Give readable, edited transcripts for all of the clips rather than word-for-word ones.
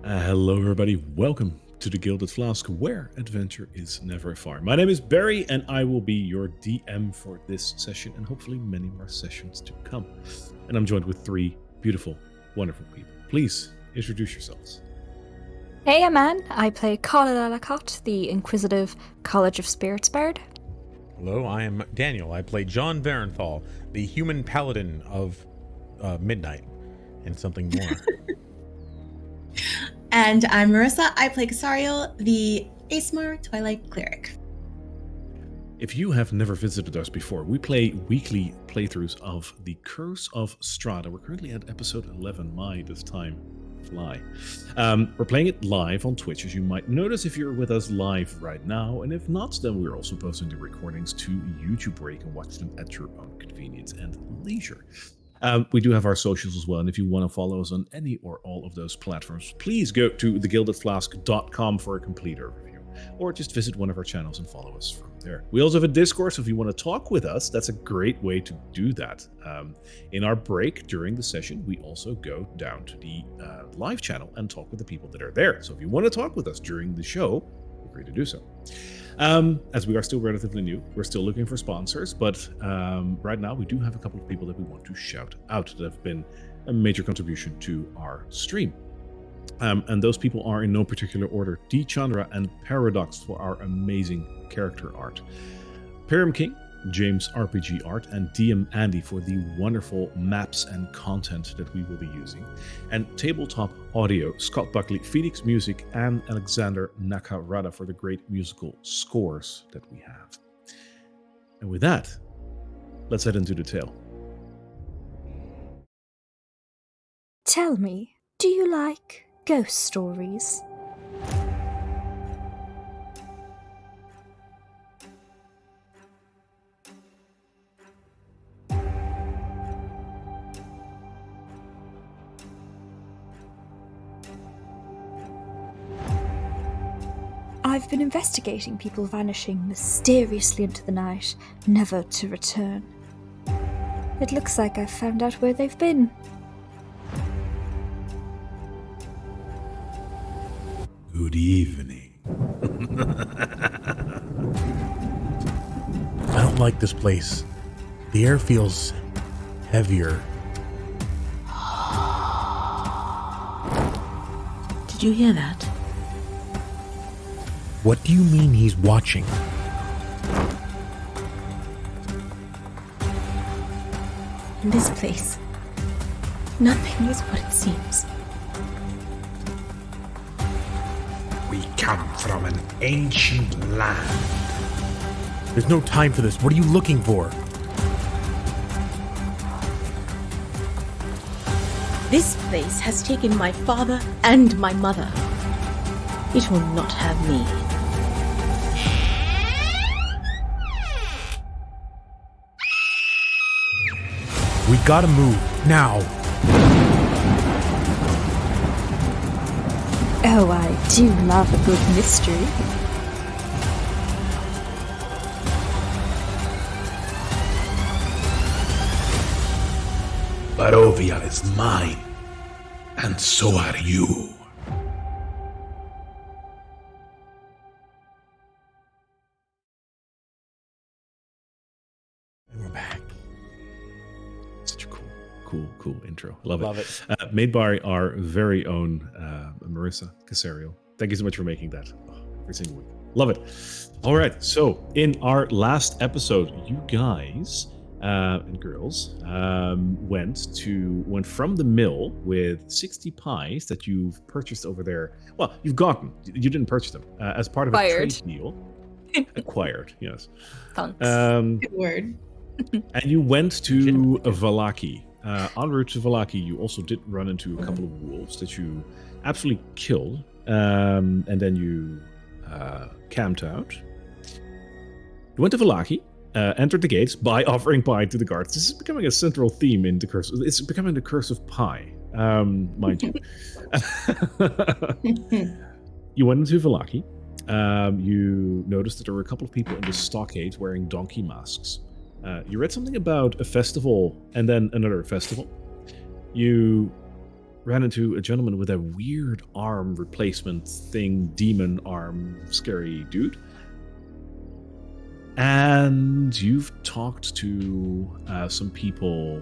Hello, everybody. Welcome to the Gilded Flask, where adventure is never far. My name is Barry, and I will be your DM for this session and hopefully many more sessions to come. And I'm joined with three beautiful, wonderful people. Please introduce yourselves. Hey, man. I play Carla Lalacotte, the inquisitive College of Spirits Bard. Hello, I am Daniel. I play John Varenthal, the human paladin of Midnight, and something more. And I'm Marissa. I play Casariel, the Aesmar Twilight Cleric. If you have never visited us before, we play weekly playthroughs of The Curse of Strahd. We're currently at episode 11. My, does time fly. We're playing it live on Twitch, as you might notice if you're with us live right now. And if not, then we're also posting the recordings to YouTube, where you can watch them at your own convenience and leisure. We do have our socials as well, and if you want to follow us on any or all of those platforms, please go to thegildedflask.com for a complete overview, or just visit one of our channels and follow us from there. We also have a Discord, so if you want to talk with us, that's a great way to do that. In our break during the session, we also go down to the live channel and talk with the people that are there. So if you want to talk with us during the show, feel free to do so. As we are still relatively new, we're still looking for sponsors, but right now we do have a couple of people that we want to shout out that have been a major contribution to our stream. And those people are in no particular order: D. Chandra and Paradox for our amazing character art, Pyram King, James RPG Art, and DM Andy for the wonderful maps and content that we will be using, and Tabletop Audio, Scott Buckley, Phoenix Music, and Alexander Nakarada for the great musical scores that we have. And with that, let's head into the tale. Tell me, do you like ghost stories? I've been investigating people vanishing mysteriously into the night, never to return. It looks like I've found out where they've been. Good evening. I don't like this place. The air feels heavier. Did you hear that? What do you mean he's watching? In this place, nothing is what it seems. We come from an ancient land. There's no time for this. What are you looking for? This place has taken my father and my mother. It will not have me. We gotta move, now! Oh, I do love a good mystery. Barovia is mine, and so are you. And we're back. Such a cool intro. Love it. Made by our very own Marissa Casariel. Thank you so much for making that every single week. Love it. All right, so in our last episode, you guys and girls went from the mill with 60 pies that you've purchased over there. Well, you've gotten. You didn't purchase them as part of a trade deal. Acquired, yes. Thanks. Good word. And you went to Vallaki. En route to Vallaki, you also did run into a couple of wolves that you absolutely killed. And then you camped out. You went to Vallaki, entered the gates by offering pie to the guards. This is becoming a central theme in the curse. It's becoming the curse of pie, mind you. You went into Vallaki. You noticed that there were a couple of people in the stockade wearing donkey masks. You read something about a festival and then another festival. You ran into a gentleman with a weird arm replacement thing, demon arm, scary dude. And you've talked to some people.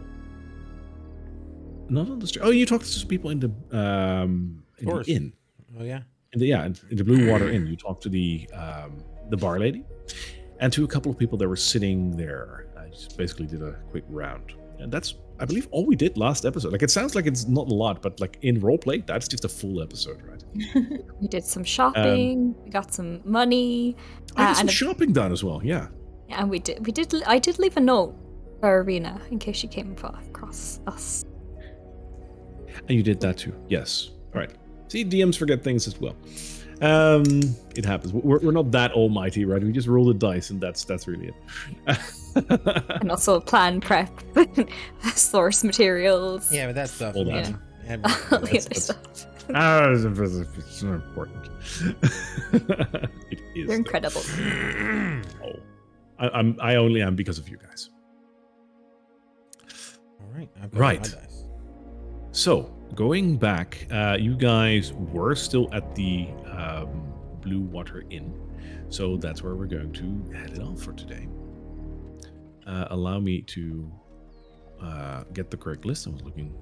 Not on the street. Oh, you talked to some people in the inn. Oh yeah. In the Blue Water Inn. You talked to the bar lady, and to a couple of people that were sitting there. I just basically did a quick round, and that's, I believe, all we did last episode. Like, it sounds like it's not a lot, but like in roleplay, that's just a full episode, right? We did some shopping. We got some money. I got some shopping done as well. Yeah. And we did. I did leave a note for Arena in case she came across us. And you did that too. Yes. All right. See, DMs forget things as well. It happens. We're not that almighty, right? We just roll the dice, and that's really it. And also plan prep, source materials. Yeah, but that stuff. All that. All the other stuff. It's not important. It is. You're incredible. Oh, I only am because of you guys. All right. I've got Right. my dice. So, going back, you guys were still at the Blue Water Inn. So that's where we're going to head it off for today. Allow me to get the correct list. I was looking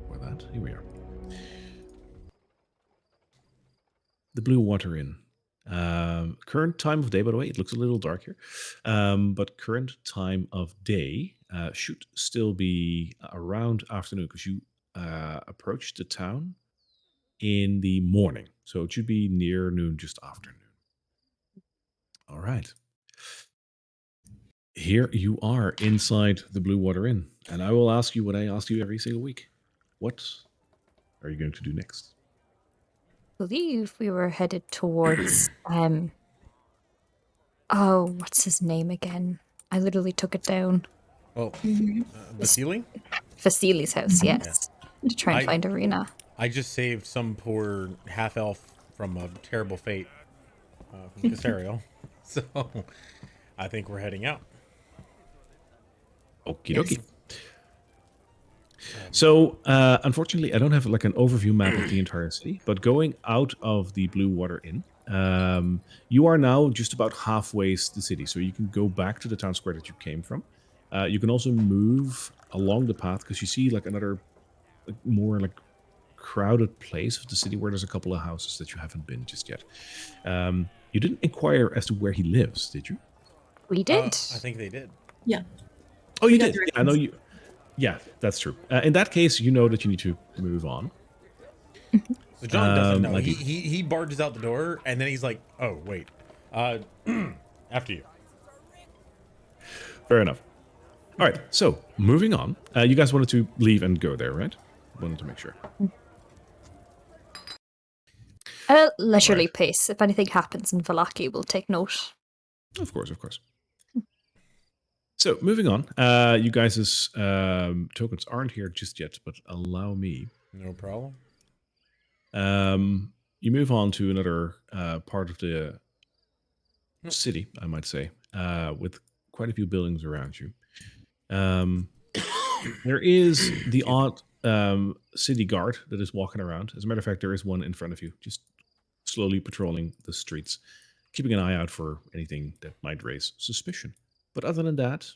for that. Here we are. The Blue Water Inn. Current time of day, by the way, it looks a little dark here. But current time of day should still be around afternoon, because you approached the town in the morning. So it should be near noon, just after noon. All right. Here you are inside the Blue Water Inn. And I will ask you what I ask you every single week. What are you going to do next? I believe we were headed towards what's his name again? I literally took it down. Oh, Vasily? Vasili's house, yes. To try and find Arena. I just saved some poor half elf from a terrible fate from Casario. So I think we're heading out. Okie dokie. So, unfortunately, I don't have like an overview map of the entire city, but going out of the Blue Water Inn, you are now just about halfway the city. So you can go back to the town square that you came from. You can also move along the path, because you see like another more like crowded place of the city where there's a couple of houses that you haven't been just yet. You didn't inquire as to where he lives, did you? We did. I think they did. Yeah. Oh, you We got did. Yeah, I know you. Yeah, that's true. In that case, you know that you need to move on. So John doesn't know. like He barges out the door, and then he's like, "Oh, wait, after you." Fair enough. All right, so moving on. You guys wanted to leave and go there, right? Wanted to make sure. At a leisurely Right. pace. If anything happens in Vallaki, we'll take note. Of course, of course. So moving on. You guys' tokens aren't here just yet, but allow me. No problem. You move on to another part of the city, I might say, with quite a few buildings around you. There is the odd city guard that is walking around. As a matter of fact, there is one in front of you, just slowly patrolling the streets, keeping an eye out for anything that might raise suspicion. But other than that,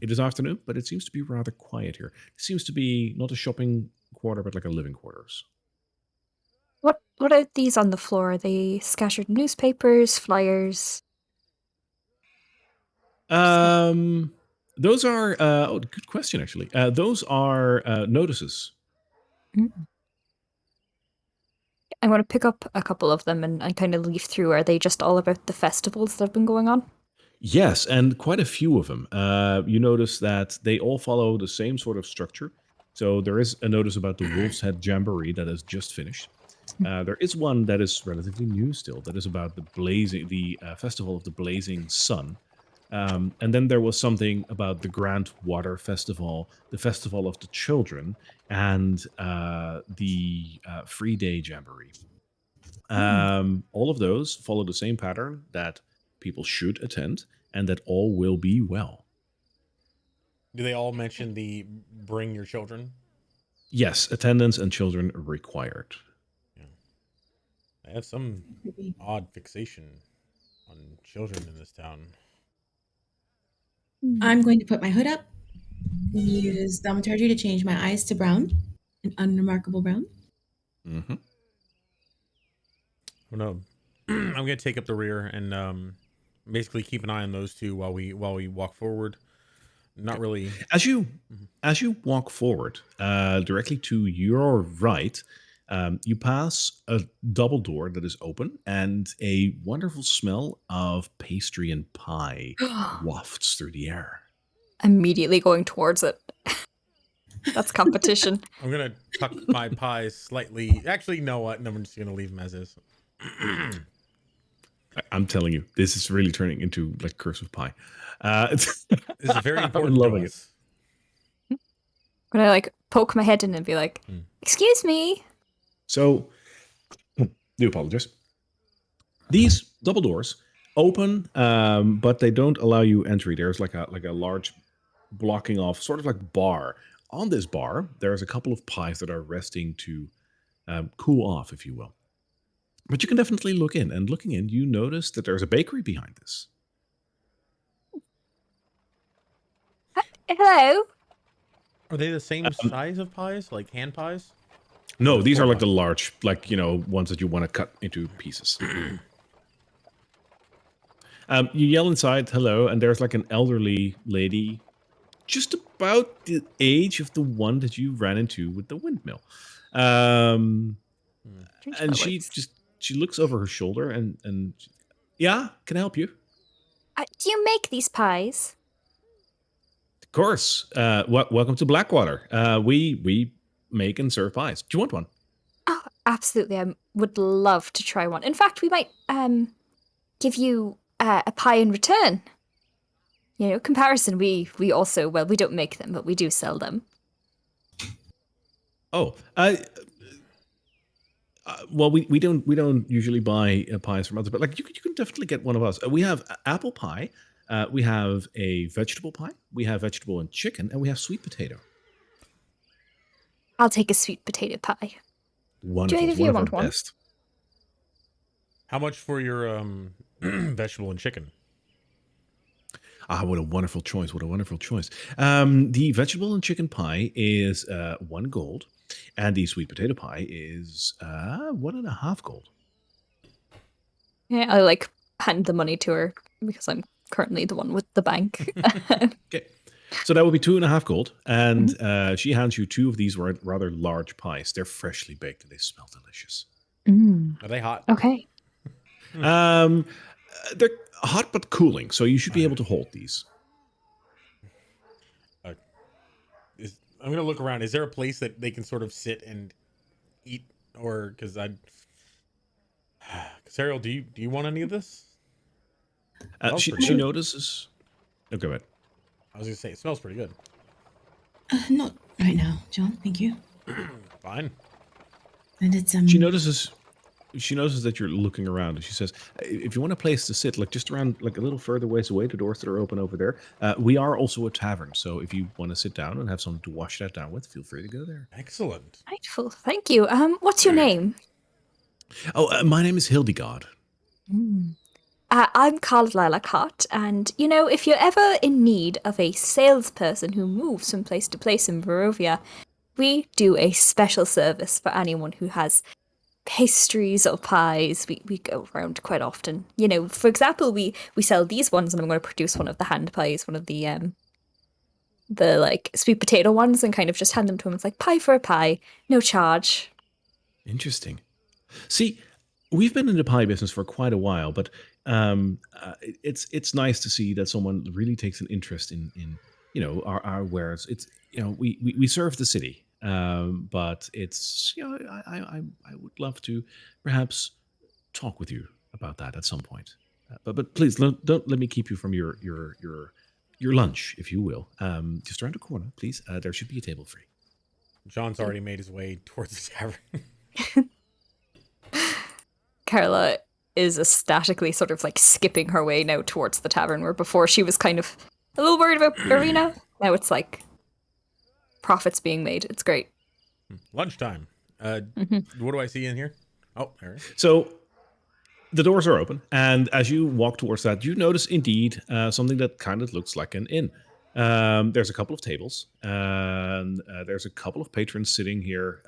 it is afternoon, but it seems to be rather quiet here. It seems to be not a shopping quarter, but like a living quarters. What are these on the floor? Are they scattered newspapers, flyers? Those are good question actually. Those are notices. I want to pick up a couple of them and kind of leaf through. Are they just all about the festivals that have been going on? Yes, and quite a few of them. You notice that they all follow the same sort of structure. So there is a notice about the Wolf's Head Jamboree that has just finished. There is one that is relatively new still, that is about the Festival of the Blazing Sun. And then there was something about the Grand Water Festival, the Festival of the Children, and the Free Day Jamboree. All of those follow the same pattern, that people should attend, and that all will be well. Do they all mention the bring your children? Yes, attendants and children required. I have some odd fixation on children in this town. I'm going to put my hood up and use thaumaturgy to change my eyes to brown, an unremarkable brown. Mm-hmm. I'm gonna take up the rear and basically keep an eye on those two while we walk forward. Not really. As you walk forward, directly to your right, you pass a double door that is open, and a wonderful smell of pastry and pie wafts through the air. Immediately going towards it. That's competition. I'm gonna tuck my pies slightly. Actually, you know what? No, I'm just gonna leave them as is. I'm telling you, this is really turning into like Curse of Pie. This is very important I'm to loving us. When I like poke my head in and be like, "Excuse me." So, do apologize. These double doors open, but they don't allow you entry. There's like a large blocking off, sort of like bar. On this bar, there's a couple of pies that are resting to cool off, if you will. But you can definitely look in, and looking in, you notice that there's a bakery behind this. Hello. Are they the same size of pies, like hand pies? No, these are like pies? the large, like, ones that you want to cut into pieces. You yell inside, hello, and there's like an elderly lady, just about the age of the one that you ran into with the windmill. And she looks over her shoulder and yeah, can I help you? Do you make these pies? Of course. Welcome to Blackwater. We make and serve pies. Do you want one? Oh, absolutely. I would love to try one. In fact, we might give you a pie in return. Comparison. We also, well, we don't make them, but we do sell them. Oh, well, we don't usually buy pies from others, but like you can definitely get one of us. We have apple pie, we have a vegetable pie, we have vegetable and chicken, and we have sweet potato. I'll take a sweet potato pie. Wonderful. Do either of you want one? Best. How much for your vegetable and chicken? Ah, what a wonderful choice! What a wonderful choice. The vegetable and chicken pie is 1 gold, and the sweet potato pie is 1.5 gold. Yeah, I like hand the money to her because I'm currently the one with the bank. Okay, so that will be 2.5 gold, and she hands you 2 of these rather large pies. They're freshly baked and they smell delicious. Are they hot? Okay. They're hot but cooling, so you should be able to hold these. I'm gonna look around. Is there a place that they can sort of sit and eat, or because Casariel, do you want any of this? She notices. Oh, go ahead. I was gonna say it smells pretty good. Not right now, John. Thank you. Fine. And it's She notices that you're looking around, and she says, if you want a place to sit, like just around, like a little further ways away, the doors that are open over there, we are also a tavern. So if you want to sit down and have something to wash that down with, feel free to go there. Excellent. Delightful. Thank you. What's your name? Oh, my name is Hildegard. I'm Carlisle Lockhart, and if you're ever in need of a salesperson who moves from place to place in Barovia, we do a special service for anyone who has pastries or pies. We go around quite often. For example, we sell these ones, and I'm going to produce one of the hand pies, one of the like sweet potato ones, and kind of just hand them to him. It's like pie for a pie, no charge. Interesting. See, we've been in the pie business for quite a while, but it's nice to see that someone really takes an interest in our wares. It's we serve the city. But it's I would love to perhaps talk with you about that at some point. But please don't let me keep you from your lunch, if you will. Just around the corner, please. There should be a table free. John's already made his way towards the tavern. Carla is ecstatically sort of like skipping her way now towards the tavern, where before she was kind of a little worried about Arena. Now it's like profits being made. It's great. Lunchtime. What do I see in here? Oh, there. So the doors are open, and as you walk towards that, you notice indeed something that kind of looks like an inn. There's a couple of tables, and there's a couple of patrons sitting here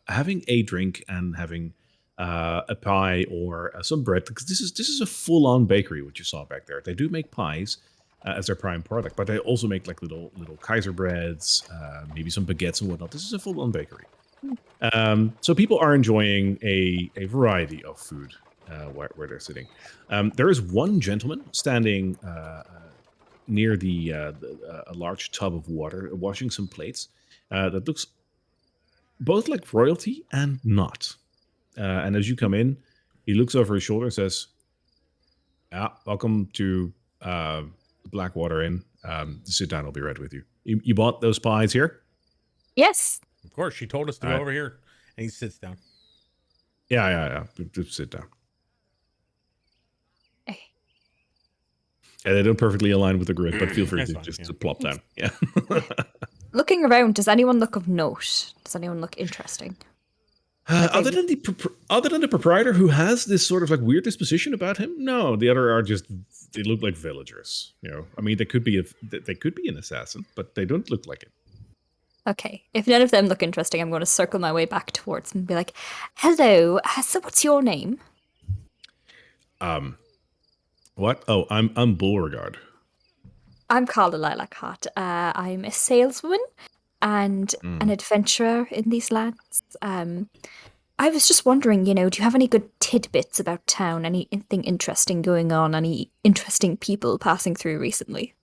having a drink and having a pie or some bread. Because this is a full-on bakery, what you saw back there. They do make pies as their prime product, but they also make like little Kaiser breads, maybe some baguettes and whatnot. This is a full-on bakery. So people are enjoying a variety of food where they're sitting. There is one gentleman standing near a large tub of water, washing some plates that looks both like royalty and not. And as you come in, he looks over his shoulder and says, welcome to Blackwater Inn. Sit down, I'll be right with you. You bought those pies here? Yes. Of course, she told us to go over here. And he sits down. Yeah. Just sit down. Eh. Yeah, they don't perfectly align with the grid, but feel free to plop down. Yeah. Looking around, does anyone look of note? Does anyone look interesting? Other than the proprietor, who has this sort of like weird disposition about him, no. The other are just, they look like villagers. You know, I mean, they could be an assassin, but they don't look like it. Okay, if none of them look interesting, I'm going to circle my way back towards them and be like, "Hello, so what's your name?" What? Oh, I'm Beauregard. I'm Carla Lilacott. I'm a saleswoman and an adventurer in these lands. I was just wondering, do you have any good tidbits about town? Anything interesting going on? Any interesting people passing through recently?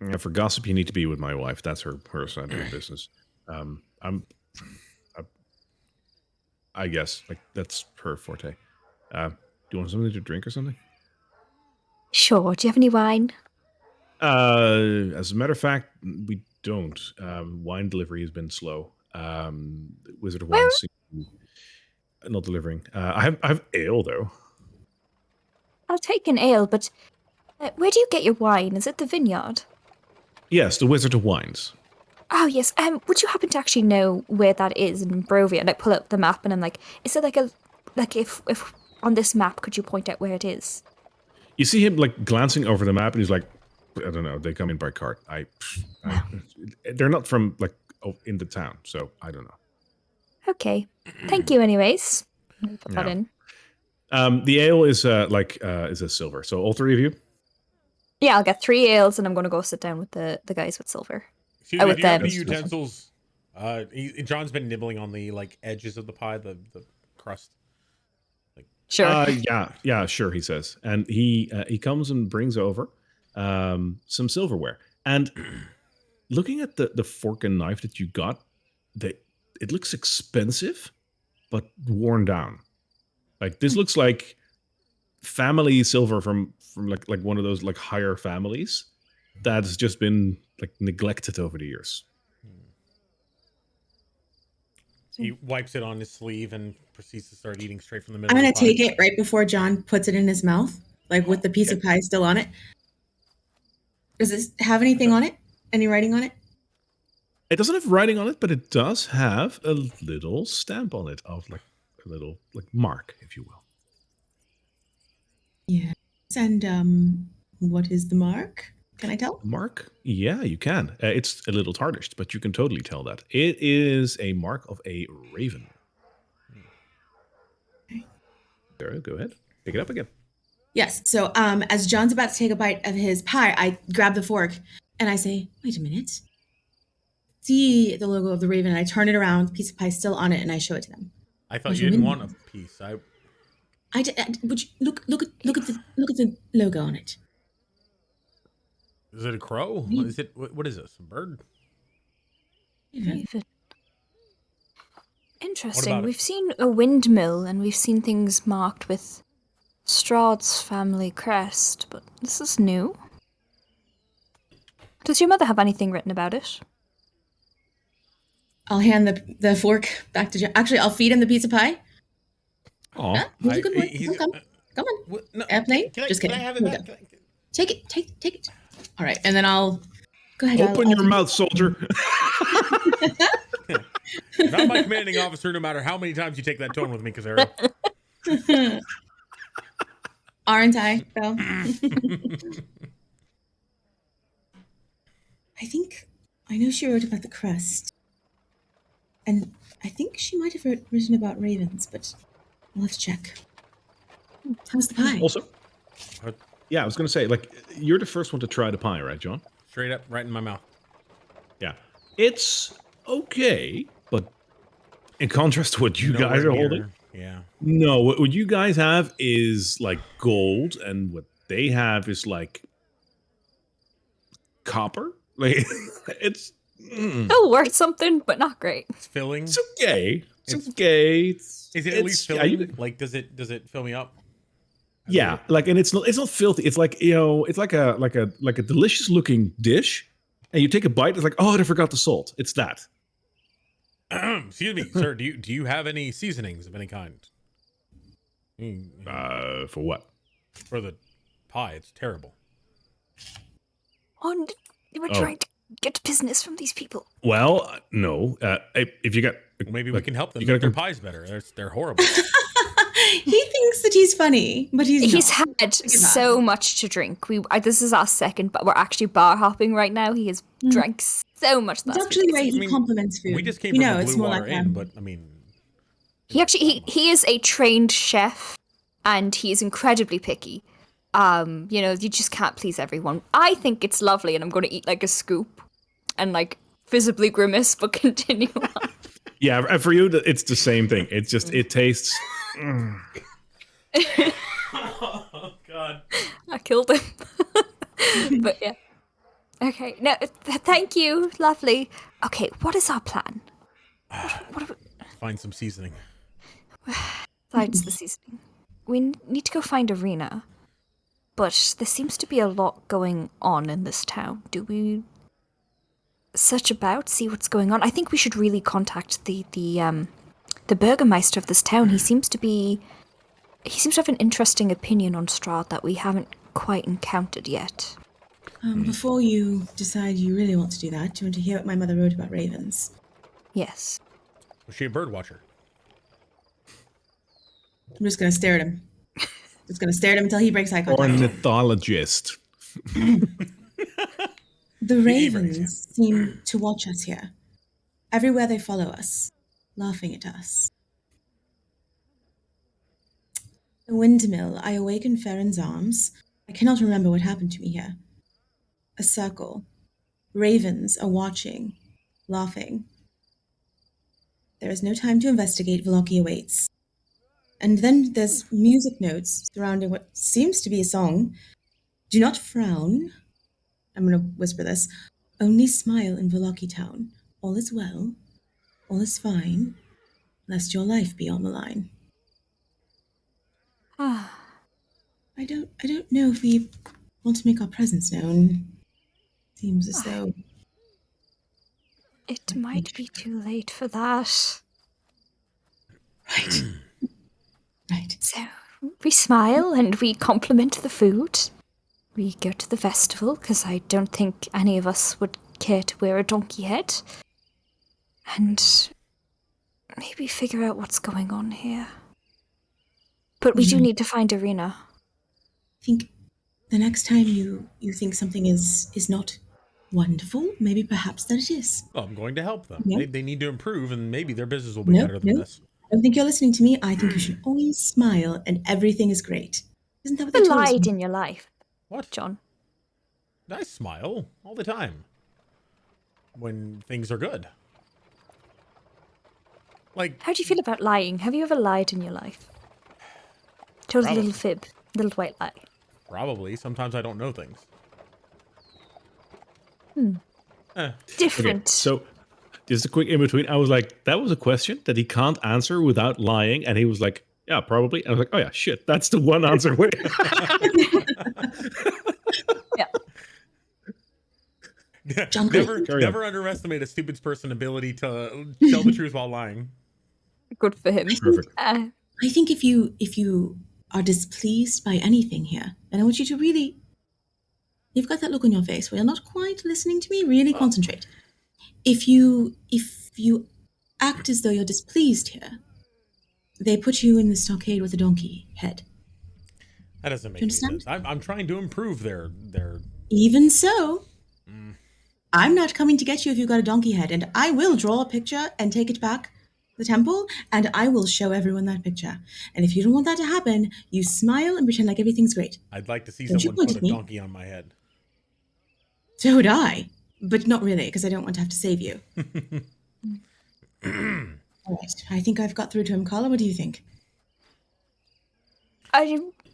Yeah, for gossip, you need to be with my wife. That's her side of the business. I guess like that's her forte. Do you want something to drink or something? Sure. Do you have any wine? As a matter of fact, we don't. Wine delivery has been slow. Wizard of Wine not delivering. I have ale though. I'll take an ale, but where do you get your wine? Is it the vineyard? Yes, the Wizard of Wines. Oh yes. Would you happen to actually know where that is in Barovia? And I pull up the map and I'm like, is it if on this map could you point out where it is? You see him like glancing over the map, and he's like, I don't know. They come in by cart. They're not from like in the town, so I don't know. Okay, thank you. Anyways, put that in. The ale is a silver. So all three of you. Yeah, I'll get 3 ales, and I'm going to go sit down with the guys with silver. Excuse me, do you have any utensils? John's been nibbling on the like edges of the pie, the crust. Sure. Yeah, sure. He says, and he comes and brings over some silverware. And looking at the fork and knife that you got, it looks expensive, but worn down. Like this looks like family silver from like one of those like higher families that's just been like neglected over the years. He wipes it on his sleeve and proceeds to start eating straight from the middle. I'm going to take it right before John puts it in his mouth, like with the piece of pie still on it. Does this have anything on it? Any writing on it? It doesn't have writing on it, but it does have a little stamp on it of like a little like mark, if you will. Yes. And what is the mark? Can I tell? Mark? Yeah, you can. It's a little tarnished, but you can totally tell that. It is a mark of a raven. Okay. Sarah, go ahead. Pick it up again. Yes. So as John's about to take a bite of his pie, I grab the fork and I say, wait a minute. See the logo of the raven, and I turn it around, piece of pie still on it, and I show it to them. I thought you didn't want a piece. Would you look at the logo on it. Is it a crow? Is it what is this? A bird? Raven. Interesting. We've seen a windmill and we've seen things marked with Strahd's family crest, but this is new. Does your mother have anything written about it? I'll hand the fork back to John. Actually, I'll feed him the piece of pie. Oh, Come on. No, airplane. Just kidding. Can I have it back? Take it. All right, and then I'll go ahead. Open your mouth, soldier. You're not my commanding officer, no matter how many times you take that tone with me, Casario. Aren't I, though? I think I know she wrote about the crest. And I think she might have written about ravens, but we'll have to check. How's the pie? Also, Uh, yeah, I was going to say, like, you're the first one to try the pie, right, John? Straight up, right in my mouth. Yeah. It's okay, but in contrast to what you Nowhere guys are near. holding, Yeah. no, what you guys have is like gold, and what they have is like copper. Like, it's Still worth something, but not great. It's filling. it's okay. It's It's- okay. Is it at it's- least yeah, filling? you- Like, does it fill me up? Yeah, like, and it's not filthy. It's like, it's like a delicious looking dish, and you take a bite. It's like, oh, I forgot the salt. It's that. Excuse me, sir. Do you have any seasonings of any kind? For what? For the pie, it's terrible. And we're Oh. trying to get business from these people. Well, no. If you got, Well, maybe we like, can help them you make gotta their pies better. They're horrible. He thinks that he's funny, but he's He's not. had so much to drink. This is our second, but we're actually bar hopping right now. He has drank so much. It's Last actually week. the way he mean, compliments food. We just came you from know, the it's Blue more Water like Inn, but I mean, He is a trained chef, and he is incredibly picky. You just can't please everyone. I think it's lovely, and I'm going to eat like a scoop, and like visibly grimace, but continue on. yeah, and for you, it's the same thing. It's just it tastes. oh god. I killed him. But yeah. Okay. No, thank you. Lovely. Okay, what is our plan? What are we, Find some seasoning. besides the seasoning? We need to go find Arena. But there seems to be a lot going on in this town. Do we search about, see what's going on? I think we should really contact the Burgermeister of this town. He seems to have an interesting opinion on Strahd that we haven't quite encountered yet. Before you decide you really want to do that, do you want to hear what my mother wrote about ravens? Yes. Was she a bird watcher? I'm just going to stare at him. Just going to stare at him until he breaks eye contact. Ornithologist. The ravens seem to watch us here. Everywhere they follow us, laughing at us. The windmill, I awaken Farron's arms. I cannot remember what happened to me here. A circle. Ravens are watching, laughing. There is no time to investigate. Vallaki awaits. And then there's music notes surrounding what seems to be a song. Do not frown. I'm going to whisper this. Only smile in Vallaki town. All is well. All is fine. Lest your life be on the line. I don't know if we want to make our presence known. Seems as though It might be too late for that. right. Right. So we smile and we compliment the food. We go to the festival because I don't think any of us would care to wear a donkey head. And maybe figure out what's going on here. But we do need to find Arena. I think the next time you think something is not wonderful, maybe perhaps that it is. Well, I'm going to help them. Yeah. They need to improve, and maybe their business will be No, better than no. this. I don't think you're listening to me. I think you should always smile and everything is great. Isn't that what The they told us? light in your life, What? John. I smile all the time when things are good. Like, How do you feel about lying? Have you ever lied in your life? Told a Probably. little fib, little white lie. probably. Sometimes I don't know things. Different. Okay, so just a quick in between. I was like, that was a question that he can't answer without lying, and he was like, yeah, probably. I was like, oh yeah, shit, that's the one answer. Yeah. John, Never underestimate a stupid person's ability to tell the truth while lying. Good for him. Perfect. I think if you are displeased by anything here, and I want you to really, you've got that look on your face where you're not quite listening to me. Really concentrate. If you act as though you're displeased here. They put you in the stockade with a donkey head. That doesn't make Do you any sense. understand? I'm trying to improve their. Even so, Mm. I'm not coming to get you if you've got a donkey head, and I will draw a picture and take it back to the temple, and I will show everyone that picture. And if you don't want that to happen, you smile and pretend like everything's great. I'd like to see Don't you someone point put at a me. donkey on my head. So would I, but not really, because I don't want to have to save you. All right, I think I've got through to him. Carla, what do you think?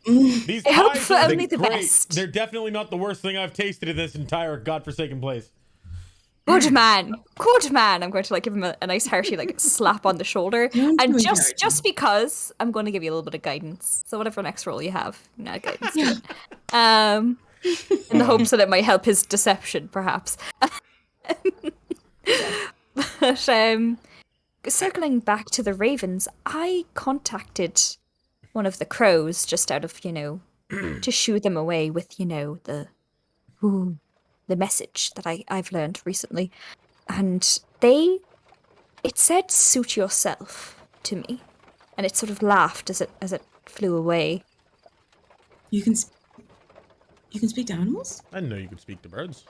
These I hope pies for are only the great. best. They're definitely not the worst thing I've tasted in this entire godforsaken place. Good man. Good man. I'm going to like give him a nice hearty like slap on the shoulder. Don't And do just encouraging. because I'm going to give you a little bit of guidance. So whatever next role you have, guidance. Yeah. In the hopes that it might help his deception, perhaps. But circling back to the ravens, I contacted one of the crows just out of, to shoo them away with, the message that I've learned recently. And it said suit yourself to me. And it sort of laughed as it flew away. You can speak to animals? I didn't know you could speak to birds.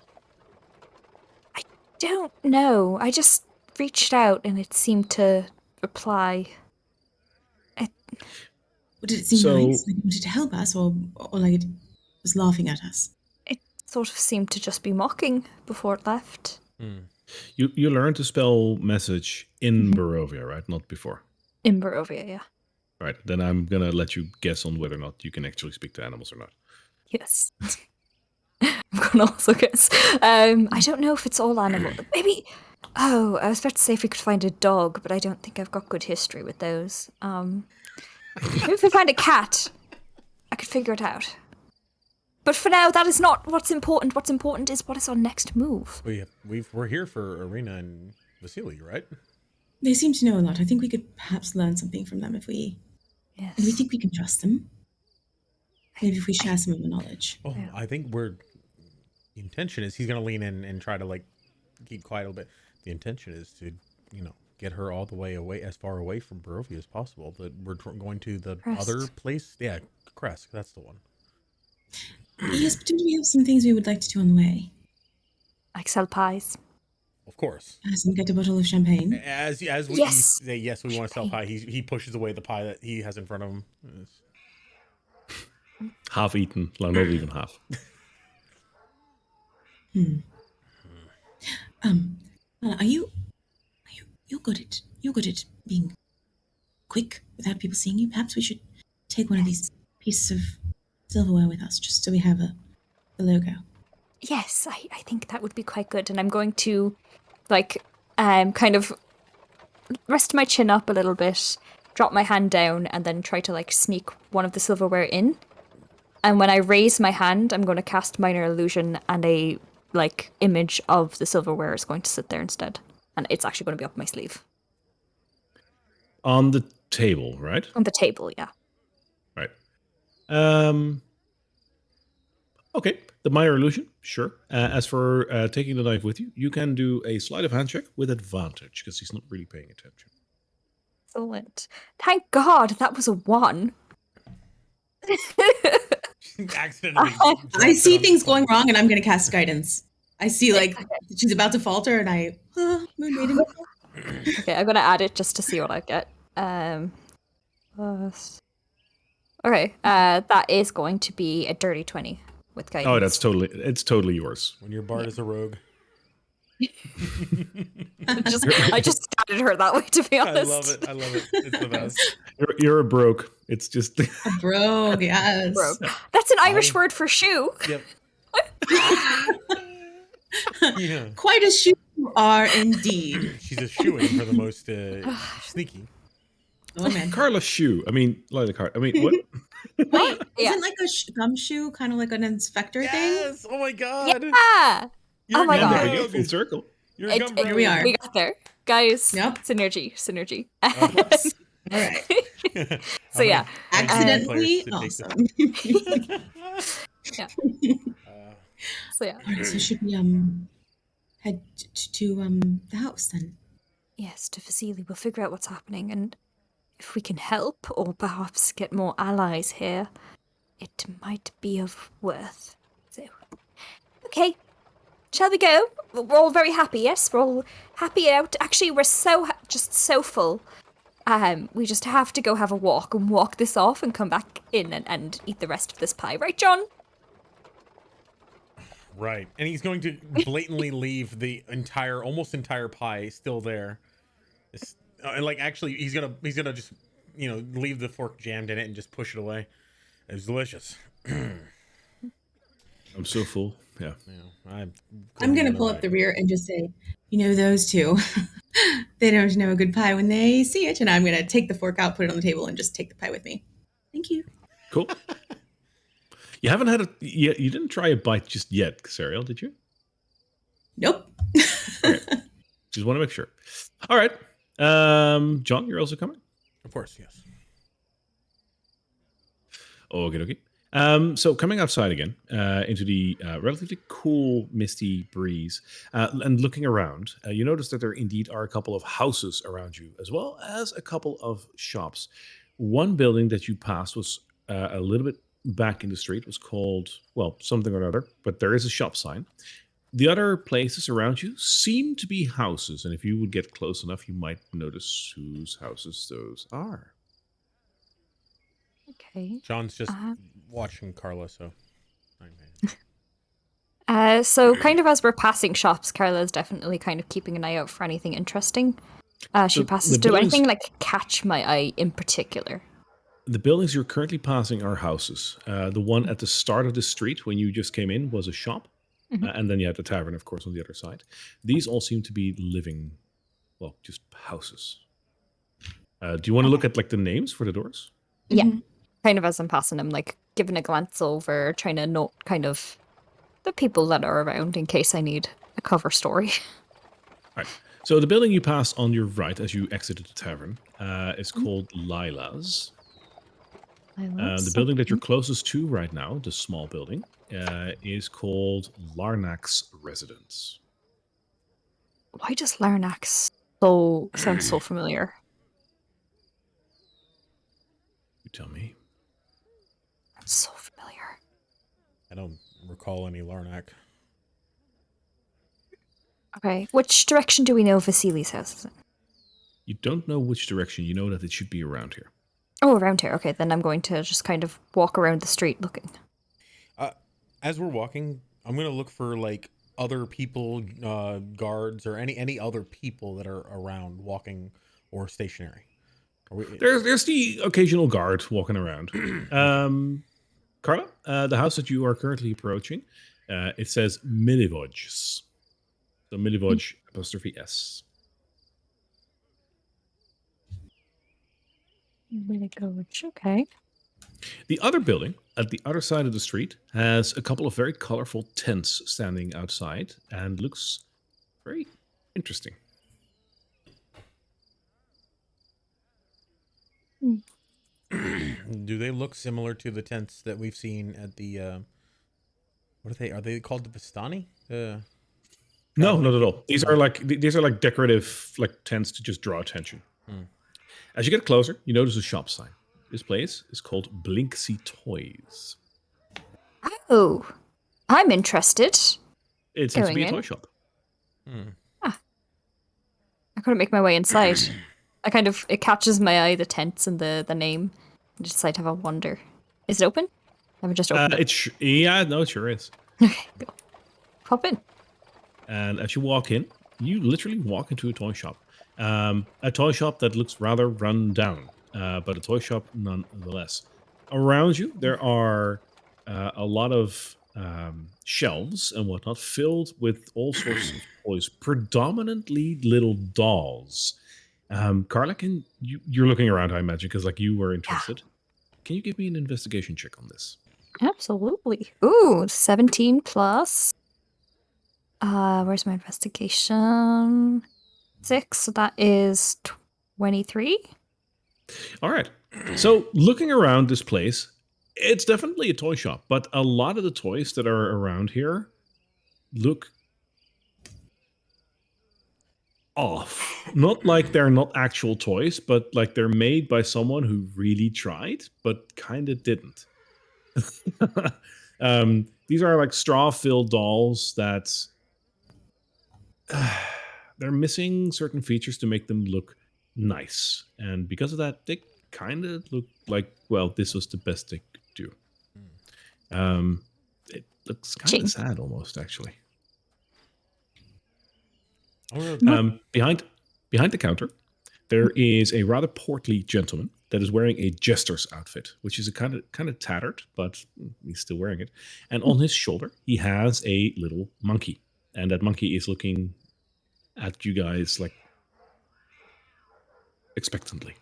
Don't know. I just reached out and it seemed to reply. Did it seem So- nice? Like it wanted to help us, or like it was laughing at us? It sort of seemed to just be mocking before it left. You learned to spell message in Barovia, right? Not before. In Barovia, yeah. Right. Then I'm gonna let you guess on whether or not you can actually speak to animals or not. Yes. I'm gonna also guess. I don't know if it's all animal. Maybe. Oh, I was about to say if we could find a dog, but I don't think I've got good history with those. Maybe if we find a cat, I could figure it out. But for now, that is not what's important. What's important is what is our next move. We're here for Arena and Vasily, right? They seem to know a lot. I think we could perhaps learn something from them if we Yes. think we can trust them. Maybe if we share some of the knowledge. Oh, I think the intention is he's gonna lean in and try to like keep quiet a little bit. The intention is to, get her all the way away, as far away from Barovia as possible. That we're going to the Crest. other place. Yeah, Crest. That's the one. Yes, but don't we have some things we would like to do on the way? Like sell pies. Of course. As in get a bottle of champagne? As we Yes. say yes, we want to sell pie. He pushes away the pie that he has in front of him. Half eaten, like not even half. You're good at being quick without people seeing you. Perhaps we should take one of these pieces of silverware with us, just so we have the logo. Yes, I think that would be quite good. And I'm going to, kind of rest my chin up a little bit, drop my hand down, and then try to, sneak one of the silverware in. And when I raise my hand, I'm going to cast Minor Illusion, and a, image of the silverware is going to sit there instead. And it's actually going to be up my sleeve. On the table, right? On the table, yeah. Right. Okay. The minor illusion, sure. As for taking the knife with you, you can do a sleight of hand check with advantage because he's not really paying attention. Excellent. Thank God that was a 1. Accidentally. I see things going wrong, and I'm going to cast guidance. I see, she's about to falter, and I made him. Okay, I'm gonna add it just to see what I get. Okay, that is going to be a dirty 20 with guidance. Oh, it's totally yours. When your bard is a rogue. I just started her that way, to be honest. I love it. It's the best. You're a broke. It's just A brogue, yes. Bro. That's an Irish word for shoe. Yep. Yeah. Quite a shoe you are indeed. She's a shoo-in for the most sneaky. Oh, man. Carla's shoe. I mean, Lila Car. I mean, what? Wait, Yeah. isn't gumshoe kind of like an inspector thing? Yes! Oh my god! Yeah. You're Oh my a God. There we go, rogue. full circle. You're a gum Here we rogue. are. We got there. Guys, Yep. synergy. All right. So yeah. Accidentally Players to awesome. Yeah. So yeah. All right, so should we head to the house then? Yes, to Vasily. We'll figure out what's happening, and if we can help, or perhaps get more allies here, it might be of worth. So, okay, shall we go? We're all very happy, yes? We're all happy out. Actually, we're just so full. We just have to go have a walk and walk this off and come back in and eat the rest of this pie. Right, John? Right. And he's going to blatantly leave the almost entire pie still there. And like, actually, he's gonna just, leave the fork jammed in it and just push it away. It's delicious. I'm so full. Yeah. I'm going to pull up the rear and just say, those two, they don't know a good pie when they see it. And I'm going to take the fork out, put it on the table, and just take the pie with me. Thank you. Cool. You haven't had you didn't try a bite just yet, Sariel, did you? Nope. Okay. Just want to make sure. All right. John, you're also coming? Of course, yes. Okay. So coming outside again into the relatively cool, misty breeze and looking around, you notice that there indeed are a couple of houses around you, as well as a couple of shops. One building that you passed was a little bit back in the street, was called, well, something or other, but there is a shop sign. The other places around you seem to be houses, and if you would get close enough, you might notice whose houses those are. Okay. John's just watching Carla, so. So kind of as we're passing shops, Carla's definitely kind of keeping an eye out for anything interesting. She passes. Do anything like catch my eye in particular? The buildings you're currently passing are houses. The one at the start of the street when you just came in was a shop. And then you had the tavern, of course, on the other side. These all seem to be living, well, just houses. Do you want to look at like the names for the doors? Yeah. Kind of as I'm passing them, like giving a glance over, trying to note kind of the people that are around in case I need a cover story. All right. So the building you pass on your right as you exited the tavern is called Lila's. The building that you're closest to right now, the small building, is called Larnak's Residence. Why does Larnax sound so familiar? You tell me. That's so familiar. I don't recall any Larnak. Okay, which direction do we know Vasily's house is in? You don't know which direction. You know that it should be around here. Oh, around here. Okay, then I'm going to just kind of walk around the street looking. As we're walking, I'm going to look for like other people, guards, or any other people that are around walking or stationary. There's the occasional guard walking around. Carla, the house that you are currently approaching, it says Milivojs. So Milivoj apostrophe S. Milivoj, okay. The other building at the other side of the street has a couple of very colorful tents standing outside and looks very interesting. Do they look similar to the tents that we've seen at the what are they? Are they called the Vistani? No, not at all. These are like decorative like tents to just draw attention. As you get closer, you notice a shop sign. This place is called Blinksy Toys. Oh, I'm interested. It seems to be a toy shop. I couldn't make my way inside. It catches my eye, the tents and the name. I decide to have a wander. Is it open? I haven't just opened it. It sure is. Okay, go. Pop in. And as you walk in, you literally walk into a toy shop. A toy shop that looks rather run down, but a toy shop nonetheless. Around you, there are a lot of shelves and whatnot filled with all sorts of toys, predominantly little dolls. Carla, you're looking around, I imagine, because like you were interested. Yeah. Can you give me an investigation check on this? Absolutely. Ooh, 17 plus. Where's my investigation? 6, so that is 23. All right. So looking around this place, it's definitely a toy shop, but a lot of the toys that are around here look off. Not like they're not actual toys, but like they're made by someone who really tried, but kind of didn't. These are like straw-filled dolls that they're missing certain features to make them look nice, and because of that, they kind of look like, well, this was the best they could do. It looks kind Ching. of sad, almost, actually. I'm gonna- Behind the counter, there is a rather portly gentleman that is wearing a jester's outfit, which is a kind of tattered, but he's still wearing it. And on his shoulder, he has a little monkey, and that monkey is looking at you guys like expectantly.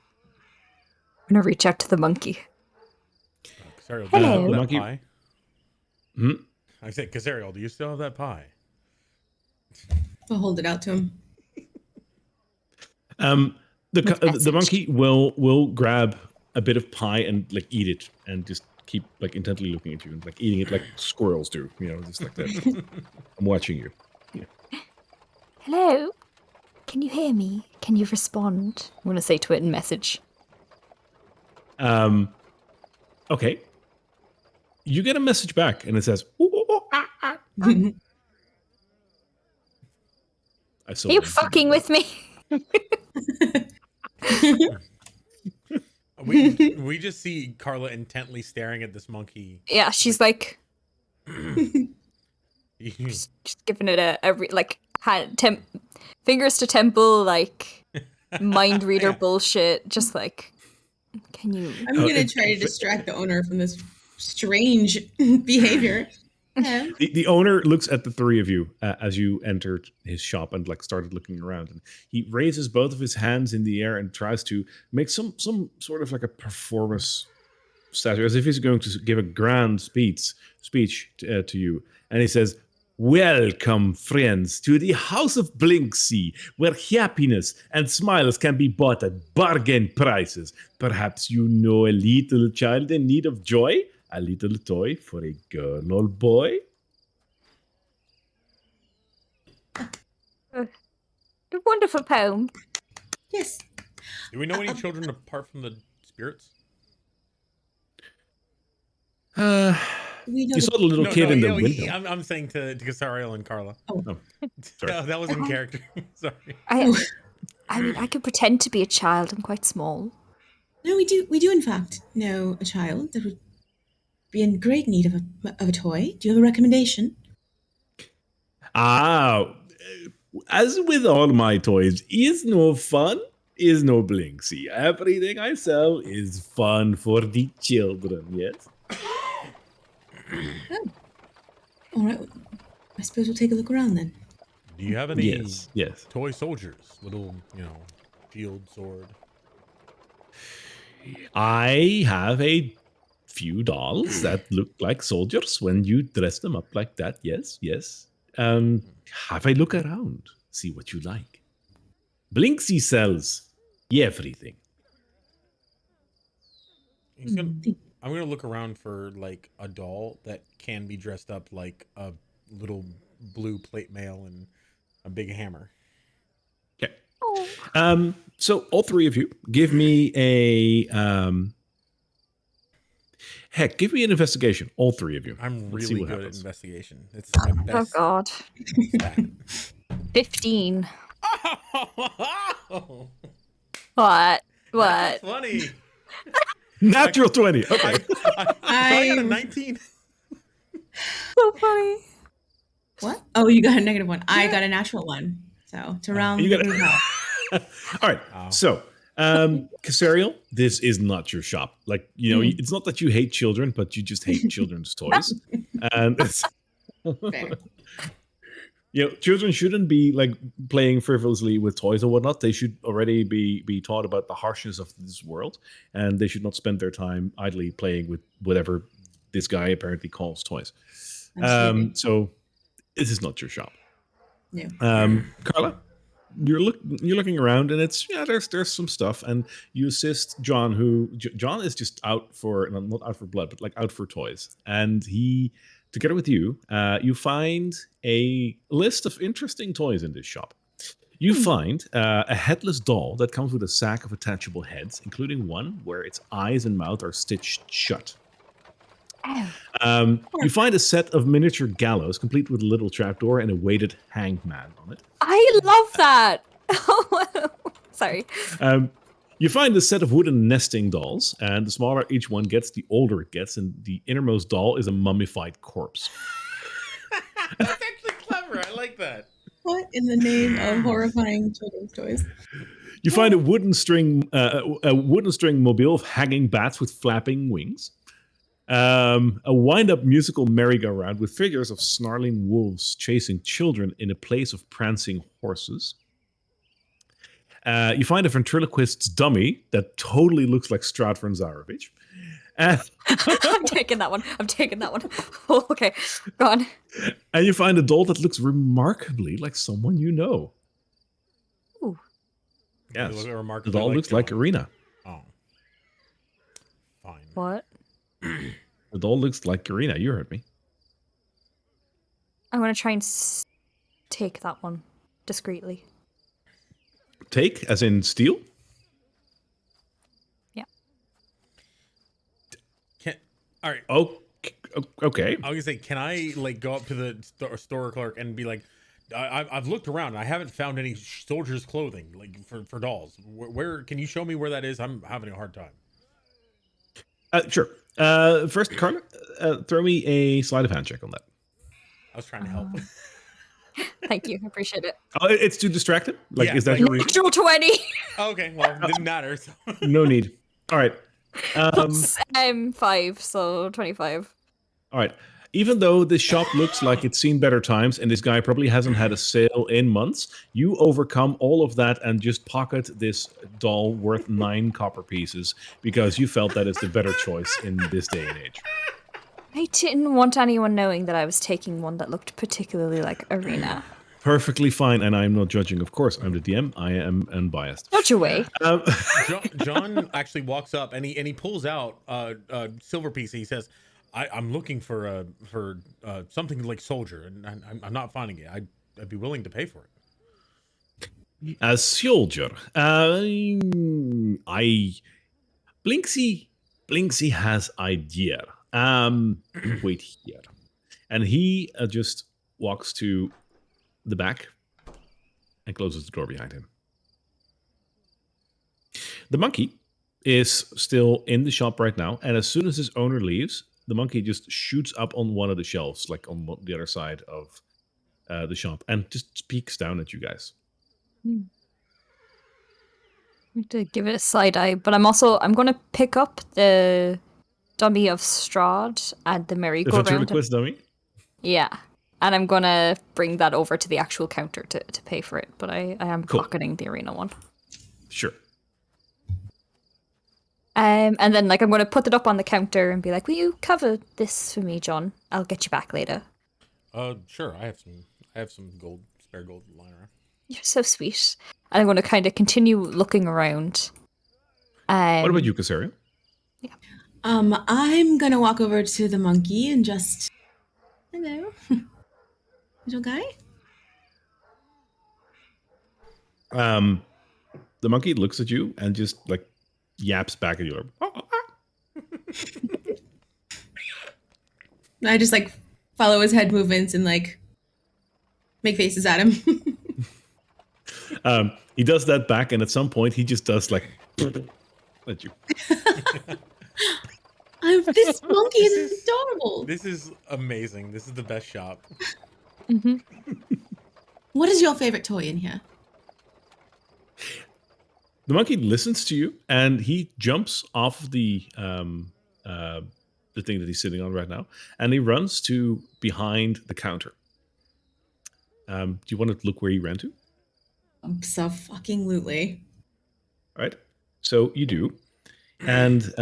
I'm gonna reach out to the monkey. Casariel, Hello. do you still have The that monkey- pie? Hmm? I said, Casariel, do you still have that pie? I'll hold it out to him. The monkey will grab a bit of pie and like eat it, and just keep like intently looking at you and like eating it like squirrels do, just like that. I'm watching you. Hello? Can you hear me? Can you respond? I'm gonna say to it in message. Okay. You get a message back, and it says, "Ooh, ooh, ooh, ah, ah." I still Are you don't fucking with me? We just see Carla intently staring at this monkey. Yeah, she's like You- just giving it like fingers to temple, like mind reader Yeah. bullshit. Just like, can you? I'm Oh, gonna it- try to distract the owner from this strange behavior. Yeah. The owner looks at the three of you as you entered his shop and like started looking around, and he raises both of his hands in the air and tries to make some sort of like a performance statue, as if he's going to give a grand speech to you. And he says, "Welcome, friends, to the House of Blinksea, where happiness and smiles can be bought at bargain prices. Perhaps you know a little child in need of joy? A little toy for a girl or boy?" A wonderful poem. Yes. Do we know any children apart from the spirits? We know You saw the little kid in the window. I'm saying to Casariel and Carla. Oh, sorry. No, that was in character. Sorry. I mean, I could pretend to be a child. I'm quite small. No, we do in fact know a child that would be in great need of a toy. Do you have a recommendation? As with all my toys, is no fun, is no blinksy. Everything I sell is fun for the children, yes? All right. I suppose we'll take a look around then. Do you have any Yes. toy soldiers? Little, shield, sword. I have a few dolls that look like soldiers when you dress them up like that. Yes. Have a look around. See what you like. Blinksy sells everything. I'm gonna look around for like a doll that can be dressed up like a little blue plate mail and a big hammer. Okay. So all three of you, give me a give me an investigation. All three of you. I'm Let's see really what good happens. at investigation. It's my Oh best. God. stat. 15. Oh, What? that's What? funny. Natural 20. Okay. I got a 19. So funny. What? Oh, you got a negative one. I got a natural one. So to round You the got group up. All right. Wow. So, Casariel, this is not your shop. Like, it's not that you hate children, but you just hate children's toys. And it's, Fair. children shouldn't be like playing frivolously with toys or whatnot. They should already be taught about the harshness of this world, and they should not spend their time idly playing with whatever this guy apparently calls toys. Absolutely. So this is not your shop. No. Carla, you're looking around, and it's there's some stuff, and you assist John, John is just out for not out for blood, but like out for toys, and he together with you, you find a list of interesting toys in this shop. You find a headless doll that comes with a sack of attachable heads, including one where its eyes and mouth are stitched shut. You find a set of miniature gallows, complete with a little trapdoor and a weighted hanged man on it. I love that. Sorry. You find a set of wooden nesting dolls, and the smaller each one gets, the older it gets, and the innermost doll is a mummified corpse. That's actually clever. I like that. What in the name of horrifying children's toys? You find a wooden string mobile of hanging bats with flapping wings. A wind-up musical merry-go-round with figures of snarling wolves chasing children in a place of prancing horses. You find a ventriloquist's dummy that totally looks like Strahd from Zarovich. I'm taking that one. Oh, okay, go on. And you find a doll that looks remarkably like someone you know. Ooh. Yes, The doll looks like Irina. Oh. Fine. What? The doll looks like Irina. You heard me. I'm going to try and take that one discreetly. Take, as in steal? Yeah. All right. Oh, okay. I was gonna say, can I like go up to the store clerk and be like, I've looked around, and I haven't found any soldiers' clothing like for dolls. Where can you show me where that is? I'm having a hard time. Sure. First, Carla, throw me a sleight of hand check on that. I was trying to help. Thank you. I appreciate it. Oh, it's too distracted? Like, Yeah, is that like- your reason? Natural 20. Okay, well, it didn't matter. So. No need. All right. Plus 5, so 25. All right. Even though this shop looks like it's seen better times and this guy probably hasn't had a sale in months, you overcome all of that and just pocket this doll worth 9 copper pieces because you felt that is the better choice in this day and age. I didn't want anyone knowing that I was taking one that looked particularly like Irina. Perfectly fine, and I'm not judging. Of course, I'm the DM. I am unbiased. Not your way. John actually walks up and he pulls out a silver piece. And he says, "I'm looking for something like soldier, and I'm not finding it. I'd be willing to pay for it." A soldier. Blinksy has idea. Wait here, and he just walks to the back and closes the door behind him. The monkey is still in the shop right now, and as soon as his owner leaves, the monkey just shoots up on one of the shelves, like on the other side of the shop, and just peeks down at you guys. I need to give it a side eye, but I'm going to pick up the dummy of Strahd and the The merry-go-round. ventriloquist dummy? Yeah. And I'm going to bring that over to the actual counter to pay for it, but I am Cool. pocketing the arena one. Sure. And then like I'm going to put it up on the counter and be like, "Will you cover this for me, John? I'll get you back later." Sure. I have some spare gold lying around. You're so sweet. And I'm going to kind of continue looking around. What about you, Casario? I'm gonna walk over to the monkey and just, hello, little guy. The monkey looks at you and just like yaps back at you. I just like follow his head movements and like make faces at him. He does that back, and at some point he just does like at you. This monkey is adorable. This is amazing. This is the best shop. Mm-hmm. What is your favorite toy in here? The monkey listens to you, and he jumps off the thing that he's sitting on right now, and he runs to behind the counter. Do you want to look where he ran to? So fucking lootly. All right. So you do. And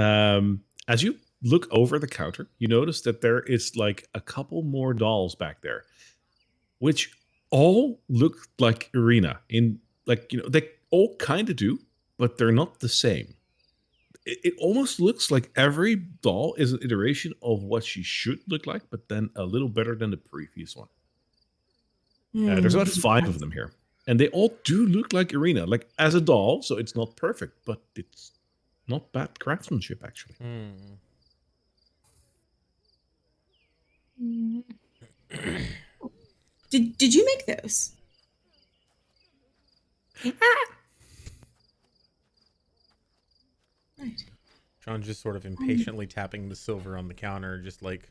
as you look over the counter, you notice that there is like a couple more dolls back there, which all look like Irina. In like, you know, they all kind of do, but they're not the same. It almost looks like every doll is an iteration of what she should look like, but then a little better than the previous one. There's about 5 of them here. And they all do look like Irina, like as a doll, so it's not perfect, but it's not bad craftsmanship, actually. Did you make those? Right. John's just sort of impatiently tapping the silver on the counter, just like,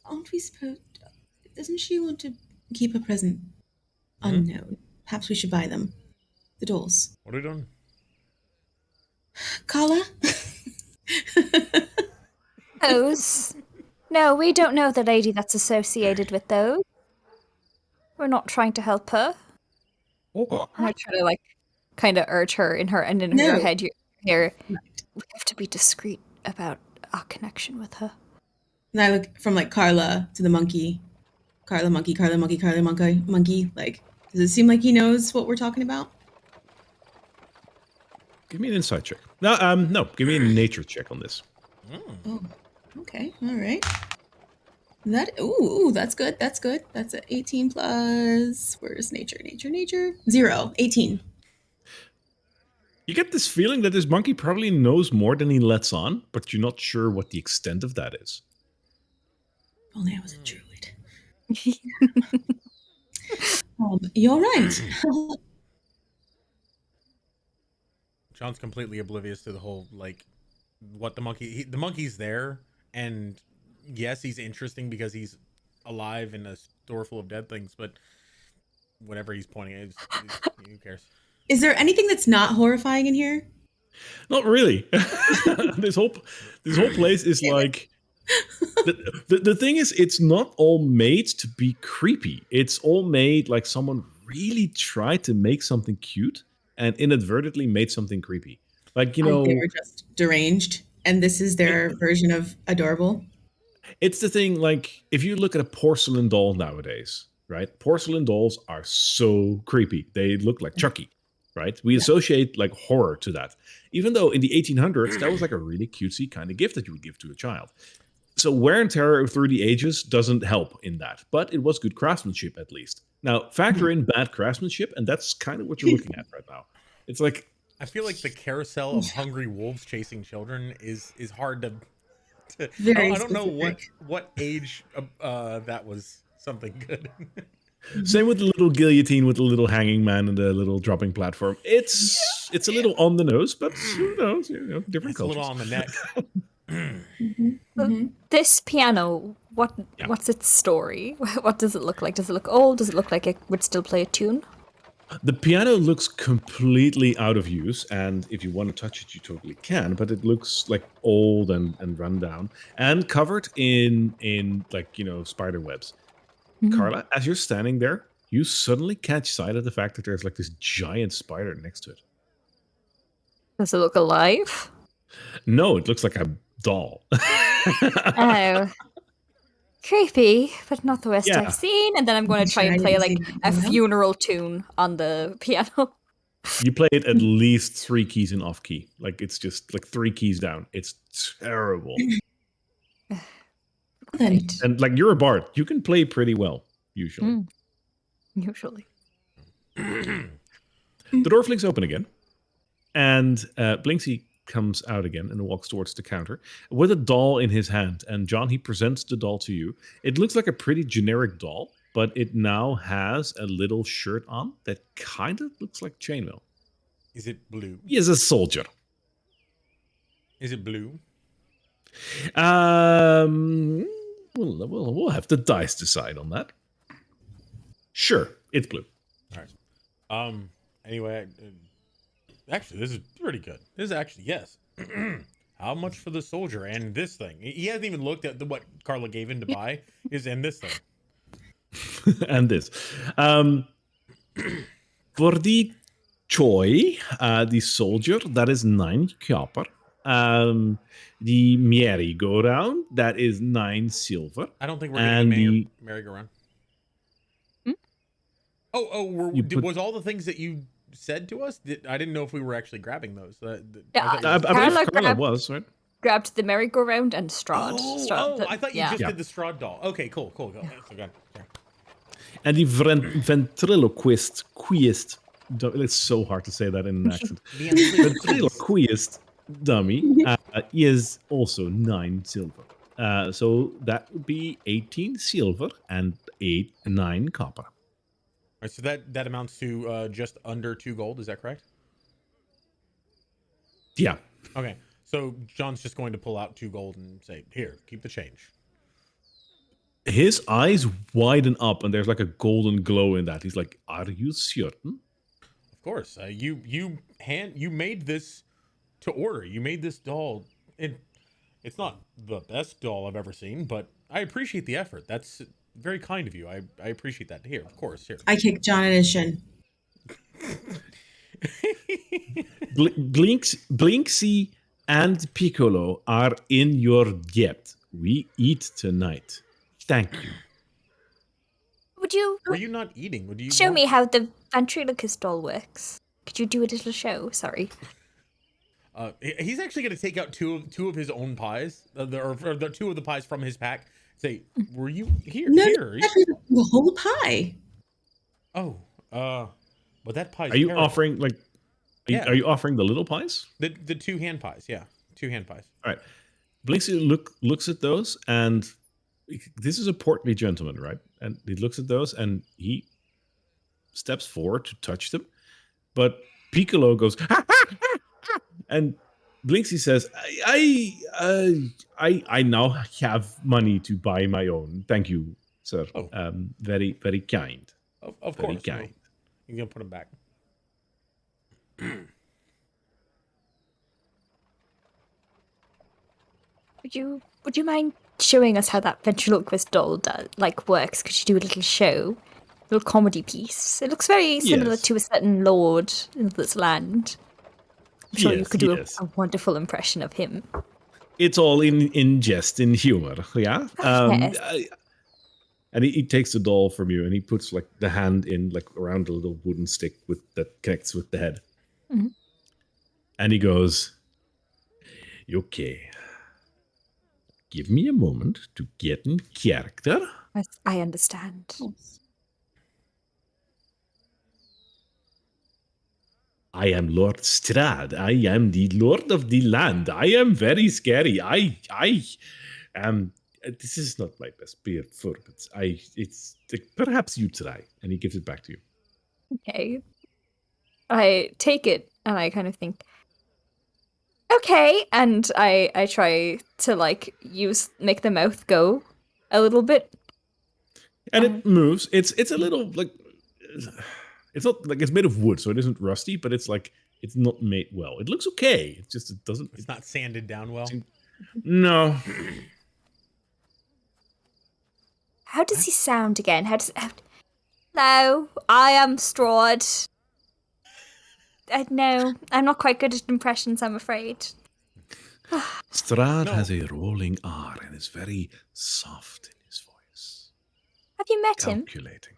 Aren't we supposed? Doesn't she want to keep a present unknown? Perhaps we should buy them. The dolls. what are we doing? Carla? Those? No, we don't know the lady that's associated with those. We're not trying to help her. I try to kind of urge her in her No. head. Here, we have to be discreet about our connection with her. And I look from Carla to the monkey. Carla monkey, Carla monkey, Carla monkey. Does it seem like he knows what we're talking about? Give me an insight check. No, give me a nature check on this. Oh, okay, all right. That's good. That's an 18 plus. Where's nature? 0, 18. You get this feeling that this monkey probably knows more than he lets on, but you're not sure what the extent of that is. Only I was a druid. You're right. John's completely oblivious to the whole, what the monkey's there, and yes, he's interesting because he's alive in a store full of dead things, but whatever he's pointing at, who cares? Is there anything that's not horrifying in here? Not really. This whole place is like the thing is, it's not all made to be creepy. It's all made like someone really tried to make something cute and inadvertently made something creepy. They were just deranged, and this is their version of adorable. It's the thing, if you look at a porcelain doll nowadays, right? Porcelain dolls are so creepy. They look like Chucky, right? We associate horror to that. Even though in the 1800s, that was a really cutesy kind of gift that you would give to a child. So wear and tear through the ages doesn't help in that, but it was good craftsmanship at least. Now, factor in bad craftsmanship, and that's kind of what you're looking at right now. It's I feel like the carousel of hungry wolves chasing children is hard to Very I don't know specific. what age that was something good. Same with the little guillotine with the little hanging man and the little dropping platform. It's a little on the nose, but who knows? Different It's a cultures. little on the neck. This piano, what's its story? What does it look like? Does it look old? Does it look like it would still play a tune? The piano looks completely out of use, and if you want to touch it, you totally can, but it looks old and run down and covered in spider webs. Carla, as you're standing there, you suddenly catch sight of the fact that there's this giant spider next to it. Does it look alive? No, it looks like a doll. Oh. Creepy, but not the worst I've seen. And then I'm going to try and play a funeral tune on the piano. You play it at least 3 keys in off key. It's just 3 keys down. It's terrible. Right. And you're a bard. You can play pretty well, usually. Usually. The door flicks open again. And Blinksy comes out again and walks towards the counter with a doll in his hand. And John, he presents the doll to you. It looks like a pretty generic doll, but it now has a little shirt on that kind of looks like chainmail. Is it blue? He is a soldier. Is it blue? We'll have the dice decide on that. Sure, it's blue. All right. Anyway, actually, this is pretty good. This is actually, yes. How much for the soldier and this thing? He hasn't even looked at what Carla gave him to buy. Is in this thing. And this. For the Choi, the soldier, that is 9 copper. The merry-go-round, that is 9 silver. I don't think we're getting a merry-go-round. Was all the things that you said to us? I didn't know if we were actually grabbing those. I believe Carla was, right? Grabbed the merry-go-round and Strahd. I thought you just did the Strahd doll. Okay, cool. And the ventriloquist, it's so hard to say that in an accent. Ventriloquist dummy is also 9 silver. So that would be 18 silver and 9 copper. All right, so that amounts to just under 2 gold. Is that correct? Yeah. Okay. So John's just going to pull out 2 gold and say, "Here, keep the change." His eyes widen up, and there's like a golden glow in that. He's like, "Are you certain?" Of course. You made this to order. You made this doll. It's not the best doll I've ever seen, but I appreciate the effort. That's very kind of you. I appreciate that. Here, of course. Here. I kicked John in his shin. Blinksy and Piccolo are in your debt. We eat tonight. Thank you. Would you Were you not eating? Would you show me how the ventriloquist doll works? Could you do a little show? Sorry. He's actually going to take out two of his own pies, or the 2 of the pies from his pack. Say, "Were you here?" No, Here. the whole pie. Oh, but that pie. Are you offering like? Yeah. Are you offering the little pies? The 2 hand pies? Yeah, 2 hand pies. All right. Blinksy looks at those, and this is a portly gentleman, right? And he looks at those, and he steps forward to touch them, but Piccolo goes, and Blinksy says, I now have money to buy my own. Thank you, sir. Oh. Very, very kind. Of Very course. kind. You're going to put them back. Would you mind showing us how that ventriloquist doll works? Could you do a little show? A little comedy piece. It looks very similar Yes. to a certain lord in this land. I'm sure you Yes, could do yes. a wonderful impression of him. It's all in jest, in humor, yeah? Yes. And he takes the doll from you, and he puts like the hand in like around the little wooden stick that connects with the head. Mhm. And he goes, "Okay, give me a moment to get in character." Yes, I understand. I am Lord Strahd. I am the Lord of the land. I am very scary. I am. This is not my best beard fur, but it's perhaps you try. And he gives it back to you. Okay. I take it and I kind of think, okay, and I try to make the mouth go a little bit. And it moves. It's a little like it's not like it's made of wood, so it isn't rusty, but it's like it's not made well. It looks okay. It's just it doesn't. It's not sanded down well. No. How does he sound again? Hello, I am Strahd. No, I'm not quite good at impressions, I'm afraid. Strahd has a rolling R and is very soft in his voice. Have you met him? Calculating.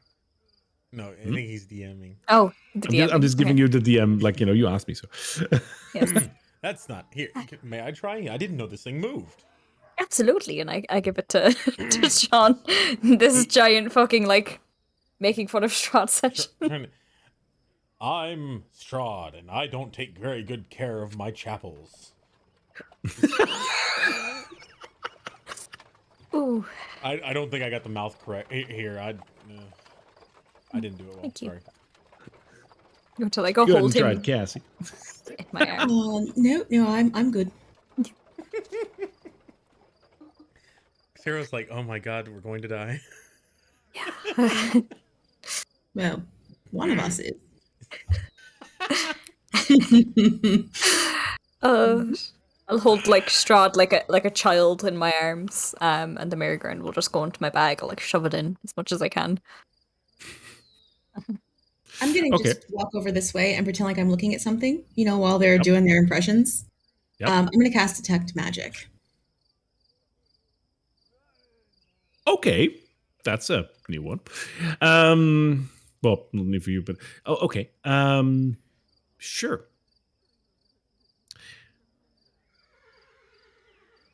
No, I think he's DMing. Oh, the DM. I'm just giving you the DM, like, you asked me so. Yes. That's not here. May I try? I didn't know this thing moved. Absolutely, and I give it to Sean. This is giant fucking making fun of Strahd session. I'm Strahd, and I don't take very good care of my chapels. Ooh. I don't think I got the mouth correct here. I didn't do it well. Thank you. Sorry. You want to Good hold and him tried, Cassie. in my arm. No, I'm good. Sarah's like, "Oh my god, we're going to die." Well, one of us is. I'll hold Strahd like a child in my arms, and the merry-go-round will just go into my bag. I'll shove it in as much as I can. I'm gonna just walk over this way and pretend like I'm looking at something, while they're doing their impressions. Yep. I'm gonna cast Detect Magic. Okay, that's a new one. Well, not new for you, but okay. Sure.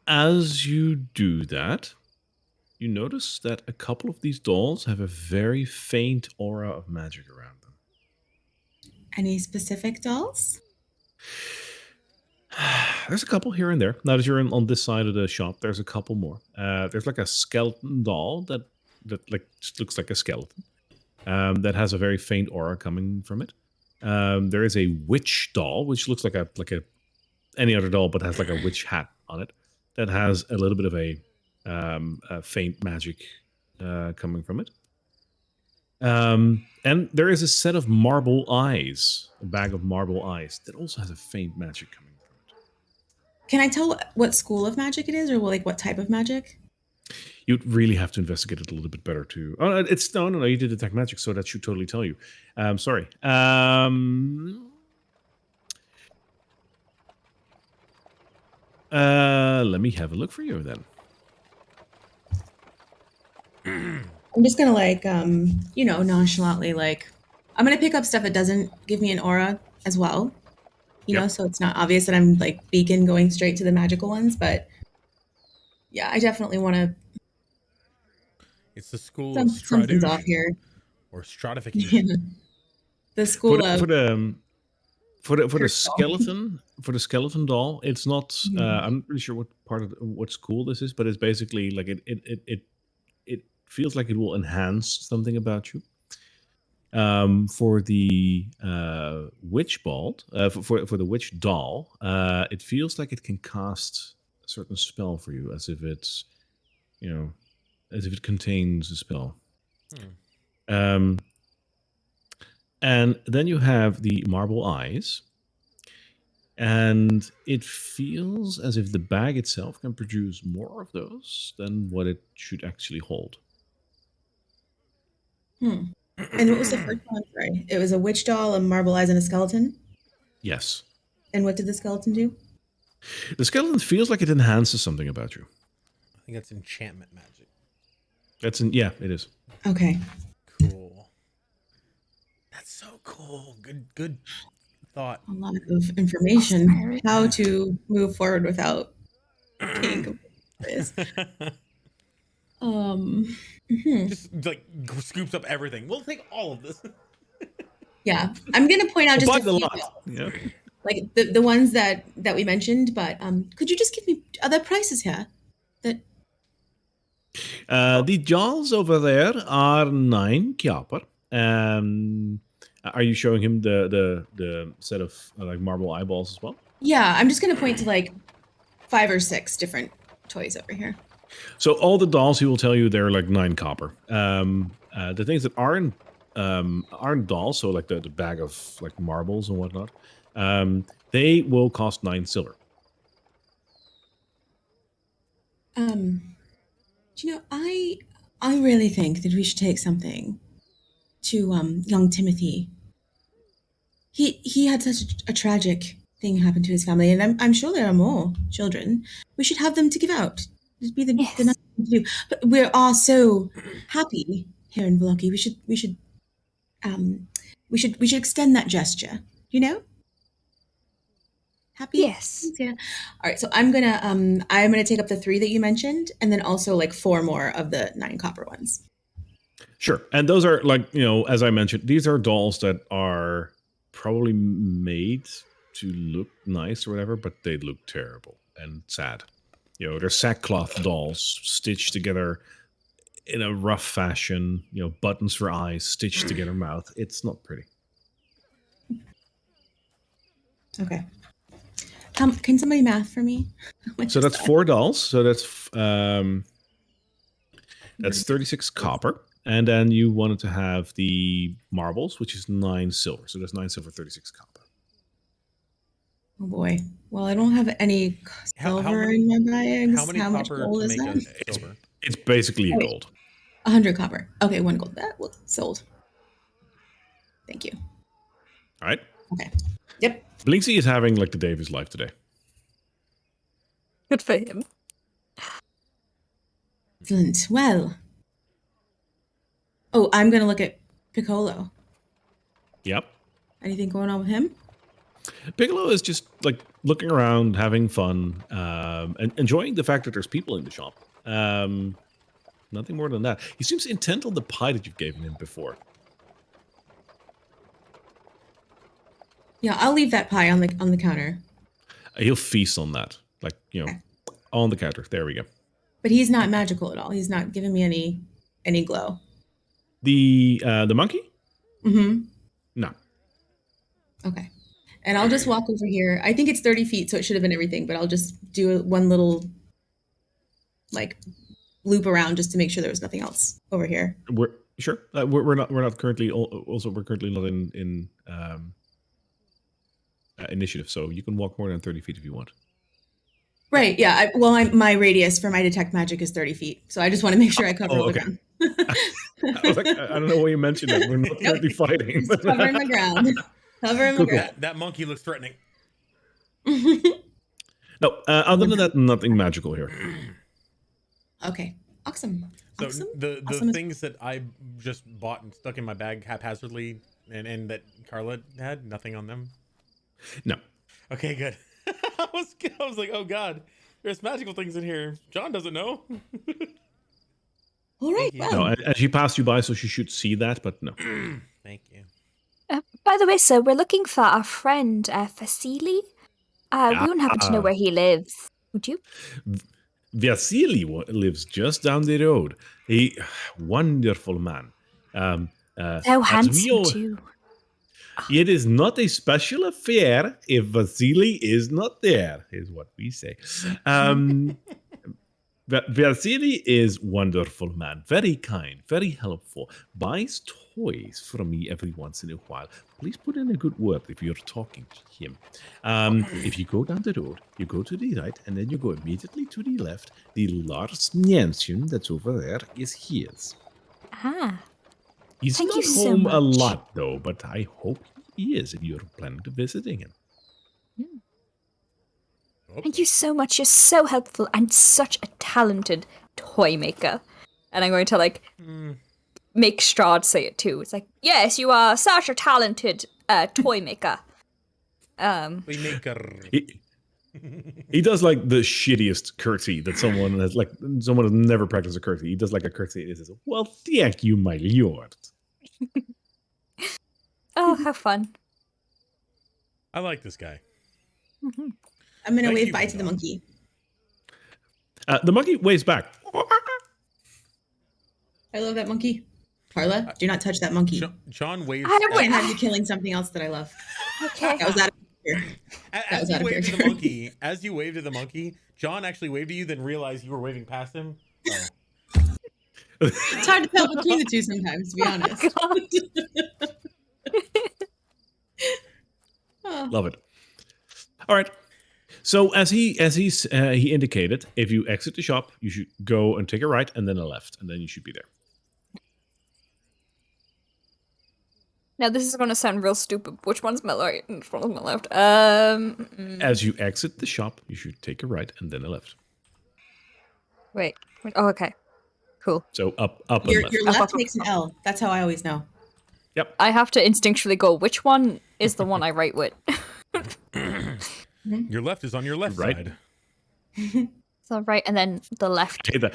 As you do that, you notice that a couple of these dolls have a very faint aura of magic around them. Any specific dolls? There's a couple here and there. Now that you're on this side of the shop, there's a couple more. There's like a skeleton doll that like just looks like a skeleton. That has a very faint aura coming from it. There is a witch doll, which looks like a any other doll, but has like a witch hat on it. That has a little bit of a faint magic coming from it. And there is a set of marble eyes, a bag of marble eyes that also has a faint magic coming from it. Can I tell what school of magic it is, or like what type of magic? You'd really have to investigate it a little bit better too. Oh, it's no. You did detect magic, so that should totally tell you. Sorry. Let me have a look for you then. I'm just gonna like, nonchalantly like, I'm gonna pick up stuff that doesn't give me an aura as well, Yep. so it's not obvious that I'm like beacon going straight to the magical ones. But yeah, I definitely want to. It's the school of Something's off here. or stratification. Yeah. The school of For the Curse doll. skeleton doll, it's not. Mhm. I'm not really sure what part of what school this is, but it's basically like it feels like it will enhance something about you. For the witch bald, for the witch doll, it feels like it can cast a certain spell for you, as if it's, as if it contains a spell. And then you have the marble eyes, and it feels as if the bag itself can produce more of those than what it should actually hold. And what was the first one? Sorry, it was a witch doll, a marble eyes, and a skeleton. Yes. And what did the skeleton do? The skeleton feels like it enhances something about you. I think that's enchantment magic. Yeah, it is. Okay. Cool. That's so cool. Good thought. A lot of information. How to move forward without being confused. Just like scoops up everything. We'll take all of this. Yeah, I'm gonna point out just a few, Yeah. like the ones that we mentioned. But could you just give me other prices here? That The dolls over there are 9 copper. Are you showing him the set of like marble eyeballs as well? yeah, I'm just gonna point to like 5 or 6 different toys over here. So all the dolls, he will tell you they're like 9 copper. The things that aren't dolls, so like the bag of like marbles and whatnot, they will cost 9 silver. I really think that we should take something to young Timothy. He had such a tragic thing happen to his family, and I'm sure there are more children. We should have them to give out. It'd be the nice thing to do. But we're all so happy here in Vallaki. We should extend that gesture. Happy? Yes. Yeah. All right. So I'm gonna take up the 3 that you mentioned, and then also like 4 more of the 9 copper ones. Sure. And those are like, as I mentioned, these are dolls that are probably made to look nice or whatever, but they look terrible and sad. They're sackcloth dolls stitched together in a rough fashion, buttons for eyes, stitched together mouth. It's not pretty. Okay. Can somebody math for me? So that's 4 dolls. So that's 36 copper. And then you wanted to have the marbles, which is 9 silver. So that's 9 silver, 36 copper. Oh boy. Well, I don't have any silver in my bags. How many much copper gold to is make that? a silver? It's basically a gold. 100 copper. Okay, 1 gold. That sold. Thank you. All right. Okay. Yep. Blinksy is having like the day of his life today. Good for him. Excellent. Well. Oh, I'm gonna look at Piccolo. Yep. Anything going on with him? Piccolo is just like looking around, having fun, and enjoying the fact that there's people in the shop. Nothing more than that. He seems intent on the pie that you've given him before. Yeah, I'll leave that pie on the counter. He'll feast on that. Like, Okay. on the counter. There we go. But he's not magical at all. He's not giving me any glow. The monkey? Mm-hmm. No. Okay. And I'll just walk over here. I think it's 30 feet, so it should have been everything, but I'll just do one little like loop around just to make sure there was nothing else over here. We're sure. We're not currently we're currently not in initiative, so you can walk more than 30 feet if you want. Right. Yeah. My radius for my detect magic is 30 feet, so I just want to make sure I cover all the ground. I was like, I don't know why you mentioned that. We're not currently fighting. Just covering the ground. Covering the ground. That monkey looks threatening. No, other than that, nothing magical here. Okay. Awesome. So Awesome. the Awesome. things that I just bought and stuck in my bag haphazardly and that Carla had, nothing on them? No. Okay, good. I was like, oh god, there's magical things in here. John doesn't know. All right. Thank you. Well, No, and she passed you by, so she should see that, but no. Thank you. By the way, sir, we're looking for our friend Vasily. We wouldn't happen to know where he lives, would you? Vasily lives just down the road. A wonderful man. So as we handsome, all- too. It is not a special affair if Vasily is not there, is what we say. Vasily is wonderful man, very kind, very helpful, buys toys from me every once in a while. Please put in a good word if you're talking to him. If you go down the road, you go to the right, and then you go immediately to the left. The large mansion that's over there is his. Ah. He's Thank not you so home a much. lot, though, but I hope he is if you're planning to visiting him. Thank you so much. You're so helpful and such a talented toy maker. And I'm going to make Strahd say it too. It's like, yes, you are such a talented toy maker. We make a... He does like the shittiest curtsy that someone has never practiced a curtsy. He does like a curtsy and he says, "Well, thank you, my lord." Oh, how fun. I like this guy. I'm going to Thank wave you, bye to the Randolph. monkey. The monkey waves back. I love that monkey. Carla, do not touch that monkey. John waves. I don't I can't have you killing something else that I love. Okay. That was out of here. As was you out of waved to the character. monkey, John actually waved to you, then realized you were waving past him. Oh. It's hard to tell between the two sometimes, to be honest. Oh. Love it. All right. So as he indicated, if you exit the shop, you should go and take a right and then a left, and then you should be there. Now this is going to sound real stupid. Which one's my right and which one's my left? As you exit the shop, you should take a right and then a left. Wait. Oh, okay. Cool. So up and Your left. left takes an L. That's how I always know. Yep. I have to instinctually go, which one is the one I write with? Your left is on your left Right. side. So right and then the left. Hey, that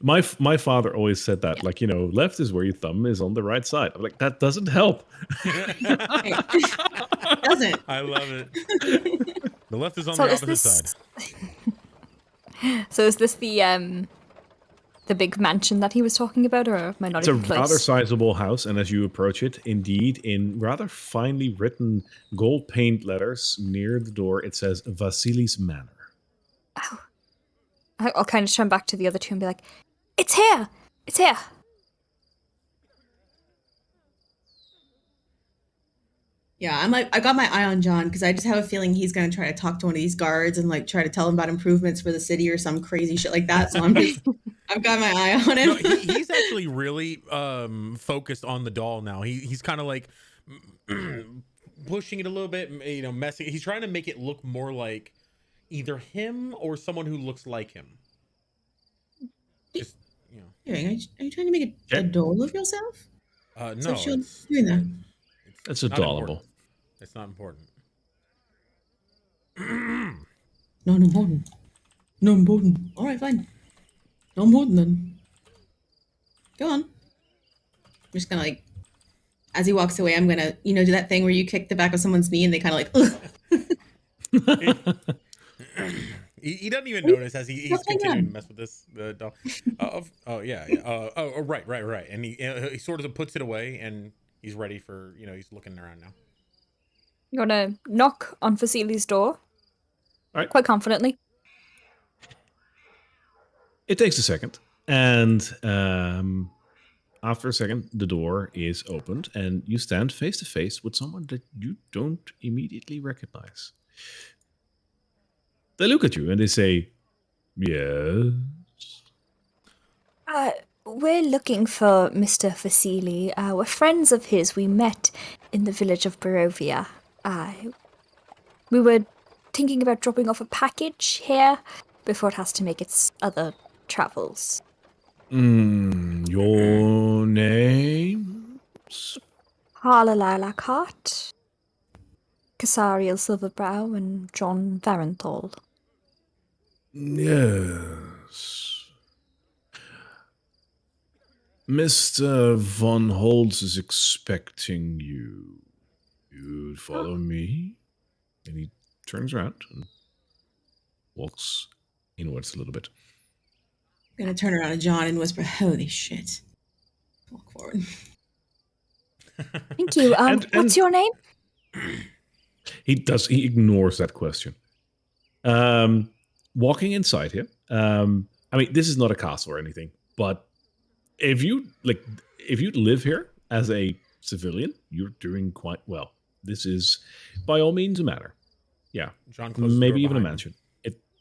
my father always said that, like, left is where your thumb is on the right side. I'm like, that doesn't help. Hey. Doesn't. I love it. The left is on So the is opposite this- side. So is this the big mansion that he was talking about, or am I not It's a even close? rather sizable house, and as you approach it, indeed, in rather finely written gold paint letters near the door, it says Vasily's Manor. Oh. I'll kind of turn back to the other two and be like, "It's here! It's here!" Yeah, I got my eye on John because I just have a feeling he's gonna try to talk to one of these guards and try to tell him about improvements for the city or some crazy shit like that. So I've got my eye on him. No, he's actually really focused on the doll now. He's kind of like pushing it a little bit, messing. He's trying to make it look more like either him or someone who looks like him. Just Are you trying to make a doll of yourself? no, So she'll it's, doing that. That's not adorable. important. It's not important. Not important. No important. All right, fine. No important then. Go on. I'm just gonna like, as he walks away, I'm gonna, do that thing where you kick the back of someone's knee and they kind of like, ugh. He doesn't even notice as he's What's going continuing on? to mess with this doll. Oh yeah. Right. And he sort of puts it away and he's ready for he's looking around now. You're gonna knock on Vasili's door. All right. Quite confidently. It takes a second, and after a second, the door is opened, and you stand face to face with someone that you don't immediately recognize. They look at you and they say, "Yes." We're looking for Mr. Vasili. We're friends of his. We met in the village of Barovia. We were thinking about dropping off a package here before it has to make its other travels. Your names? Harlalila Cart, Casariel Silverbrow, and John Varenthal. Yes. Mr. Von Holtz is expecting you. You'd follow me? And he turns around and walks inwards a little bit. I'm gonna turn around to John and whisper, "Holy shit!" Walk forward. Thank you. What's your name? He ignores that question. Walking inside here. I mean, this is not a castle or anything, but if you live here as a civilian, you're doing quite well. This is by all means a manor. Yeah. John closes maybe the door even a behind mansion.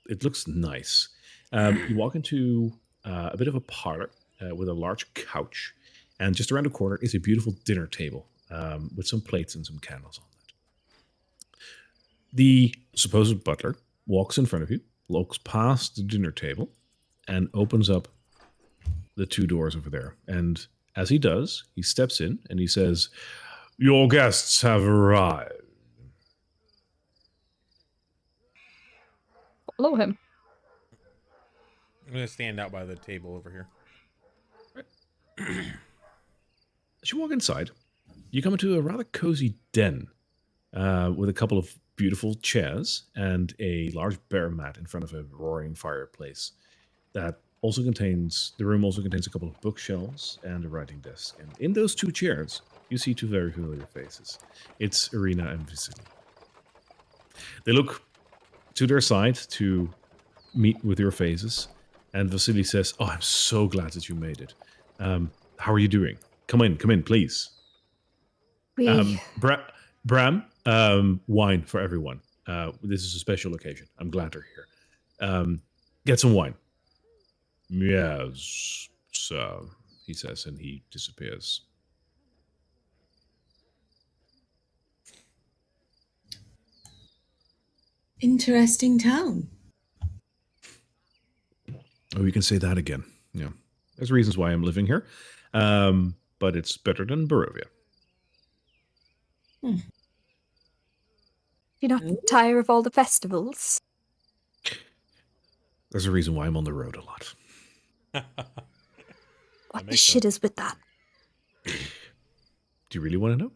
It looks nice. You walk into a bit of a parlor with a large couch, and just around the corner is a beautiful dinner table with some plates and some candles on that. The supposed butler walks in front of you, looks past the dinner table, and opens up the two doors over there. And as he does, he steps in and he says, "Your guests have arrived." Follow him. I'm gonna stand out by the table over here. As you walk inside, you come into a rather cozy den with a couple of beautiful chairs and a large bear mat in front of a roaring fireplace. The room also contains a couple of bookshelves and a writing desk. And in those two chairs, you see two very familiar faces. It's Irina and Vasily. They look to their side to meet with your faces, and Vasily says, "Oh, I'm so glad that you made it. How are you doing? Come in, please." Bram, wine for everyone. This is a special occasion. I'm glad they're here. Get some wine. Yes, sir, he says, and he disappears. Interesting town. Oh, you can say that again. Yeah. There's reasons why I'm living here. But it's better than Barovia. You're not tired of all the festivals? There's a reason why I'm on the road a lot. What the shit is with that? Do you really want to know?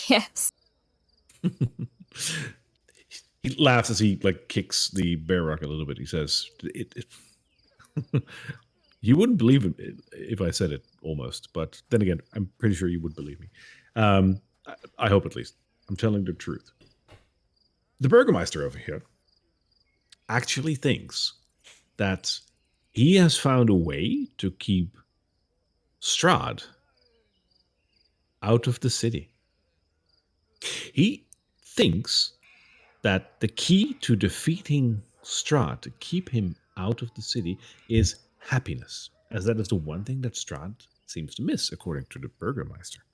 Yes. He laughs as he kicks the bear rock a little bit. He says, "You wouldn't believe it if I said it, almost. But then again, I'm pretty sure you would believe me. I hope at least. I'm telling the truth. The Burgermeister over here actually thinks that he has found a way to keep Strahd out of the city. He thinks that the key to defeating Strahd, to keep him out of the city, is happiness, as that is the one thing that Strahd seems to miss, according to the Burgermeister.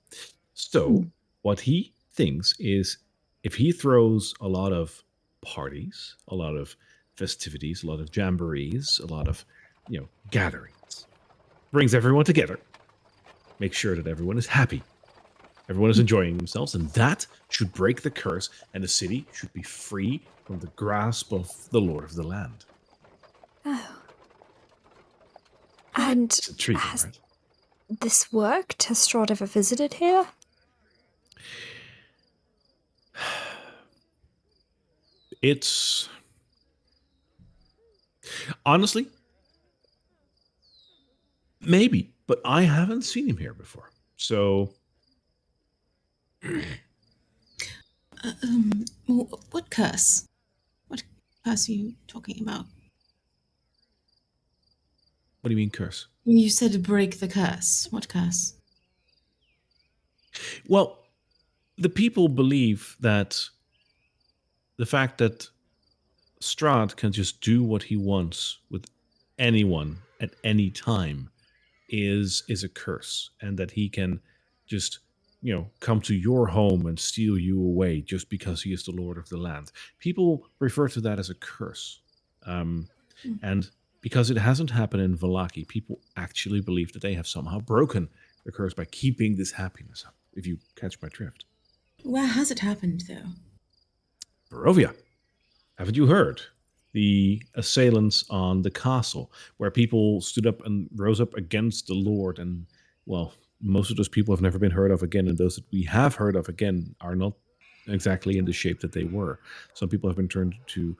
So, what he thinks is if he throws a lot of parties, a lot of festivities, a lot of jamborees, a lot of, gatherings, brings everyone together, makes sure that everyone is happy, everyone is enjoying themselves, and that should break the curse, and the city should be free from the grasp of the Lord of the Land." Oh. And It's intriguing, right? this worked? Has Strahd ever visited here? It's honestly maybe, but I haven't seen him here before. So What curse? What curse are you talking about? what do you mean curse? You said break the curse. What curse? Well, the people believe that the fact that Strahd can just do what he wants with anyone at any time is a curse, and that he can just come to your home and steal you away just because he is the lord of the land. People refer to that as a curse, and because it hasn't happened in Vallaki, people actually believe that they have somehow broken the curse by keeping this happiness up. If you catch my drift. Where has it happened, though? Barovia. Haven't you heard? The assailants on the castle, where people stood up and rose up against the Lord, and, well, most of those people have never been heard of again, and those that we have heard of again are not exactly in the shape that they were. Some people have been turned to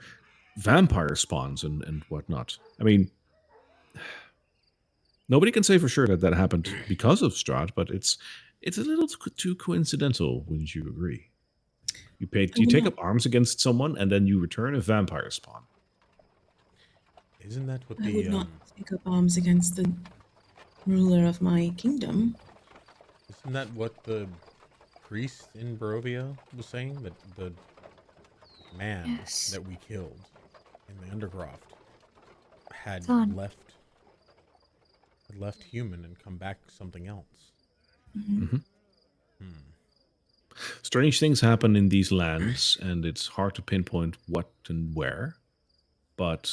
vampire spawns and whatnot. I mean, nobody can say for sure that that happened because of Strahd, but it's a little too coincidental, wouldn't you agree? You take up arms against someone, and then you return a vampire spawn. Isn't that what I the would not take up arms against the ruler of my kingdom. isn't that what the priest in Barovia was saying? That the man Yes. that we killed in the undercroft had Son. left human and come back something else. Strange things happen in these lands, and it's hard to pinpoint what and where. But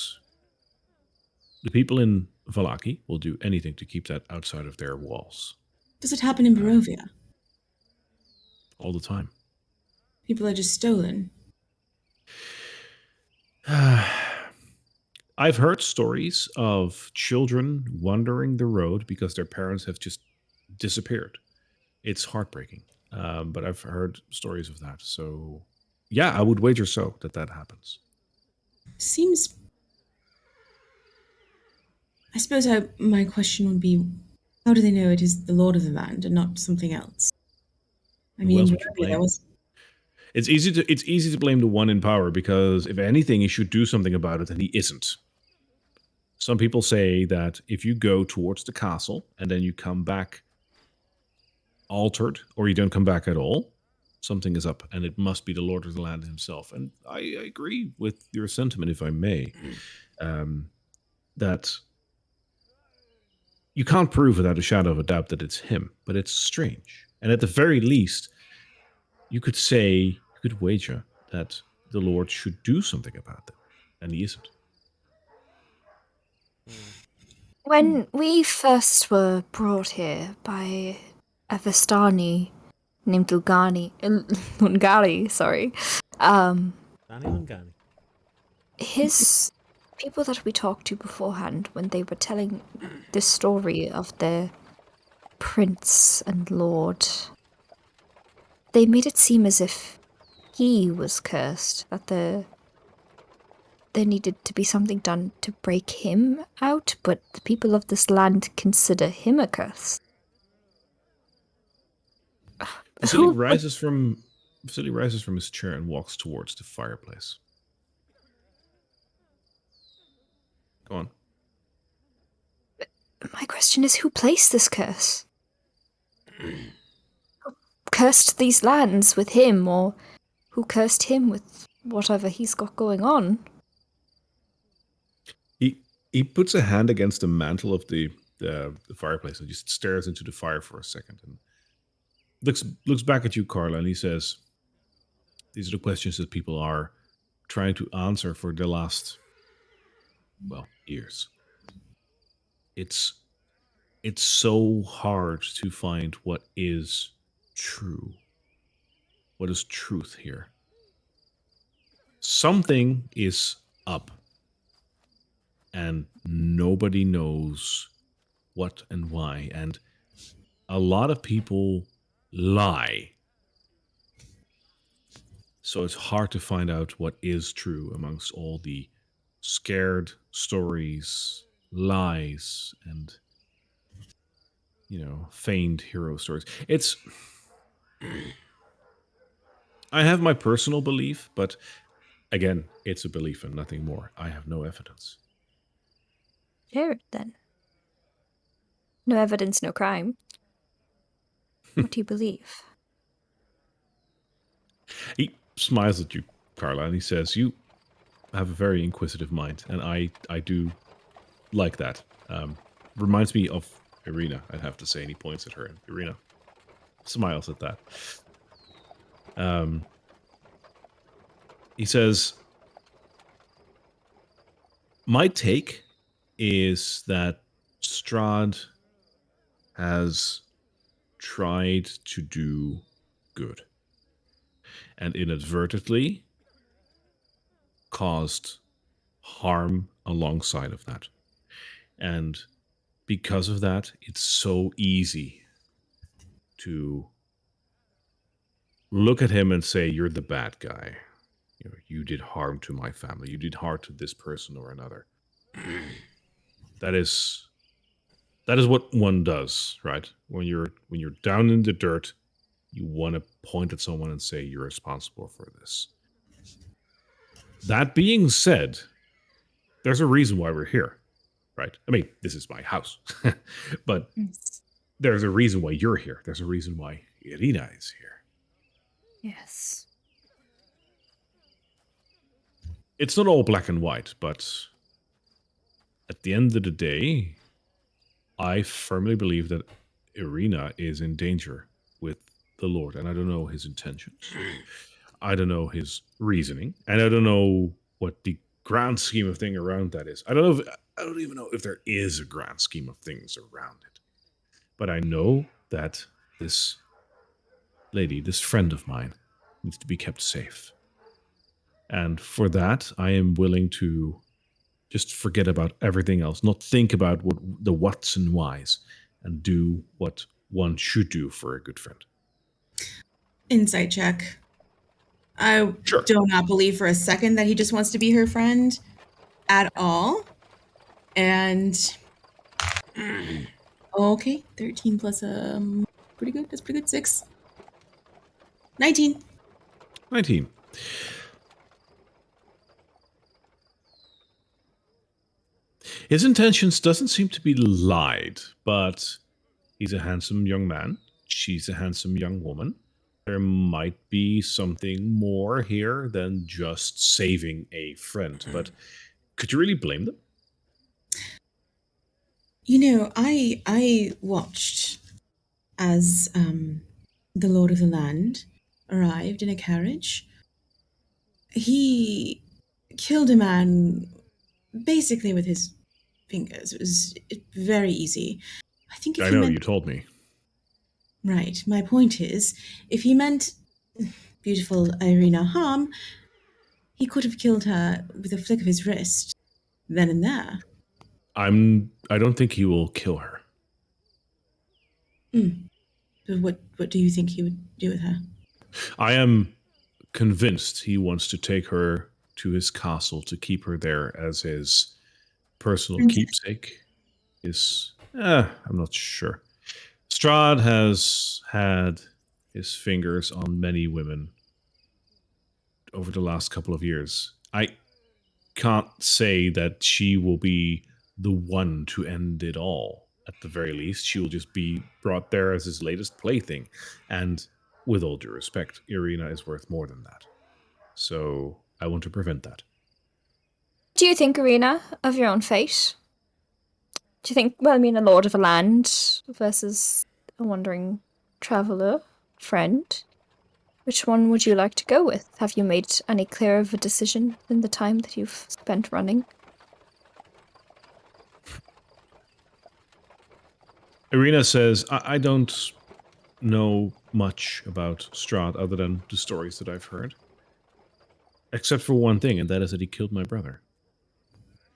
the people in Vallaki will do anything to keep that outside of their walls Does it happen in Barovia? all the time. People are just stolen. I've heard stories of children wandering the road because their parents have just disappeared. It's heartbreaking, but I've heard stories of that. So, yeah, I would wager so that happens. Seems. I suppose my question would be, how do they know it is the Lord of the Land and not something else? I Who mean, else in would you Barovia, blame? there was. It's easy to blame the one in power, because if anything, he should do something about it, and he isn't. Some people say that if you go towards the castle and then you come back altered, or you don't come back at all, something is up, and it must be the Lord of the Land himself. And I agree with your sentiment, if I may, that you can't prove without a shadow of a doubt that it's him, but it's strange. And at the very least, you could wager that the Lord should do something about it, and he isn't. When we first were brought here by a Vistani named Lungari, sorry, Dani Lungani. his people that we talked to beforehand, when they were telling the story of their prince and lord, they made it seem as if he was cursed, that there needed to be something done to break him out, but the people of this land consider him a curse. Vasily rises from his chair and walks towards the fireplace. Go on. My question is, who placed this curse? Who cursed these lands with him, or who cursed him with whatever he's got going on? He puts a hand against the mantle of the fireplace and just stares into the fire for a second, and looks back at you, Carla, and he says, "These are the questions that people are trying to answer for the last, well, years. It's so hard to find what is true. What is truth here? Something is up, and nobody knows what and why. And a lot of people lie. So it's hard to find out what is true amongst all the scared stories, lies, and, feigned hero stories. I have my personal belief, but again, it's a belief and nothing more. I have no evidence. Share it then. No evidence, no crime. What do you believe? He smiles at you, Carla, and he says, "You have a very inquisitive mind, and I do like that. Reminds me of Irina, I'd have to say." And he points at her, and Irina smiles at that. He says, "My take is that Strahd has tried to do good and inadvertently caused harm alongside of that. And because of that, it's so easy to look at him and say, you're the bad guy. You did harm to my family. You did harm to this person or another." That is what one does, right? When you're down in the dirt, you want to point at someone and say you're responsible for this. That being said, there's a reason why we're here, right? I mean, this is my house, but there's a reason why you're here. There's a reason why Irina is here. Yes. It's not all black and white, but at the end of the day, I firmly believe that Irina is in danger with the Lord, and I don't know his intentions. I don't know his reasoning, and I don't know what the grand scheme of thing around that is. I don't even know if there is a grand scheme of things around it. But I know that this lady, this friend of mine, needs to be kept safe. And for that, I am willing to just forget about everything else, not think about the whats and whys, and do what one should do for a good friend. Insight check. I Sure. do not believe for a second that he just wants to be her friend at all. And okay, 13 plus pretty good. That's pretty good. 6. 19. 19. His intentions doesn't seem to be lied, but he's a handsome young man. She's a handsome young woman. There might be something more here than just saving a friend, but could you really blame them? I watched as the Lord of the Land arrived in a carriage. He killed a man basically with his fingers. It was very easy. I think if I he know, meant... you told me. Right. My point is, if he meant beautiful Irina harm, he could have killed her with a flick of his wrist, then and there. I don't think he will kill her. But what do you think he would do with her? I am convinced he wants to take her to his castle to keep her there as his personal keepsake. I'm not sure. Strahd has had his fingers on many women over the last couple of years. I can't say that she will be the one to end it all. At the very least, she will just be brought there as his latest plaything. And with all due respect, Irina is worth more than that. So I want to prevent that. Do you think, Irina, of your own fate? Do you think, a lord of a land versus a wandering traveller, friend? Which one would you like to go with? Have you made any clear of a decision in the time that you've spent running? Irina says, I don't know much about Strahd other than the stories that I've heard. Except for one thing, and that is that he killed my brother.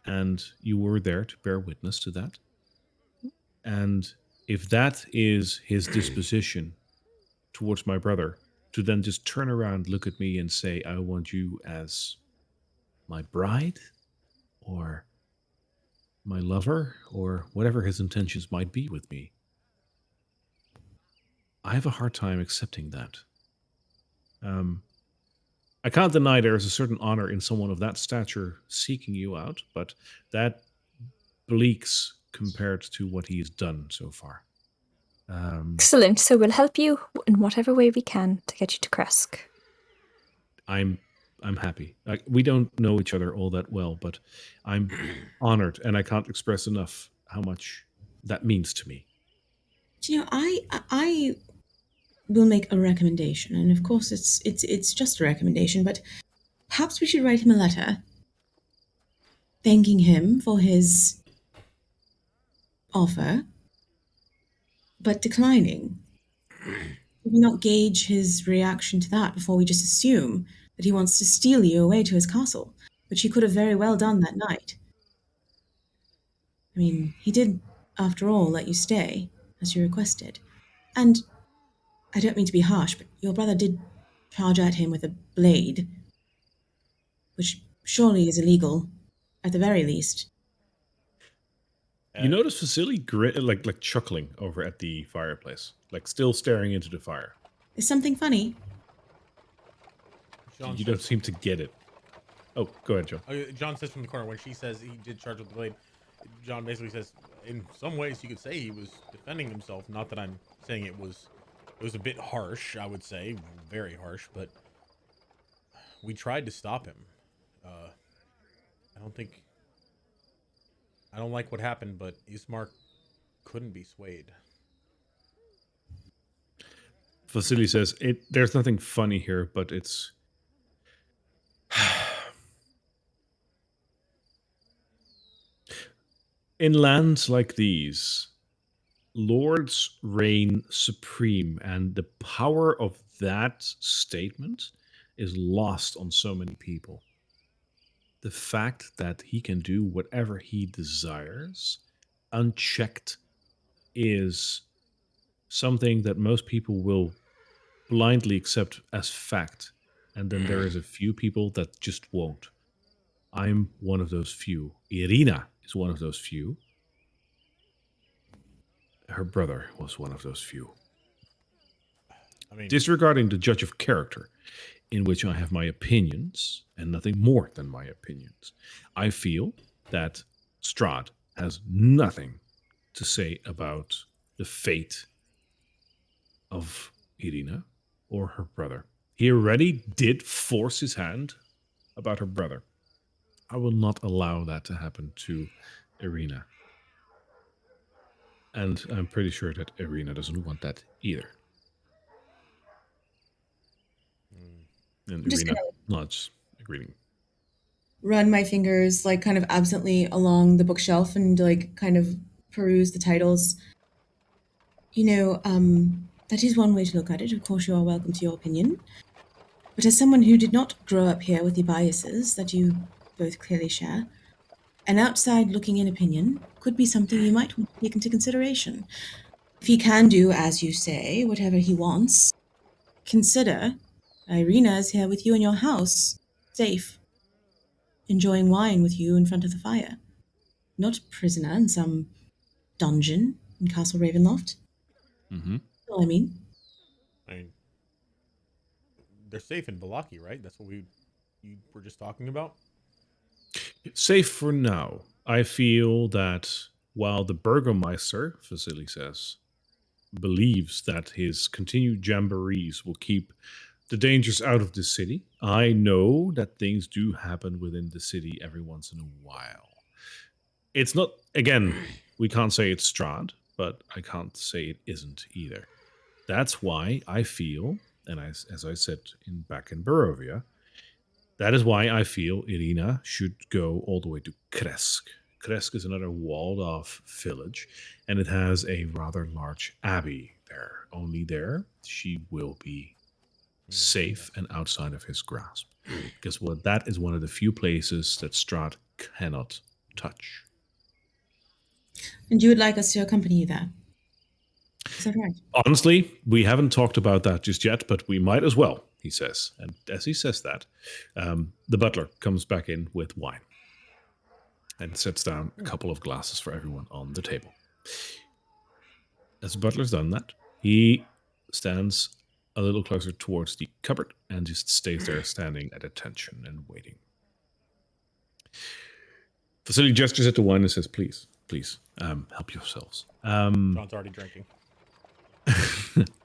And you were there to bear witness to that. And if that is his disposition towards my brother, to then just turn around, look at me, and say, I want you as my bride, or my lover, or whatever his intentions might be with me, I have a hard time accepting that. I can't deny there is a certain honor in someone of that stature seeking you out, but that bleaks compared to what he has done so far. Excellent. So we'll help you in whatever way we can to get you to Kresk. I'm happy. We don't know each other all that well, but I'm honored, and I can't express enough how much that means to me. Do you know, I will make a recommendation, and of course it's just a recommendation, but perhaps we should write him a letter thanking him for his offer, but declining. Maybe not gauge his reaction to that before we just assume that he wants to steal you away to his castle, which he could have very well done that night. I mean, he did, after all, let you stay, as you requested. And I don't mean to be harsh, but your brother did charge at him with a blade, which surely is illegal, at the very least. You notice Vasily like chuckling over at the fireplace, like still staring into the fire. Is something funny? You don't seem to get it. Oh, go ahead, John. John says from the corner, when she says he did charge with the blade, John basically says, in some ways you could say he was defending himself. Not that I'm saying it was a bit harsh, I would say, very harsh, but we tried to stop him. I don't like what happened, but Ismark couldn't be swayed. Vasily says, there's nothing funny here, but it's... In lands like these, lords reign supreme, and the power of that statement is lost on so many people. The fact that he can do whatever he desires, unchecked, is something that most people will blindly accept as fact. And then there is a few people that just won't. I'm one of those few. Irina is one of those few. Her brother was one of those few. I mean, disregarding the judge of character, in which I have my opinions and nothing more than my opinions, I feel that Strahd has nothing to say about the fate of Irina or her brother. He already did force his hand about her brother. I will not allow that to happen to Irina. And I'm pretty sure that Irina doesn't want that either. And Just Irina nods, agreeing. Run my fingers like kind of absently along the bookshelf and like kind of peruse the titles. You know, that is one way to look at it. Of course, you are welcome to your opinion. But as someone who did not grow up here with the biases that you both clearly share, an outside looking in opinion could be something you might want to take into consideration. If he can do, as you say, whatever he wants, consider Irina is here with you in your house, safe, enjoying wine with you in front of the fire. Not a prisoner in some dungeon in Castle Ravenloft. Mm-hmm. Well, I mean, they're safe in Vallaki, right? That's what you were just talking about? Safe for now. I feel that while the Burgomeister, Vasily says, believes that his continued jamborees will keep the dangers out of the city, I know that things do happen within the city every once in a while. It's not, again, we can't say it's Strahd, but I can't say it isn't either. That's why I feel, and as I said back in Barovia, that is why I feel Irina should go all the way to Kresk. Kresk is another walled-off village, and it has a rather large abbey there. Only there she will be safe and outside of his grasp. Because that is one of the few places that Strahd cannot touch. and you would like us to accompany you there? Is that right? Honestly, we haven't talked about that just yet, but we might as well, he says. And as he says that, the butler comes back in with wine and sets down a couple of glasses for everyone on the table. As the butler's done that, he stands a little closer towards the cupboard and just stays there standing at attention and waiting. Vasily gestures at the wine and says, please, help yourselves. John's already drinking.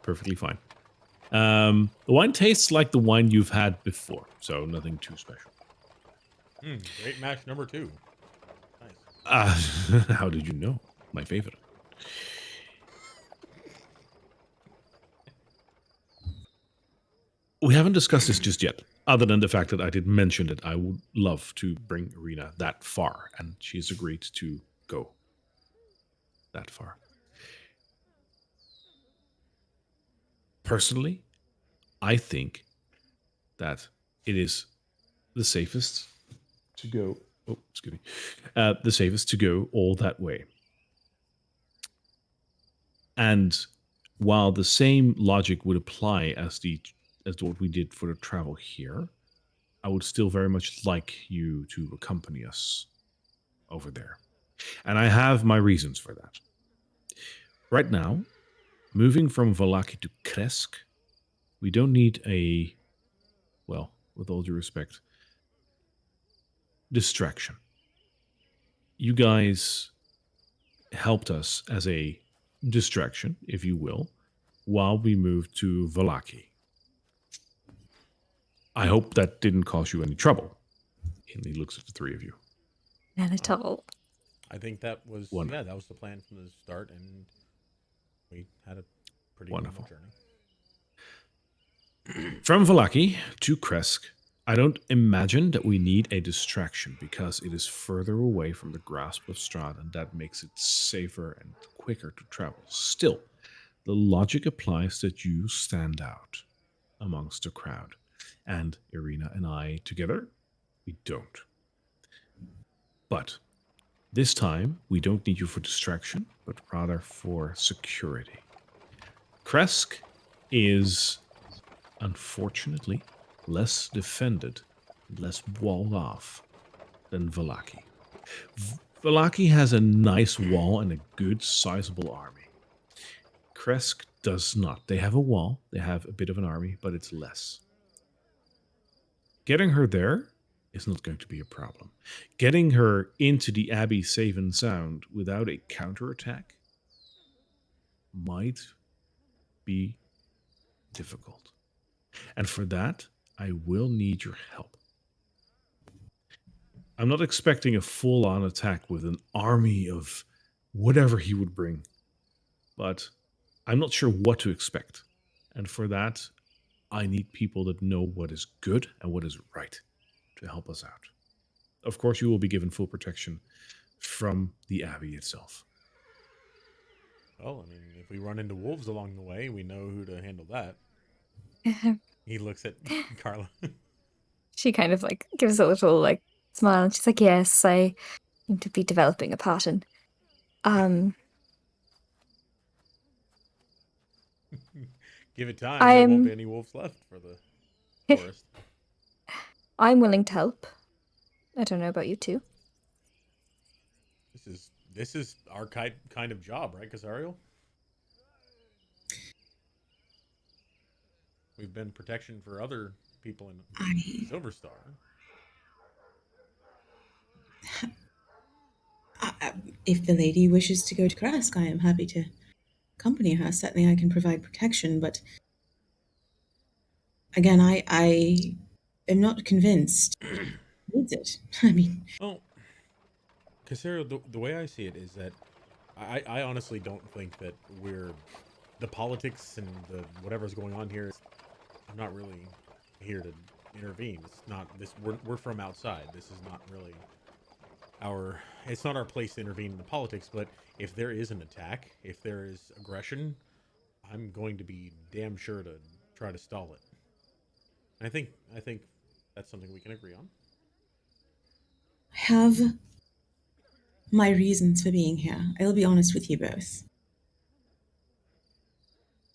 Perfectly fine. The wine tastes like the wine you've had before, so nothing too special. Great match number 2. Nice. How did you know? My favorite. We haven't discussed this just yet, other than the fact that I did mention that I would love to bring Irina that far, and she's agreed to go that far. Personally, I think that it is the safest to go. Oh, excuse me. The safest to go all that way. And while the same logic would apply as what we did for the travel here, I would still very much like you to accompany us over there. And I have my reasons for that. Right now, moving from Vallaki to Kresk, we don't need a, well, with all due respect, distraction. You guys helped us as a distraction, if you will, while we moved to Vallaki. I hope that didn't cause you any trouble. And he looks at the three of you. Not at all. I think that was that was the plan from the start, and we had a pretty wonderful journey. From Vallaki to Kresk, I don't imagine that we need a distraction because it is further away from the grasp of Strahd, and that makes it safer and quicker to travel. Still, the logic applies that you stand out amongst the crowd. And Irina and I together, we don't. But this time, we don't need you for distraction, but rather for security. Kresk is, unfortunately, less defended, less walled off than Vallaki. Vallaki has a nice wall and a good, sizable army. Kresk does not. They have a wall, they have a bit of an army, but it's less. Getting her there is not going to be a problem. Getting her into the Abbey safe and sound without a counterattack might be difficult. And for that, I will need your help. I'm not expecting a full-on attack with an army of whatever he would bring, but I'm not sure what to expect. And for that, I need people that know what is good and what is right to help us out. Of course, you will be given full protection from the Abbey itself. Well, I mean, if we run into wolves along the way, we know who to handle that. He looks at Carla. She kind of like gives a little like smile, and she's like, "Yes, I seem to be developing a pattern." Give it time. There won't be any wolves left for the forest. I'm willing to help. I don't know about you two. This is our kind of job, right, Casariel? We've been protection for other people in Silver Star. If the lady wishes to go to Kresk, I am happy to accompany her. Certainly I can provide protection, but again, I am not convinced needs it. I mean... Oh, Casero, the way I see it is that I honestly don't think that the politics and the whatever's going on here, I'm not really here to intervene. It's not this, we're from outside. This is not really it's not our place to intervene in the politics, but if there is an attack, if there is aggression, I'm going to be damn sure to try to stall it. I think that's something we can agree on. I have my reasons for being here. I will be honest with you both.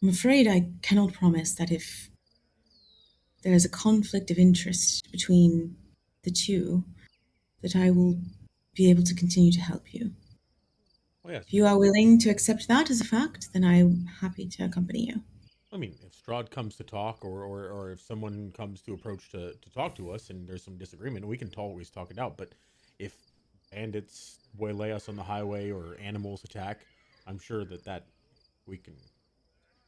I'm afraid I cannot promise that if there is a conflict of interest between the two, that I will be able to continue to help you. Well, yes. If you are willing to accept that as a fact, then I'm happy to accompany you. I mean, if Strahd comes to talk, or if someone comes to approach to talk to us, and there's some disagreement, we can always talk it out. But if bandits waylay us on the highway or animals attack, I'm sure that we can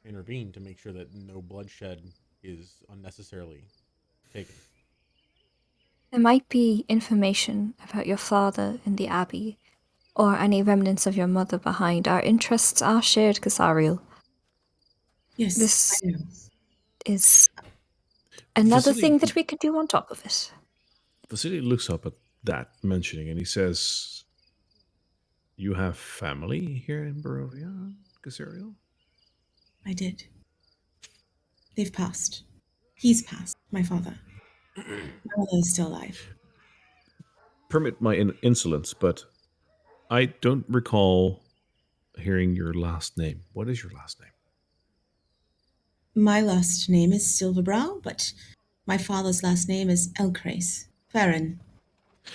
intervene to make sure that no bloodshed is unnecessarily taken. There might be information about your father in the Abbey, or any remnants of your mother behind. Our interests are shared, Casariel. Yes, This I know. is another Vasily, thing that we could do on top of it. Vasily looks up at that mentioning and he says, "You have family here in Barovia, Casariel?" I did. They've passed. He's passed, my father. My mother is still alive. Permit my insolence, but I don't recall hearing your last name. What is your last name? My last name is Silverbrow, but my father's last name is Elcrace. Farron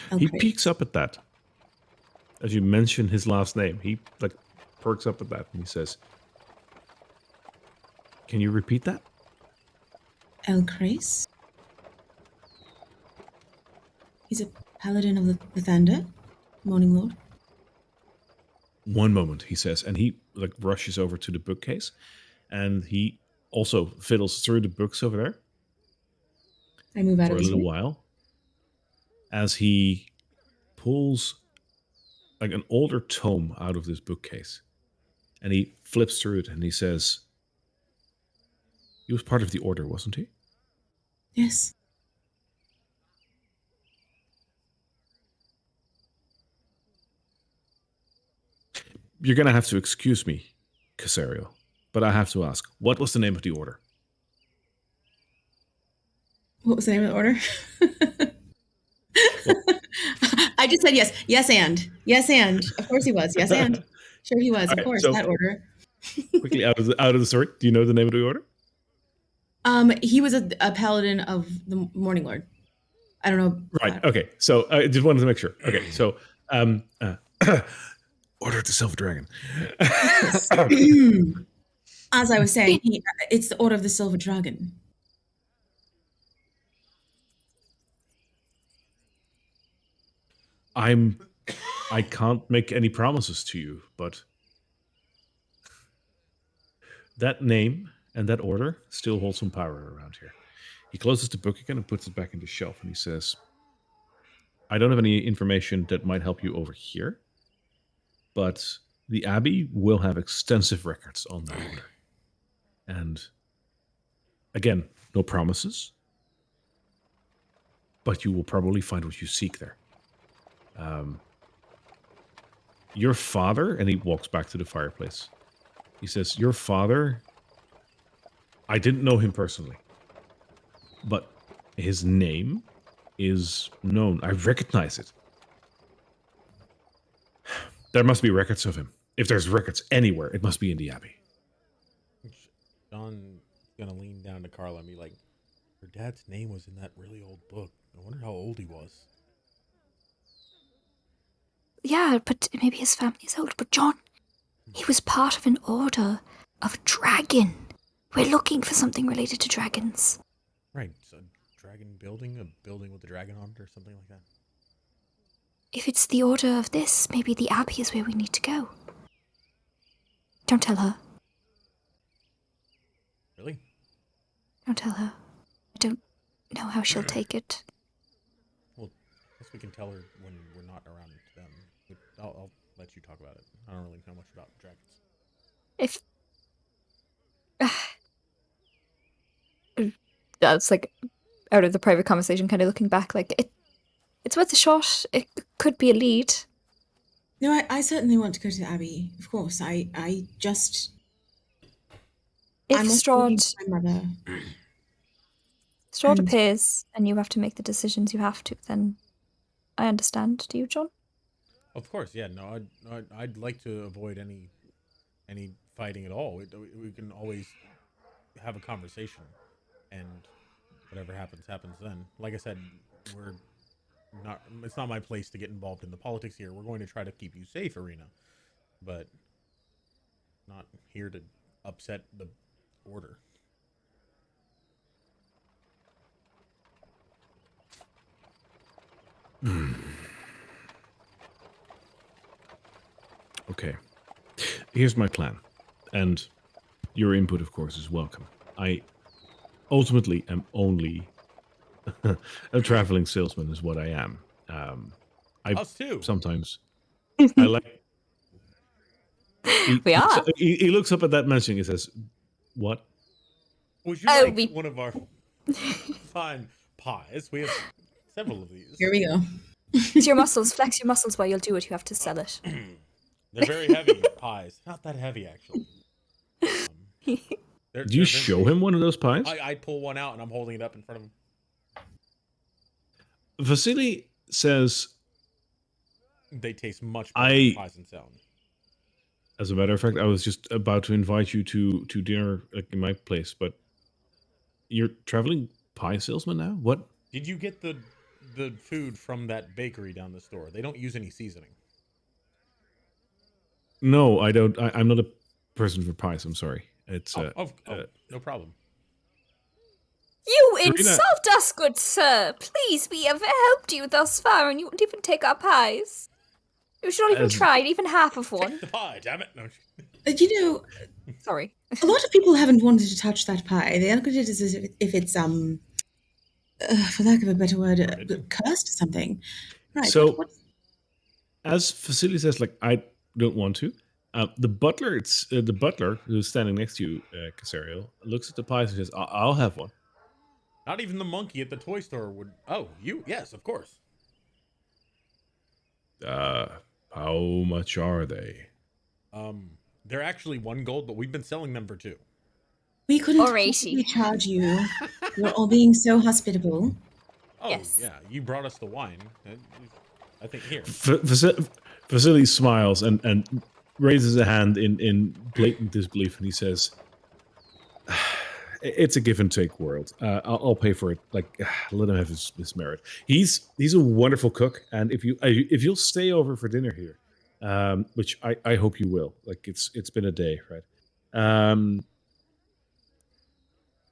He Elcrace. peeks up at that. As you mention his last name, he like perks up at that and he says, "Can you repeat that?" Elcrace? He's a paladin of the Thunder, Morning Lord. "One moment," he says, and he like rushes over to the bookcase and he also fiddles through the books over there I move out for of a his little way. while as he pulls like an older tome out of this bookcase and he flips through it and he says, "He was part of the order, wasn't he?" Yes. "You're going to have to excuse me, Casario, but I have to ask, what was the name of the order?" What was the name of the order? Well, I just said yes. Yes, and. Yes, and. Of course he was. Yes, and. Sure he was. all Of right, course, so that order. quickly out of the story, do you know the name of the order? He was a paladin of the Morning Lord. I don't know. Right. Okay. So I just wanted to make sure. Okay. So, um, uh, Order of the Silver Dragon. Yes. As I was saying, it's the Order of the Silver Dragon. I can't make any promises to you, but that name and that order still hold some power around here. He closes the book again and puts it back in the shelf, and he says, "I don't have any information that might help you over here, but the Abbey will have extensive records on that order. And again, no promises, but you will probably find what you seek there. Your father," and he walks back to the fireplace. He says, "Your father, I didn't know him personally, but his name is known. I recognize it. There must be records of him. If there's records anywhere, it must be in the Abbey." John's gonna lean down to Carla and be like, "Her dad's name was in that really old book. I wonder how old he was." Yeah, but maybe his family is old. But John, he was part of an order of dragon. We're looking for something related to dragons. Right. So dragon building, a building with a dragon on it or something like that. If it's the order of this, maybe the Abbey is where we need to go. Don't tell her. Really? Don't tell her. I don't know how she'll take it. Well, I guess we can tell her when we're not around them. But I'll let you talk about it. I don't really know much about dragons. If... That's like out of the private conversation, kind of looking back, like it's worth a shot. It could be a lead. No, I certainly want to go to the Abbey. Of course. I just. If I'm also looking Strahd for my mother. Strahd And- appears and you have to make the decisions you have to, then I understand. Do you, John? Of course, yeah. No, I'd like to avoid any any fighting at all. We can always have a conversation, and whatever happens then. Like I said, we're not. It's not my place to get involved in the politics here. We're going to try to keep you safe, Arena, but not here to upset the order. Okay. Here's my plan. And your input, of course, is welcome. I ultimately am only a traveling salesman is what I am. I Us too. sometimes I like We are. he looks up at that messaging and says, "What?" Would you Oh, like we- one of our fine pies? We have several of these. Here we go. Flex your muscles. Flex your muscles while you'll do it. You have to sell it. They're very heavy pies. Not that heavy, actually. Do you show him one of those pies? I pull one out and I'm holding it up in front of him. Vasily says, They taste much better than pies and sound. as a matter of fact, I was just about to invite you to dinner in my place, but you're traveling pie salesman now? What? Did you get the food from that bakery down the store? They don't use any seasoning. No, I don't. I'm not a person for pies. I'm sorry. It's No problem. You Serena- insult us, good sir. Please, we have helped you thus far, and you won't even take our pies. You should not even As- try even half of one. Take the pie, damn it! No. You know, Sorry. a lot of people haven't wanted to touch that pie. They look at it as if it's for lack of a better word, cursed or something. Right. So- what- As Vasily says, like, I don't want to. The butler, the butler who's standing next to you, Casario, looks at the pies and says, "I'll have one." Not even the monkey at the toy store would. Oh, you? Yes, of course. How much are they? They're actually 1 gold, but we've been selling them for 2. we couldn't Or 80. possibly charge you. You're all being so hospitable. Oh, Yes. yeah. You brought us the wine. I think here. Vasily smiles and raises a hand in blatant disbelief, and he says, "It's a give and take world. I'll pay for it. Like, let him have his merit. He's a wonderful cook, and if you'll stay over for dinner here, which I hope you will. Like, it's been a day, right?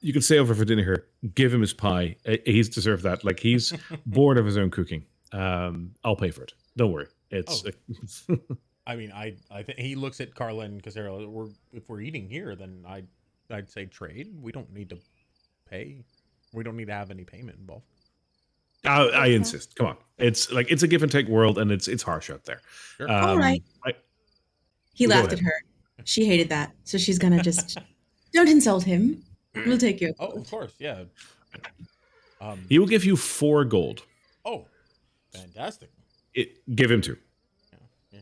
You can stay over for dinner here. Give him his pie. He's deserved that. Like, he's bored of his own cooking. I'll pay for it. Don't worry. It's." I mean, I think he looks at Carla and Casero. If we're eating here, then I'd say trade. We don't need to pay. We don't need to have any payment involved. I insist. Come on. It's a give and take world, and it's harsh out there. Sure. All right. He Go laughed ahead. at her. She hated that, so she's gonna just don't insult him. We'll take your Oh, of course, yeah. He will give you 4 gold. Oh, fantastic. Give him 2. Yeah.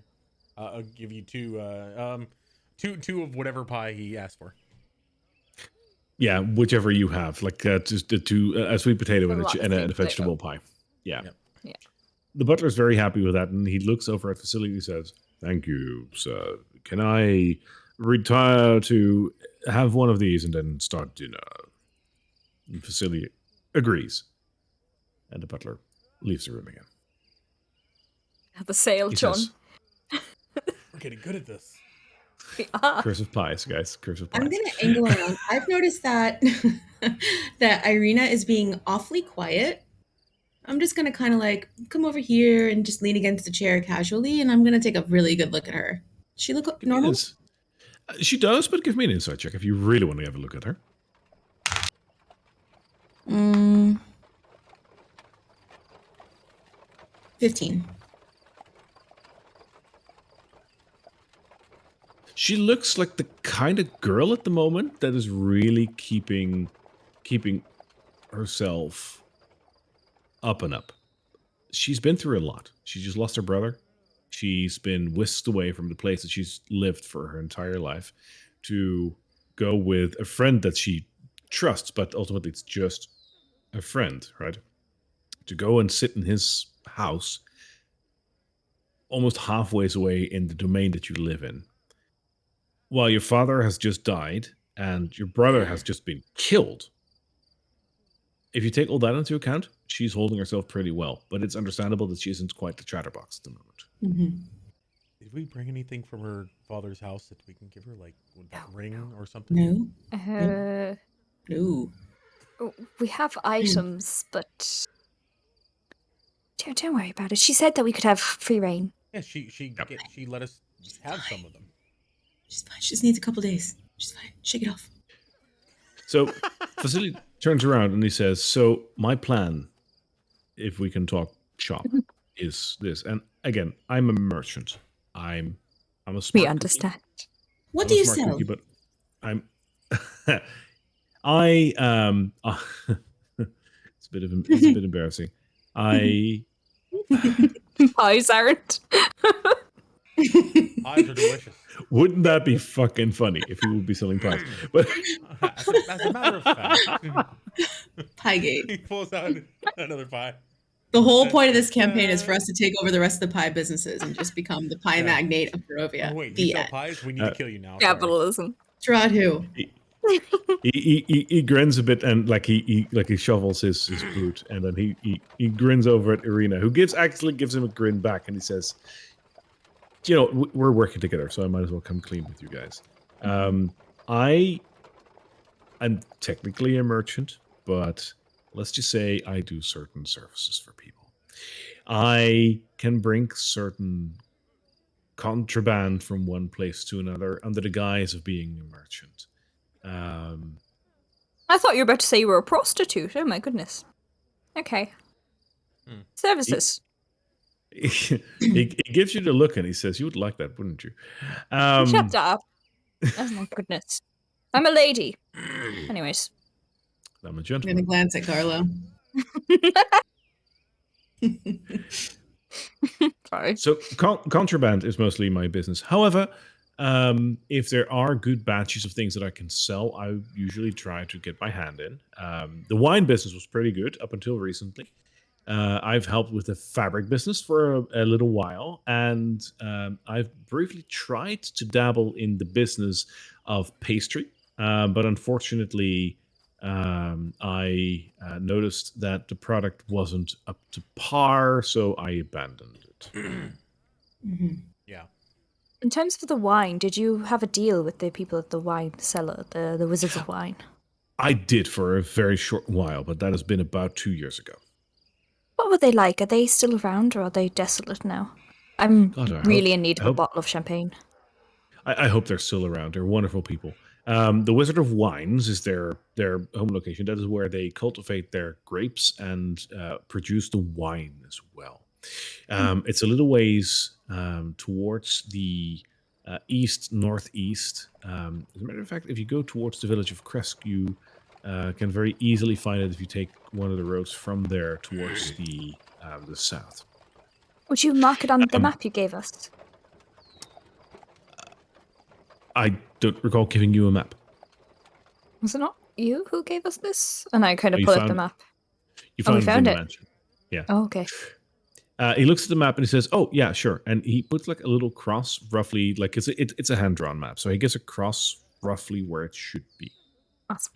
I'll give you 2. Two of whatever pie he asked for. Yeah, whichever you have. Like just the 2 a sweet potato and lot of a sweet vegetable potato. pie. Yeah. Yep. Yeah. The butler's very happy with that, and he looks over at Vasily and says, "Thank you, sir. Can I retire to have one of these and then start dinner?" And Vasily agrees, and the butler leaves the room again. The sale, He John. says, We're getting good at this. We are. "Curse of pies, guys. Curse of pies." I'm gonna angle around. I've noticed that that Irina is being awfully quiet. I'm just gonna kind of like come over here and just lean against the chair casually, and I'm gonna take a really good look at her. She look Give me normal? this. She does, but give me an insight check if you really want to have a look at her. 15. She looks like the kind of girl at the moment that is really keeping herself up and up. She's been through a lot. She just lost her brother. She's been whisked away from the place that she's lived for her entire life to go with a friend that she trusts, but ultimately it's just a friend, right? To go and sit in his house almost halfway away in the domain that you live in. while your father has just died and your brother has just been killed, if you take all that into account, she's holding herself pretty well. But it's understandable that she isn't quite the chatterbox at the moment. Mm-hmm. Did we bring anything from her father's house that we can give her, like that ring or something? No. Uh, No. we have items, but don't worry about it. She said that we could have free reign. Yeah, she let us have some of them. She's fine. She just needs a couple days. She's fine. Shake it off. So Vasily turns around and he says, so my plan, if we can talk shop, is this. And again, I'm a merchant. I'm a smart We cookie. understand. What I'm do a you smart sell? cookie, but I'm I it's a bit embarrassing. I Pies aren't. Pies are delicious. wouldn't that be fucking funny if he would be selling pies? But As a matter of fact, Piegate. he pulls out another pie. The whole point of this campaign is for us to take over the rest of the pie businesses and just become the pie magnate of Barovia. Oh, wait, The you sell end. pies? We need to kill you now. Sorry. Capitalism. Strahd who? he grins a bit and like he shovels his boot and then he grins over at Irina, who actually gives him a grin back, and he says, you know, we're working together, so I might as well come clean with you guys. I am technically a merchant, but let's just say I do certain services for people. I can bring certain contraband from one place to another under the guise of being a merchant. I thought you were about to say you were a prostitute. Oh my goodness. Okay. Services. He gives you the look and he says, you would like that, wouldn't you? Shut up. Oh my goodness. I'm a lady. Anyways. I'm a I'm gentleman. gonna glance at Carlo. Sorry. So contraband is mostly my business. However, if there are good batches of things that I can sell, I usually try to get my hand in. The wine business was pretty good up until recently. I've helped with the fabric business for a little while, and I've briefly tried to dabble in the business of pastry, but unfortunately, I noticed that the product wasn't up to par, so I abandoned it. Mm-hmm. Yeah. In terms of the wine, did you have a deal with the people at the wine cellar, the Wizards of Wine? I did for a very short while, but that has been about 2 years ago. What were they like? Are they still around or are they desolate now? I'm God, I really hope- in need I of a hope- bottle of champagne. I hope they're still around. They're wonderful people. The Wizard of Wines is their home location. That is where they cultivate their grapes and produce the wine as well. It's a little ways towards the northeast. As a matter of fact, if you go towards the village of Kresk, you can very easily find it if you take one of the roads from there towards the south. Would you mark it on the map you gave us? I don't recall giving you a map. Was it not you who gave us this? And I kind of You pull up the found- map. You Oh, we found it in found the it. mansion. Yeah. Oh, okay. He looks at the map and he says, "Oh yeah, sure." And he puts like a little cross, roughly like it's a hand drawn map, so he gets a cross roughly where it should be. Awesome.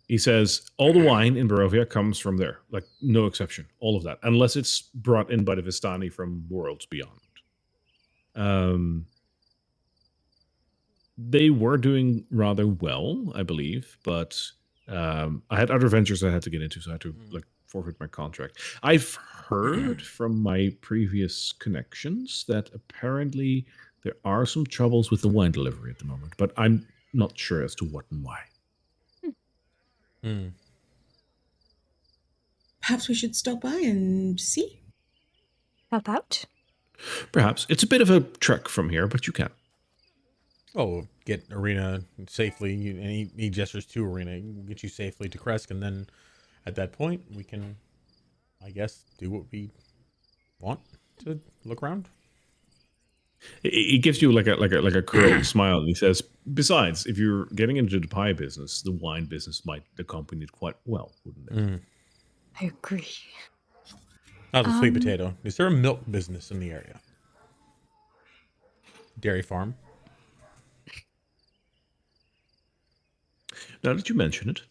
He says all the wine in Barovia comes from there, like no exception, all of that, unless it's brought in by the Vistani from worlds beyond. They were doing rather well, I believe, but I had other ventures I had to get into, so I had to like forfeit my contract. I've heard from my previous connections that apparently there are some troubles with the wine delivery at the moment, but I'm not sure as to what and why. Perhaps we should stop by and see. Help out? Perhaps. It's a bit of a trek from here, but you can. Oh, we'll get Arena safely, and he gestures to Arena, get you safely to Kresk, and then at that point, we can, I guess, do what we want to look around. He gives you like a curled smile, and he says, "Besides, if you're getting into the pie business, the wine business might accompany it quite well, wouldn't it?" I agree. Not the sweet potato. Is there a milk business in the area? dairy farm. Now that you mention it,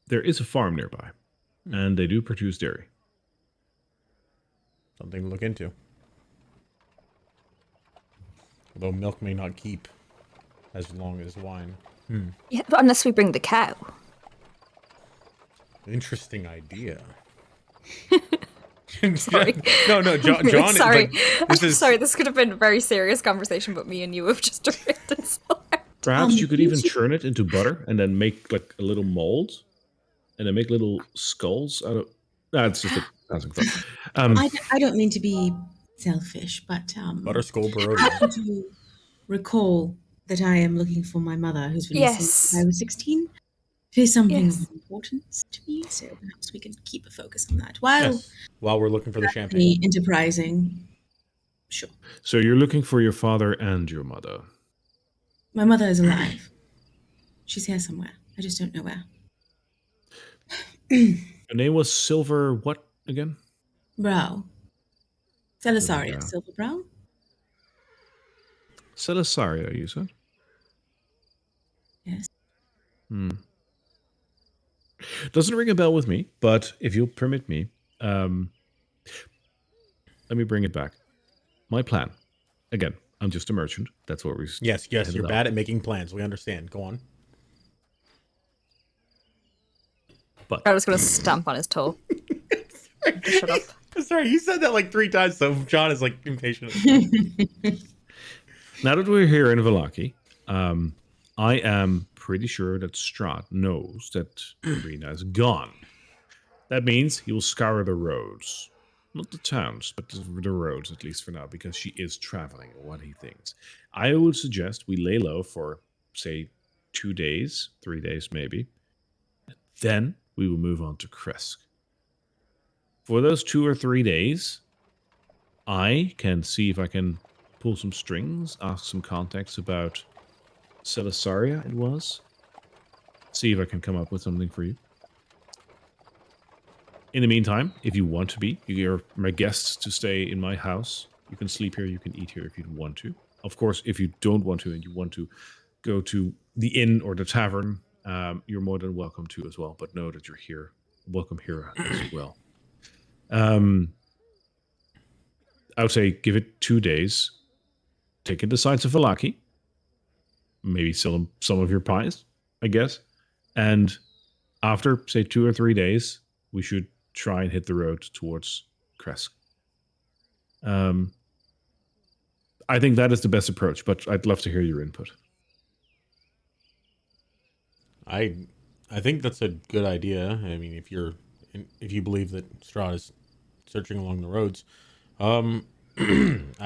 there is a farm nearby, and they do produce dairy. Something to look into. Although milk may not keep as long as wine. Yeah, but unless we bring the cow. Interesting idea. Sorry. No, John. Sorry. Sorry. This could have been a very serious conversation, but me and you have just drifted so hard. Perhaps you could even churn it into butter and then make like a little mold, and then make little skulls out of. That's just a passing thought. I don't mean to be selfish, but Butterskull I Barovia. happen to recall that I am looking for my mother, who's been missing Yes. since I was 16. It is something Yes. of importance to me, so perhaps we can keep a focus on that. While Yes. While we're looking for the champagne. me enterprising, sure. So you're looking for your father and your mother. My mother is alive. She's here somewhere. I just don't know where. Her name was Silver. What again? Brow. Celisaria, Brow. Silver Brow? Celisaria, you said. Yes. Doesn't ring a bell with me, but if you'll permit me, let me bring it back. My plan. Again, I'm just a merchant. That's what we. Yes, headed you're up. bad at making plans. We understand. Go on. But I was going to stamp on his toe. Shut up. Sorry, you said that like 3 times, so John is like impatient. now that we're here in Vallaki, I am pretty sure that Strahd knows that Rena is gone. That means he will scour the roads. Not the towns, but the roads, at least for now, because she is traveling, or what he thinks. I would suggest we lay low for, say, 2 days, 3 days maybe. Then we will move on to Kresk. For those 2 or 3 days, I can see if I can pull some strings, ask some contacts about Celisaria, it was. See if I can come up with something for you. In the meantime, if you want to be, you're my guests to stay in my house. You can sleep here, you can eat here if you want to. Of course, if you don't want to and you want to go to the inn or the tavern, you're more than welcome to as well. But know that you're here. Welcome here as well. I would say give it 2 days. Take in the sights of Vallaki. Maybe sell some of your pies, I guess. And after, say, 2 or 3 days, we should try and hit the road towards Kresk. I think that is the best approach, but I'd love to hear your input. I think that's a good idea. I mean, if you believe that Strahd is searching along the roads, I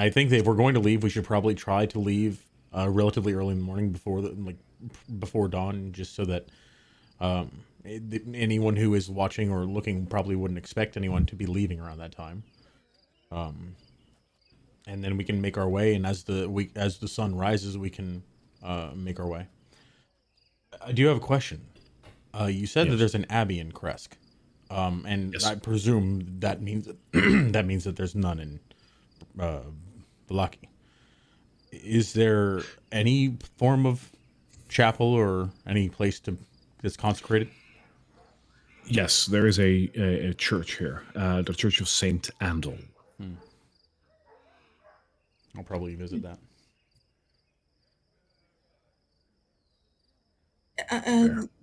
think that if we're going to leave, we should probably try to leave relatively early in the morning before dawn, just so that anyone who is watching or looking probably wouldn't expect anyone to be leaving around that time. And then we can make our way, and as the sun rises, we can make our way. I do have a question. You said that there's an abbey in Kresk, and Yes. I presume that means that means that there's none in Vallaki. Is there any form of chapel or any place that's consecrated? Yes, there is a church here, the Church of Saint Andal. I'll probably visit that.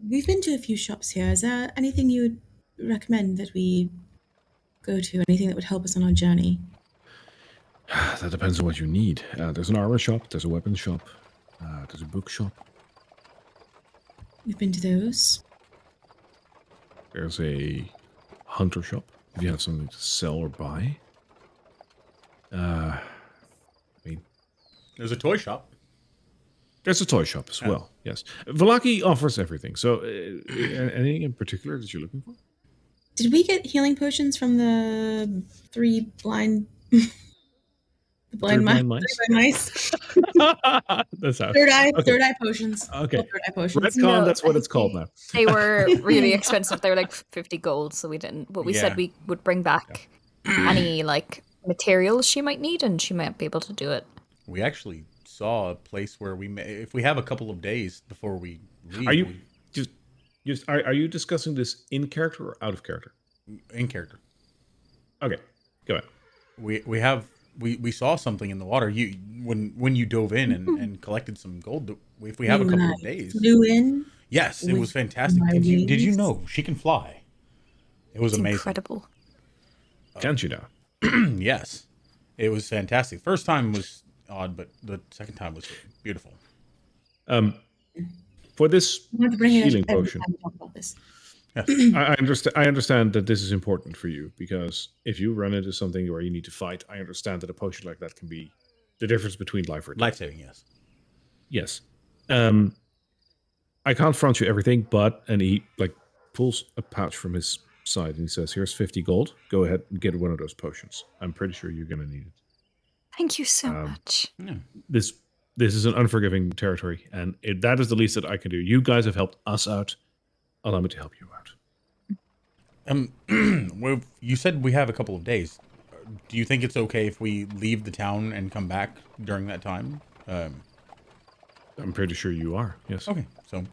We've been to a few shops here. Is there anything you would recommend that we go to? Anything that would help us on our journey? That depends on what you need. There's an armor shop, there's a weapon shop, there's a book shop, We've been to those. there's a hunter shop, if you have something to sell or buy. There's a toy shop. There's a toy shop as well, yes. Vallaki offers everything, so anything in particular that you're looking for? Did we get healing potions from the three blind... the blind mice? That's how. Third eye Okay. potions. Okay. Third eye potions. Redcon, No, that's what it's called now. They were really expensive. They were like 50 gold, so we didn't. But we Yeah. said we would bring back any like materials she might need, and she might be able to do it. We actually saw a place where if we have a couple of days before we leave. Are you are you discussing this in character or out of character? In character? Okay, go ahead. We saw something in the water. When you dove in and collected some gold. If we have a couple of days. Flew in. Yes, it was fantastic. my Did you wings. know she can fly? It was It's amazing. incredible. Can't you now? Yes, it was fantastic. First time was odd, but the second time was beautiful. For this I have to bring it healing up every potion, time we talk about this. Yes. I understand. I understand that this is important for you because if you run into something where you need to fight, I understand that a potion like that can be the difference between life or death. Life saving, yes. Yes. I can't front you everything, and he pulls a pouch from his side and he says, "Here's 50 gold. Go ahead and get one of those potions. I'm pretty sure you're gonna need it." Thank you so much. Yeah. This is an unforgiving territory, and that is the least that I can do. You guys have helped us out. Allow me to help you out. Well, you said we have a couple of days. Do you think it's okay if we leave the town and come back during that time? I'm pretty sure you are. Yes. Okay, so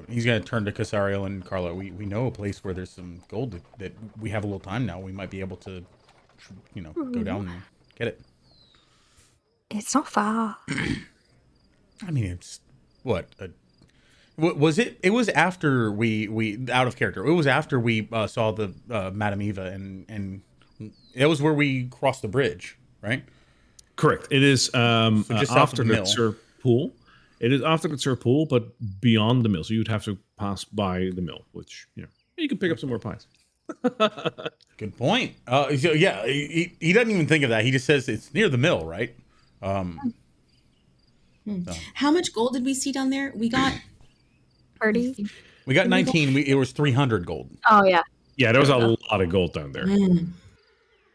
he's gonna turn to Casariel and Carla. We know a place where there's some gold that we have a little time now. We might be able to, go down and get it. It's not far. I mean, it's what was it? It was after we out of character. It was after we saw the Madame Eva and it was where we crossed the bridge, right? Correct. It is So just south of after the the mill. Sir Pool. It is after the Sir Pool, but beyond the mill. So you'd have to pass by the mill, which you can pick up some more pies. Good point. So yeah, he doesn't even think of that. He just says it's near the mill, right? How much gold did we see down there? We got 30? We got 19. It was 300 gold. Oh, yeah. Yeah, there was a lot of gold down there.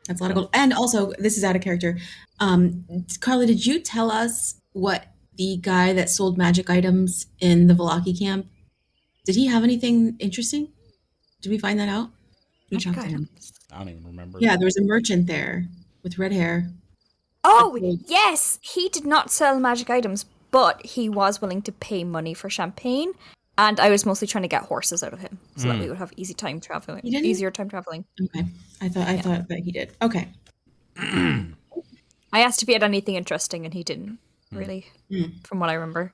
That's a lot of gold. And also, this is out of character. Carla, did you tell us what the guy that sold magic items in the Vallaki camp, did he have anything interesting? Did we find that out? We Magic talked to him. items. I don't even remember. Yeah, there was a merchant there with red hair. Oh, yes. He did not sell magic items, but he was willing to pay money for champagne. And I was mostly trying to get horses out of him so that we would have easier time traveling. He didn't? Easier time traveling. Okay. I thought that he did. Okay. I asked if he had anything interesting, and he didn't, really, from what I remember.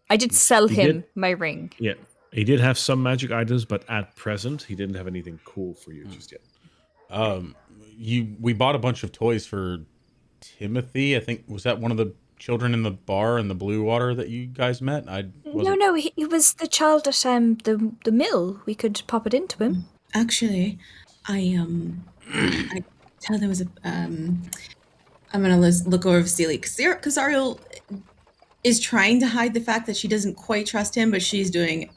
I did sell He him did. my ring. Yeah, he did have some magic items, but at present, he didn't have anything cool for you just yet. We bought a bunch of toys for Timothy. I think was that one of the children in the bar in the blue water that you guys met? No, he was the child at the mill. We could pop it into him. Actually, I tell there was a I'm gonna look over Celie. Casariel is trying to hide the fact that she doesn't quite trust him, but she's doing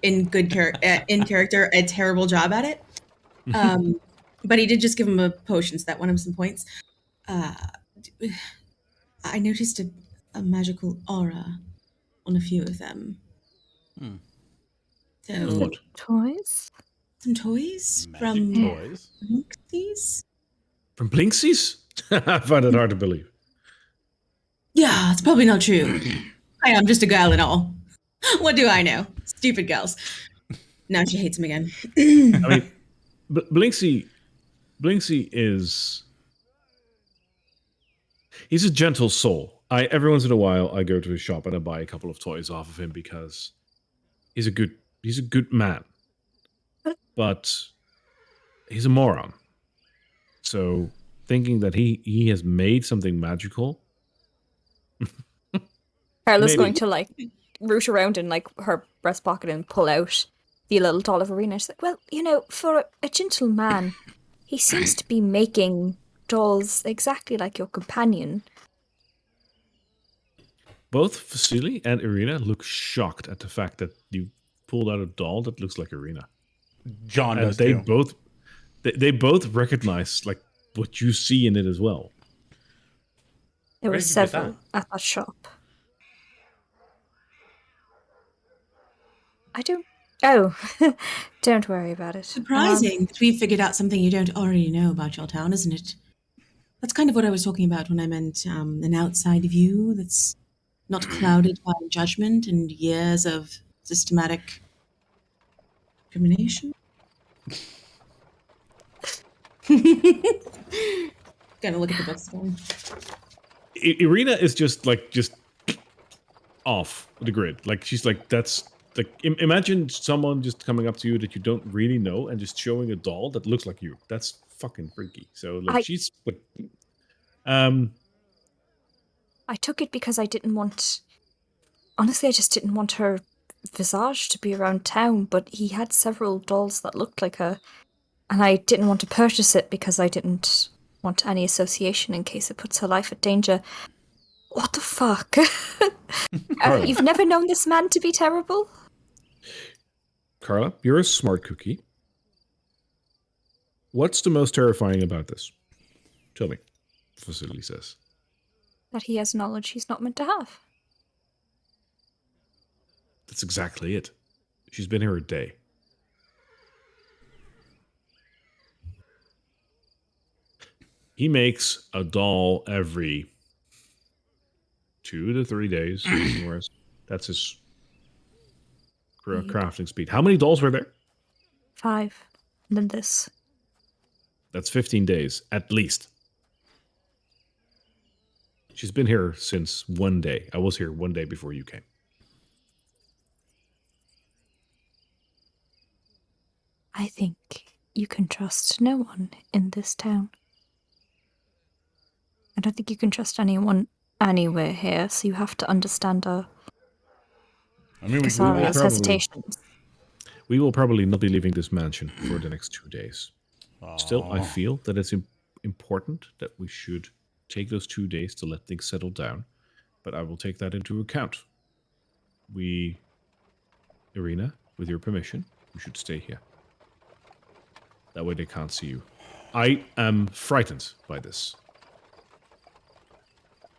in character a terrible job at it. But he did just give him a potion, so that won him some points. I noticed a magical aura on a few of them. So What? Toys? some toys Magic from toys. these. From Blinksies? I find it hard to believe. Yeah, it's probably not true. I am just a girl and all. What do I know? Stupid girls. Now she hates him again. I mean, Blinksy is... He's a gentle soul. Every once in a while, I go to his shop and I buy a couple of toys off of him because he's a good man. But he's a moron. So thinking that he has made something magical... Carla's Maybe. going to root around in her breast pocket and pull out the little doll of Arena. She's like, well, for a gentle man, he seems to be making dolls exactly like your companion. Both Vasily and Irina look shocked at the fact that you pulled out a doll that looks like Irina. John And does they too. both they both recognize what you see in it as well. There Where were did you get several at that shop. I don't... Oh, don't worry about it. Surprising that we figured out something you don't already know about your town, isn't it? That's kind of what I was talking about when I meant an outside view that's not clouded by judgment and years of systematic discrimination. Gotta look at the books again. Irina is just off the grid. Like she's like, that's like, imagine someone just coming up to you that you don't really know and just showing a doll that looks like you. That's fucking freaky. So like she's I took it because I didn't want. Honestly, I just didn't want her visage to be around town, but he had several dolls that looked like her, and I didn't want to purchase it because I didn't want any association in case it puts her life at danger. What the fuck? You've never known this man to be terrible? Carla, you're a smart cookie. What's the most terrifying about this? Tell me, Facility says. That he has knowledge he's not meant to have. That's exactly it. She's been here a day. He makes a doll every 2 to 3 days. That's his crafting speed. How many dolls were there? 5. And then this. That's 15 days, at least. She's been here since one day. I was here one day before you came. I think you can trust no one in this town. I don't think you can trust anyone anywhere here, so you have to understand our hesitations. We will probably not be leaving this mansion for the next 2 days. Still, I feel that it's important that we should take those 2 days to let things settle down, but I will take that into account. Irina, with your permission, we should stay here. That way they can't see you. I am frightened by this.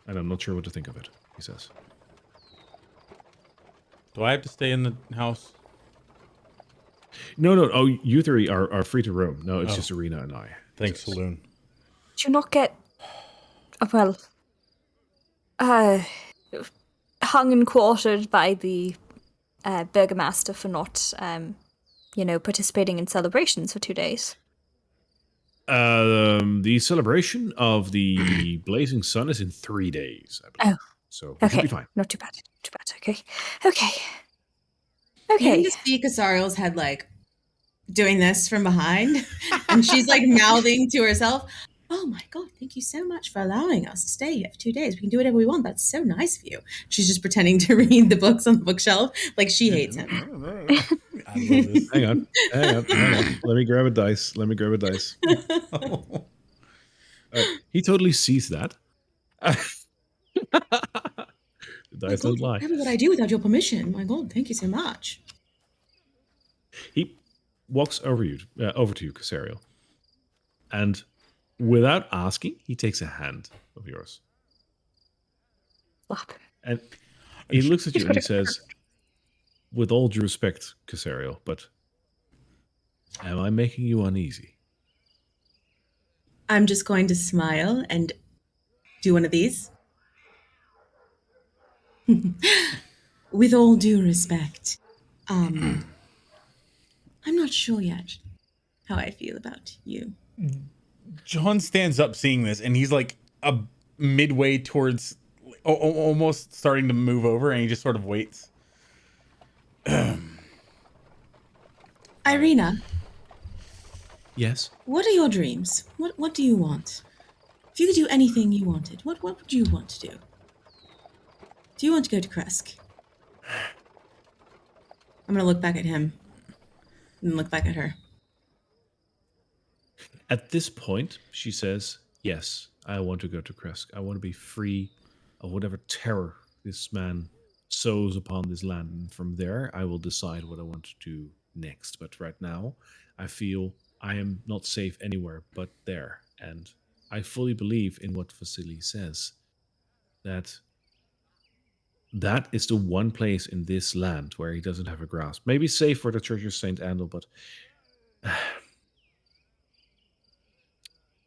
And I'm not sure what to think of it, he says. Do I have to stay in the house? No. Oh, you three are free to roam. No, it's just Irina and I. Thanks, Saloon. Did you not get... hung and quartered by the burgomaster for not, participating in celebrations for 2 days? The celebration of the blazing sun is in 3 days, I believe. Oh. So we should be fine. Not too bad. Okay. You can just see Casario's head doing this from behind, and she's mouthing to herself, "Oh my god, thank you so much for allowing us to stay here for 2 days. We can do whatever we want. That's so nice of you." She's just pretending to read the books on the bookshelf like she hates him. I love this. Hang on. Let me grab a dice. He totally sees that. The dice don't lie. What would I do without your permission? My god, thank you so much. He walks over to you, Casariel, and without asking, he takes a hand of yours. Slap. And he looks at you and he says, "With all due respect, Casariel, but am I making you uneasy?" I'm just going to smile and do one of these. With all due respect, I'm not sure yet how I feel about you. John stands up seeing this, and he's a midway towards almost starting to move over, and he just sort of waits. Irina. Yes? What are your dreams? What do you want? If you could do anything you wanted, what would you want to do? Do you want to go to Kresk? I'm going to look back at him and look back at her. At this point, she says, "Yes, I want to go to Kresk. I want to be free of whatever terror this man sows upon this land. And from there, I will decide what I want to do next. But right now, I feel I am not safe anywhere but there. And I fully believe in what Vasily says, that is the one place in this land where he doesn't have a grasp. Maybe safe for the Church of St. Andal, but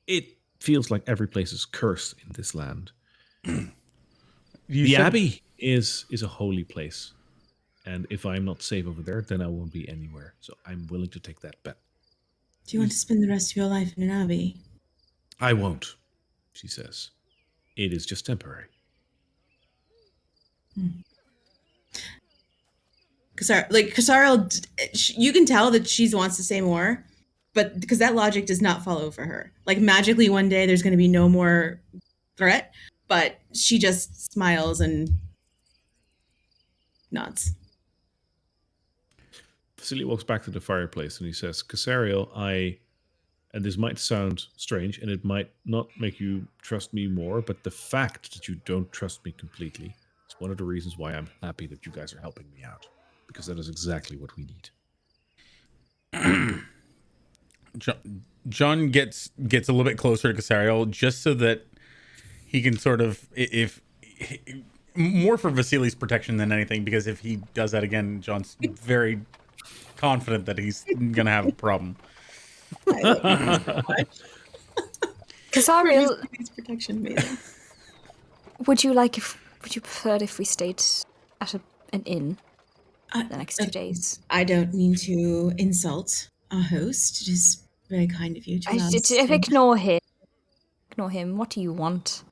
it feels like every place is cursed in this land. The Abbey is a holy place. And if I'm not safe over there, then I won't be anywhere. So I'm willing to take that bet. Do you want to spend the rest of your life in an abbey? I won't, she says. It is just temporary. Kasariel, you can tell that she wants to say more, but because that logic does not follow for her. Like magically one day there's going to be no more threat, but she just smiles and nods. Vasily walks back to the fireplace and he says, Casariel, and this might sound strange and it might not make you trust me more, but the fact that you don't trust me completely is one of the reasons why I'm happy that you guys are helping me out. Because that is exactly what we need. John gets a little bit closer to Casariel just so that he can sort of, if more for Vasily's protection than anything, because if he does that again, John's very confident that he's gonna have a problem. Casariel, protection, amazing. would you prefer it if we stayed at an inn the next 2 days? I don't mean to insult our host. It is very kind of you to allow us. Ignore him. Ignore him. What do you want?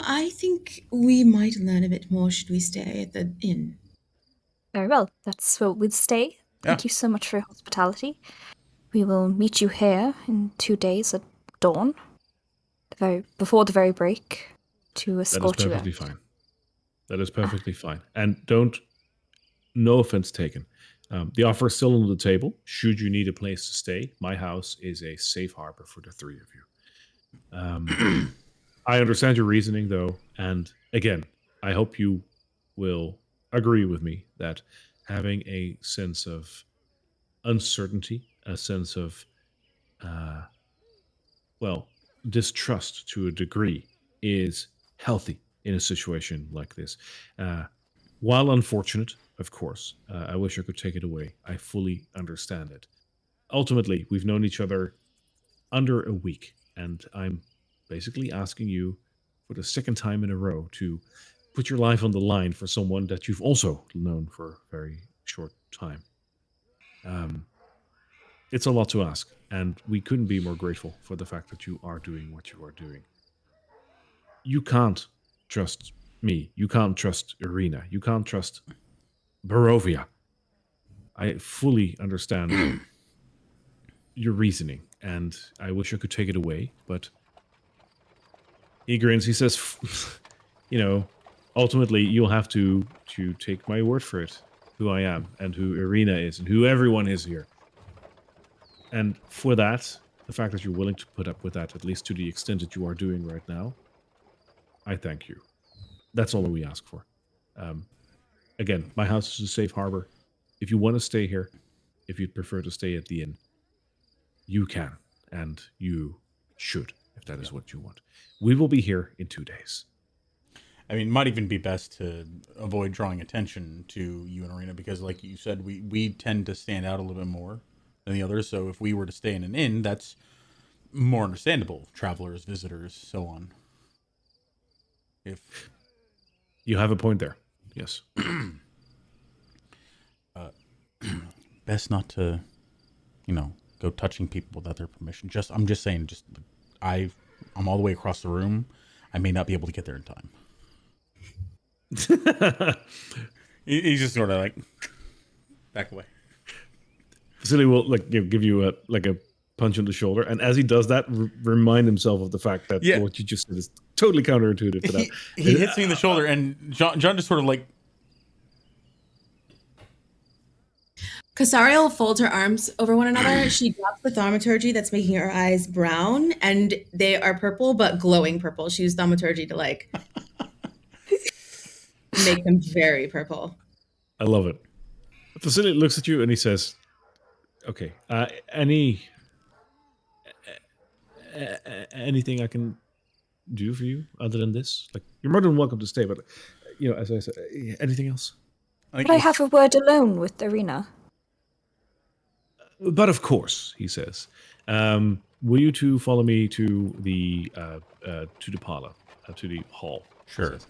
I think we might learn a bit more should we stay at the inn. Very well. That's where we'll stay. Thank you so much for your hospitality. We will meet you here in 2 days at dawn, before the very break, to escort you out. That is perfectly fine. That is perfectly fine. And no offense taken. The offer is still on the table. Should you need a place to stay, my house is a safe harbor for the three of you. I understand your reasoning, though. And again, I hope you will agree with me that having a sense of uncertainty, a sense of, distrust to a degree is healthy in a situation like this. While unfortunate, of course, I wish I could take it away. I fully understand it. Ultimately, we've known each other under a week, and I'm basically asking you for the second time in a row to put your life on the line for someone that you've also known for a very short time. It's a lot to ask, and we couldn't be more grateful for the fact that you are doing what you are doing. You can't trust me. You can't trust Irina. You can't trust Barovia. I fully understand your reasoning, and I wish I could take it away, but he grins. He says, ultimately, you'll have to take my word for it, who I am, and who Irina is, and who everyone is here. And for that, the fact that you're willing to put up with that, at least to the extent that you are doing right now, I thank you. That's all that we ask for. Again, my house is a safe harbor. If you want to stay here, if you'd prefer to stay at the inn, you can, and you should, if that is what you want. We will be here in 2 days. I mean, it might even be best to avoid drawing attention to you and Irina, because like you said, we tend to stand out a little bit more than the others. So if we were to stay in an inn, that's more understandable. Travelers, visitors, so on. If you have a point there, yes. Best not to, go touching people without their permission. I'm just saying. I'm all the way across the room. I may not be able to get there in time. He's just sort of like back away. Vasily will give you a punch on the shoulder, and as he does that, remind himself of the fact that what you just said is totally counterintuitive to that. He hits me in the shoulder, and John just sort of like. Casariel folds her arms over one another. She drops the thaumaturgy that's making her eyes brown, and they are purple, but glowing purple. She used thaumaturgy to make them very purple. I love it. Vasily looks at you and he says, "Okay, anything I can do for you other than this? You're more than welcome to stay, but as I said, anything else?" Could I have a word alone with Irina? But of course, he says. will you two follow me to the parlor, to the hall? He Sure. says.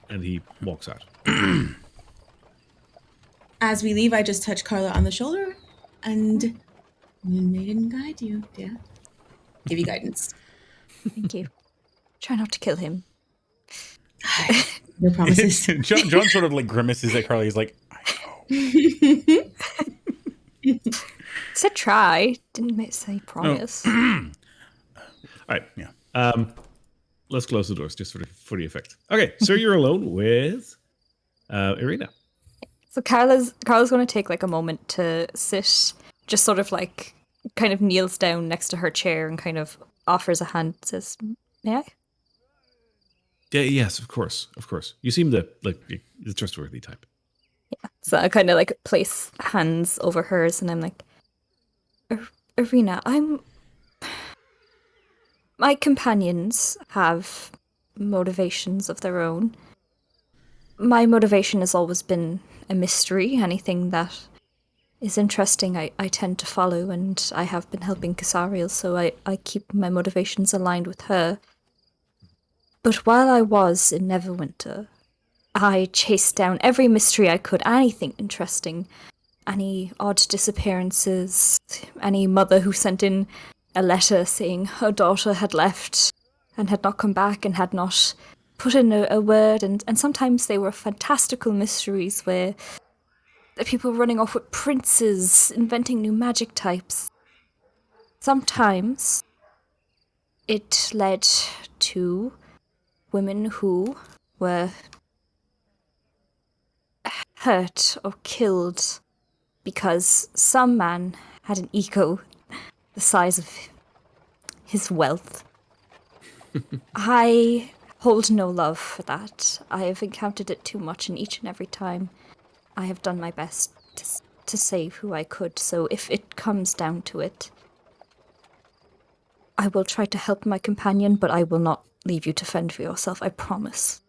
And he walks out. As we leave, I just touch Carla on the shoulder, and may didn't guide you, dear. Give you guidance. Thank you. Try not to kill him. No promises. John sort of like grimaces at Carly. He's like, I know. Said try. Didn't say promise. All right. Yeah. Let's close the doors just for the effect. Okay, so you're alone with Irina. So Carla's going to take like a moment to sit, just sort of like kind of kneels down next to her chair and kind of offers a hand. Says, "May I?" Yeah, yes, of course. You seem the trustworthy type. Yeah. So I kind of like place hands over hers, and I'm like, Irina, my companions have motivations of their own. My motivation has always been a mystery. Anything that is interesting, I tend to follow, and I have been helping Casariel, so I keep my motivations aligned with her. But while I was in Neverwinter, I chased down every mystery I could, anything interesting, any odd disappearances, any mother who sent in a letter saying her daughter had left and had not come back and had not put in a word, and sometimes they were fantastical mysteries where the people were running off with princes, inventing new magic types. Sometimes it led to women who were hurt or killed because some man had an ego the size of his wealth. I hold no love for that. I have encountered it too much, and each and every time I have done my best to save who I could. So if it comes down to it, I will try to help my companion, but I will not leave you to fend for yourself, I promise.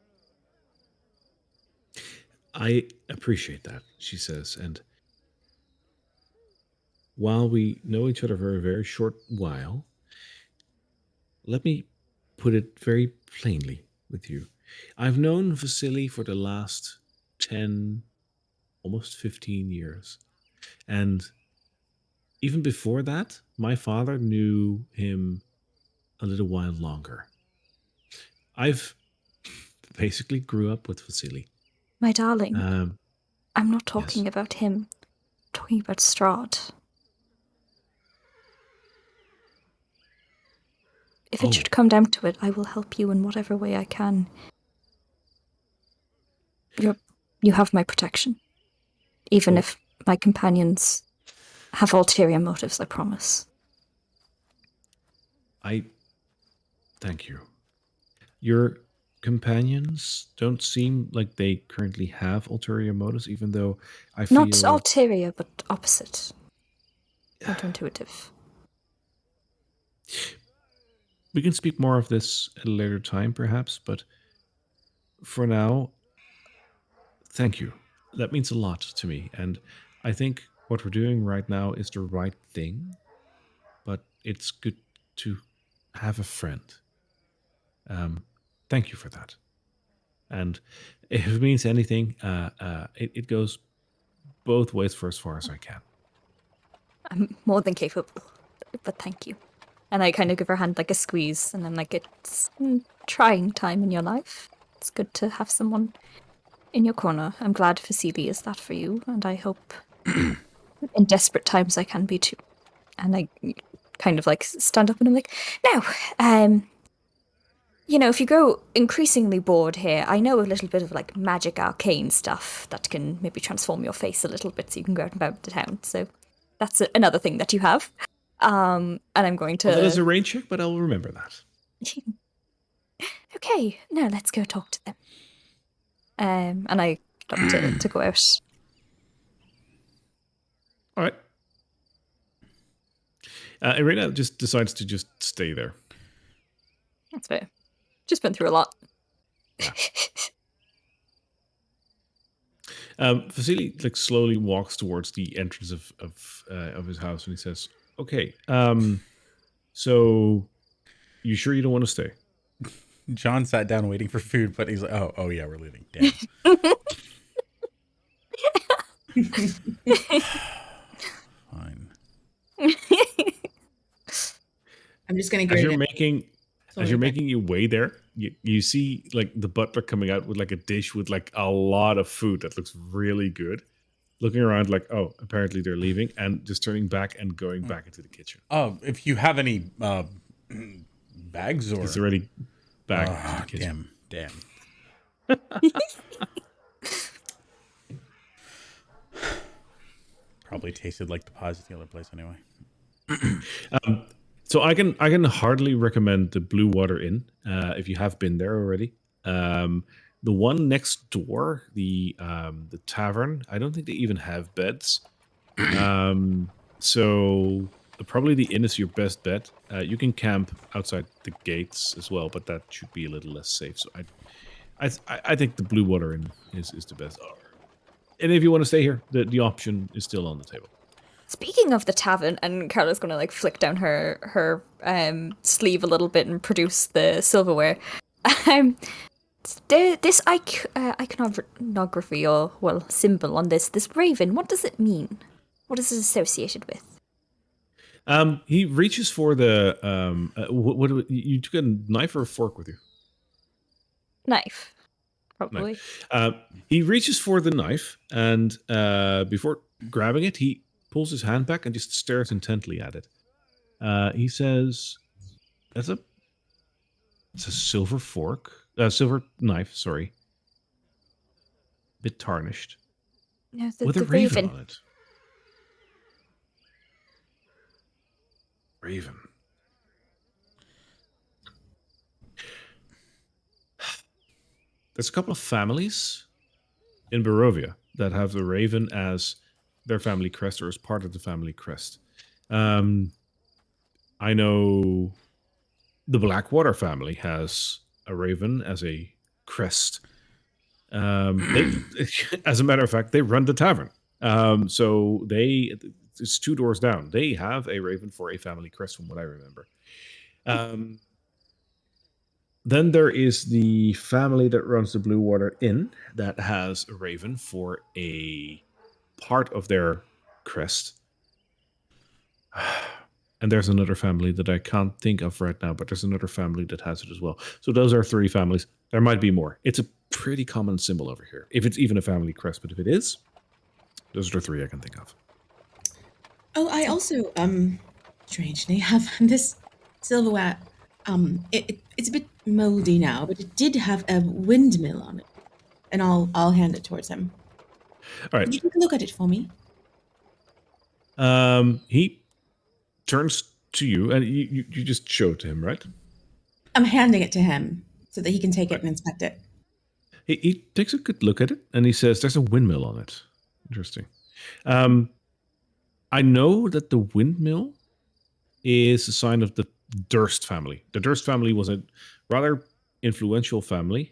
I appreciate that, she says, and while we know each other for a very short while, let me put it very plainly with you. I've known Vasily for the last 10, almost 15 years. And even before that, my father knew him a little while longer. I've basically grew up with Vasily. My darling, I'm not talking yes. about him. I'm talking about Strahd. If it should come down to it, I will help you in whatever way I can. You have my protection. Even if my companions have ulterior motives, I promise. I thank you. Your companions don't seem like they currently have ulterior motives, even though I feel... Not ulterior, but opposite. Counterintuitive. We can speak more of this at a later time, perhaps, but for now, thank you. That means a lot to me, and I think what we're doing right now is the right thing, but it's good to have a friend. Thank you for that. And if it means anything, it goes both ways for as far as I can. I'm more than capable, but thank you. And I kind of give her hand like a squeeze, and I'm like, it's a trying time in your life. It's good to have someone in your corner. I'm glad Vasily is that for you, and I hope in desperate times I can be too. And I kind of like stand up and I'm like, now, if you grow increasingly bored here, I know a little bit of like magic arcane stuff that can maybe transform your face a little bit so you can go out and about the town. So that's another thing that you have. And I'm going to... Well, that is a rain check, but I'll remember that. Okay, now let's go talk to them. And I got to go out. All right. Irina just decides to just stay there. That's fair. Just been through a lot. Yeah. Vasily slowly walks towards the entrance of his house, and he says, "Okay, So, you sure you don't want to stay? John sat down waiting for food, but he's like, oh yeah, we're leaving. Damn. Fine. I'm just gonna As grin you're it. making Sorry, as you're back. making your way there, you see like the butler coming out with like a dish with like a lot of food that looks really good. Looking around like, oh, apparently they're leaving, and just turning back and going back into the kitchen. If you have any bags or He's already back to the kitchen. damn. Probably tasted like the pies at the other place anyway. So I can hardly recommend the Blue Water Inn if you have been there already. The one next door, the tavern, I don't think they even have beds. So probably the inn is your best bet. You can camp outside the gates as well, but that should be a little less safe. So I think the Blue Water Inn is the best. And if you want to stay here, the option is still on the table. Speaking of the tavern, and Carla's gonna like flick down her sleeve a little bit and produce the silverware. This iconography or symbol on this raven. What does it mean? What is it associated with? He reaches for the what you took a knife or a fork with you? Knife, probably. He reaches for the knife, and before grabbing it, he pulls his hand back and just stares intently at it. He says, it's a silver fork, silver knife, sorry. Bit tarnished. No, with a raven on it. Raven. There's a couple of families in Barovia that have the raven as their family crest or as part of the family crest. I know the Blackwater family has a raven as a crest. As a matter of fact, they run the tavern. So it's 2 doors down. They have a raven for a family crest, from what I remember. Then there is the family that runs the Blue Water Inn that has a raven for a part of their crest. And there's another family that I can't think of right now, but there's another family that has it as well. So those are 3 families. There might be more. It's a pretty common symbol over here, if it's even a family crest. But if it is, those are the 3 I can think of. Oh, I also strangely have this silverware. It's a bit moldy now, but it did have a windmill on it, and I'll hand it towards him. All right. Could you take a look at it for me? He turns to you, and you just show it to him, right? I'm handing it to him so that he can take it and inspect it. He takes a good look at it, and he says, "There's a windmill on it." Interesting. I know that the windmill is a sign of the Durst family. The Durst family was a rather influential family,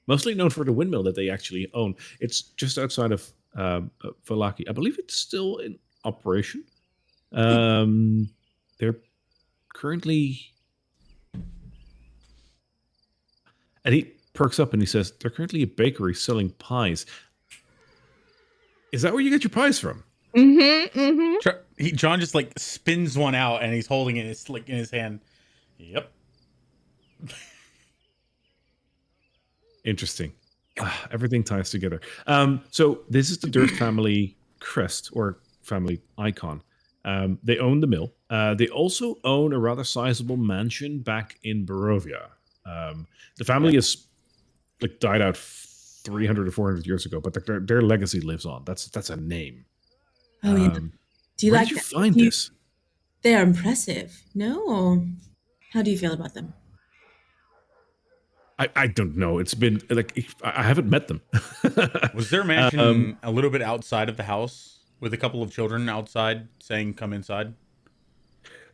mostly known for the windmill that they actually own. It's just outside of Vallaki. I believe it's still in operation. They're currently... And he perks up and he says, they're currently a bakery selling pies. Is that where you get your pies from? Mm-hmm, mm-hmm. John just like spins one out and he's holding it in his hand. Yep. Interesting. Everything ties together. So this is the Durst family crest or family icon. They own the mill. They also own a rather sizable mansion back in Barovia. The family is like died out 300 or 400 years ago, but their legacy lives on. That's a name. Oh yeah. Do you where like did you that? find this? They are impressive. No, or how do you feel about them? I don't know. It's been like I haven't met them. Was their mansion a little bit outside of the house with a couple of children outside saying, "Come inside"?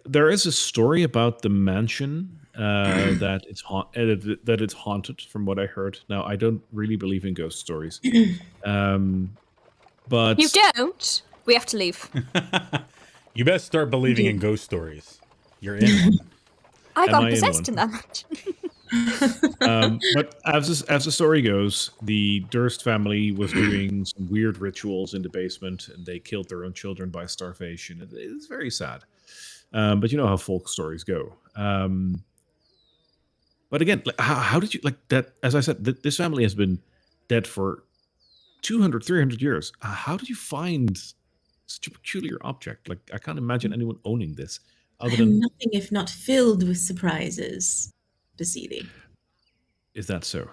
There is a story about the mansion that it's haunted, from what I heard. Now, I don't really believe in ghost stories, but You don't? We have to leave. You best start believing in ghost stories. You're in one. I Am got I in possessed one? in that match. But as the story goes, the Durst family was doing some weird rituals in the basement, and they killed their own children by starvation. It's very sad. But you know how folk stories go. But again, like, how did you like that? As I said, this family has been dead for 200, 300 years. How did you find such a peculiar object? Like, I can't imagine anyone owning this other I am than, nothing if not filled with surprises, Basili. is that so?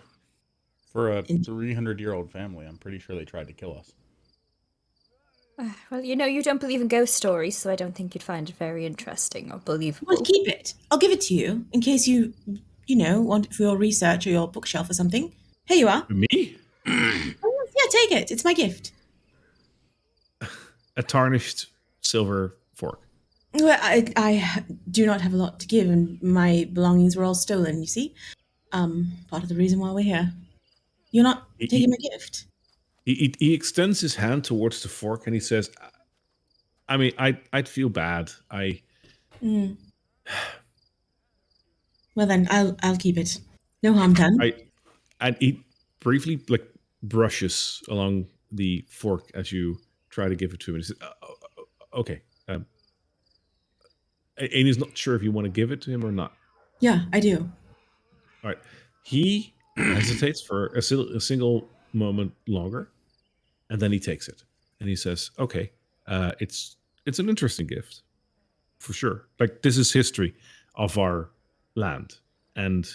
For a In- 300-year-old family, I'm pretty sure they tried to kill us. Well, you know, you don't believe in ghost stories, so I don't think you'd find it very interesting or believable. Well, keep it. I'll give it to you in case you want it for your research or your bookshelf or something. Here you are. Me? Oh, yeah, take it. It's my gift. A tarnished silver fork. Well, I do not have a lot to give, and my belongings were all stolen. You see, part of the reason why we're here. You're not taking my gift. He extends his hand towards the fork and he says, I mean, I'd feel bad. Mm. Well then, I'll keep it. No harm done. And he briefly like brushes along the fork as you try to give it to him. He says, okay. And he's not sure if you want to give it to him or not. Yeah, I do. All right. He hesitates for a single moment longer, and then he takes it. And he says, okay, it's an interesting gift, for sure. Like, this is history of our land. And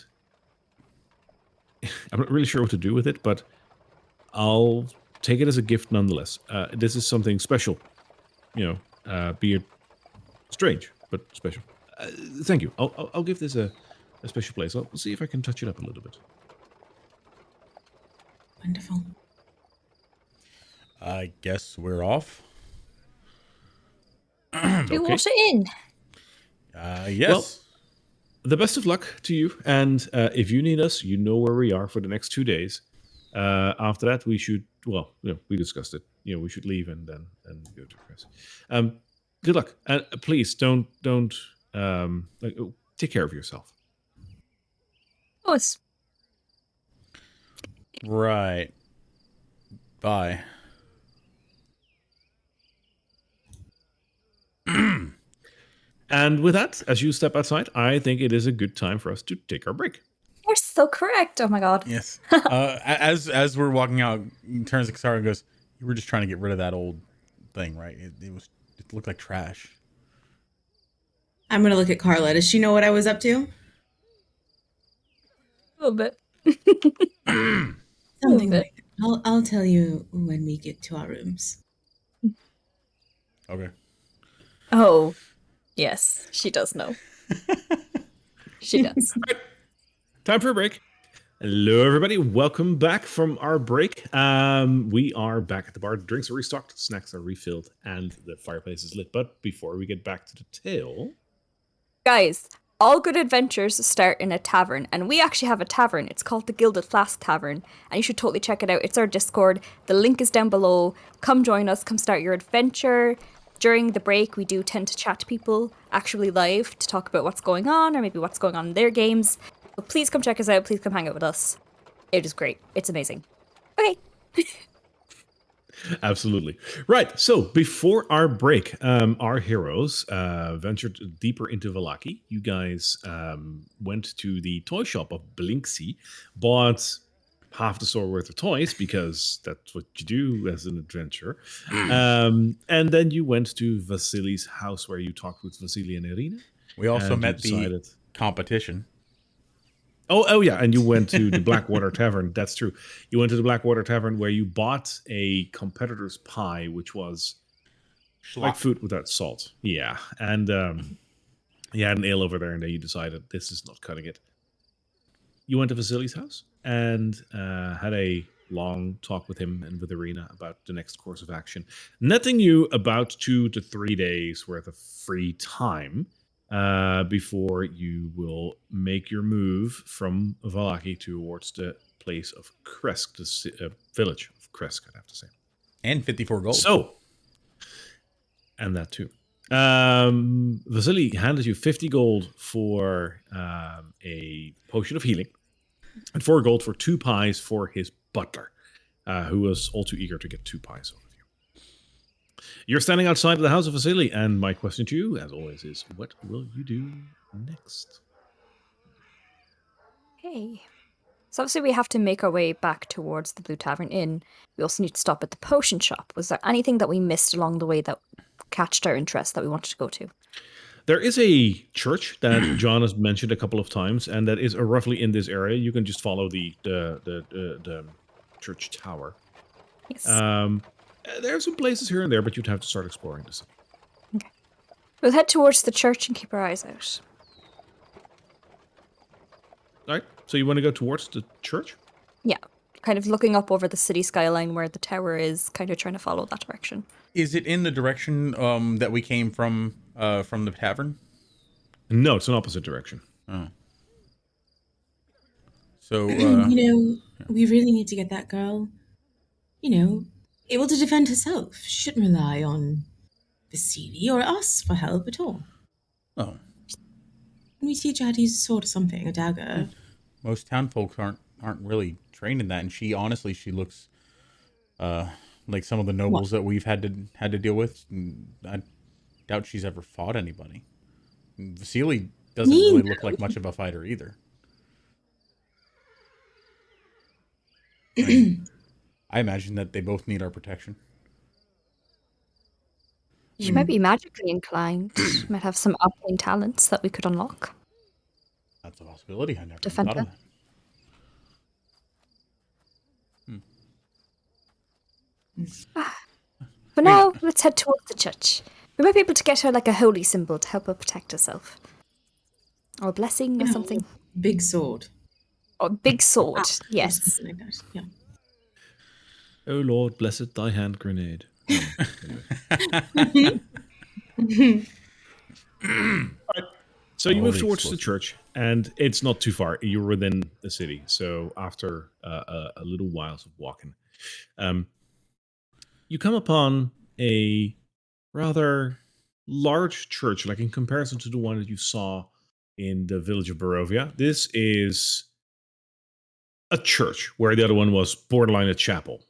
I'm not really sure what to do with it, but I'll take it as a gift nonetheless. This is something special, be it strange, but special. Thank you. I'll give this a special place. I'll see if I can touch it up a little bit. Wonderful. I guess we're off. You Okay. wash it in. Yes. Well, the best of luck to you. And if you need us, you know where we are for the next 2 days. After that, we should, we discussed it. We should leave and then go to Chris. Good luck. And please don't take care of yourself. Oh, it's Right. Bye. And with that, as you step outside, I think it is a good time for us to take our break. you're so correct. Oh my god. Yes. As we're walking out, he turns to Kasara and goes, "You were just trying to get rid of that old thing, right? It looked like trash." I'm gonna look at Carla. Does she know what I was up to? A little bit. Something bit. like that. I'll tell you when we get to our rooms. Okay. Oh, yes, she does know. She does. Time for a break. Hello, everybody. Welcome back from our break. We are back at the bar. The drinks are restocked, snacks are refilled, and the fireplace is lit. But before we get back to the tale... Guys, all good adventures start in a tavern, and we actually have a tavern. It's called the Gilded Flask Tavern, and you should totally check it out. It's our Discord. The link is down below. Come join us. Come start your adventure. During the break, we do tend to chat to people actually live to talk about what's going on or maybe what's going on in their games. So please come check us out. Please come hang out with us. It is great. It's amazing. Okay. Absolutely. Right. So before our break, our heroes ventured deeper into Vallaki. You guys went to the toy shop of Blinksy, bought half the store worth of toys because that's what you do as an adventurer. And then you went to Vasili's house where you talked with Vasily and Irina. We also and you met the decided- competition. Oh yeah, and you went to the Blackwater Tavern. That's true. You went to the Blackwater Tavern where you bought a competitor's pie, which was like food without salt. Yeah, and you had an ale over there, and then you decided this is not cutting it. You went to Vasily's house and had a long talk with him and with Irina about the next course of action, netting you about 2 to 3 days worth of free time. Before you will make your move from Vallaki towards the place of Kresk, the village of Kresk, I'd have to say. And 54 gold. So, and that too. Vasily handed you 50 gold for a potion of healing, and 4 gold for 2 pies for his butler, who was all too eager to get 2 pies out of you. You're standing outside of the house of Vasily, and my question to you, as always, is what will you do next? Okay. So obviously we have to make our way back towards the Blue Tavern Inn. We also need to stop at the potion shop. Was there anything that we missed along the way that catched our interest that we wanted to go to? There is a church that John has mentioned a couple of times, and that is roughly in this area. You can just follow the church tower. Yes. There are some places here and there, but you'd have to start exploring the city. Okay. We'll head towards the church and keep our eyes out. All right. So you want to go towards the church? Yeah. Kind of looking up over the city skyline where the tower is, kind of trying to follow that direction. Is it in the direction that we came from the tavern? No, it's an opposite direction. Oh. So, we really need to get that girl, able to defend herself. She shouldn't rely on Vasily or us for help at all. oh, Can we teach her how to use a sword or something, a dagger? most townfolk aren't really trained in that, and she looks like some of the nobles that we've had to deal with. I doubt she's ever fought anybody. Vasily doesn't really look like much of a fighter either. I imagine that they both need our protection. She might be magically inclined. Might have some arcane talents that we could unlock. That's a possibility. I never Defend thought of her. that. For now, let's head towards the church. We might be able to get her like a holy symbol to help her protect herself. Or a blessing or something. Big sword. Or a big sword, yes. Something like that. Yeah. Oh Lord, blessed thy hand grenade. So you move towards the church, and it's not too far. You're within the city. So after a little while of walking, you come upon a rather large church, like in comparison to the one that you saw in the village of Barovia. This is a church, where the other one was borderline a chapel.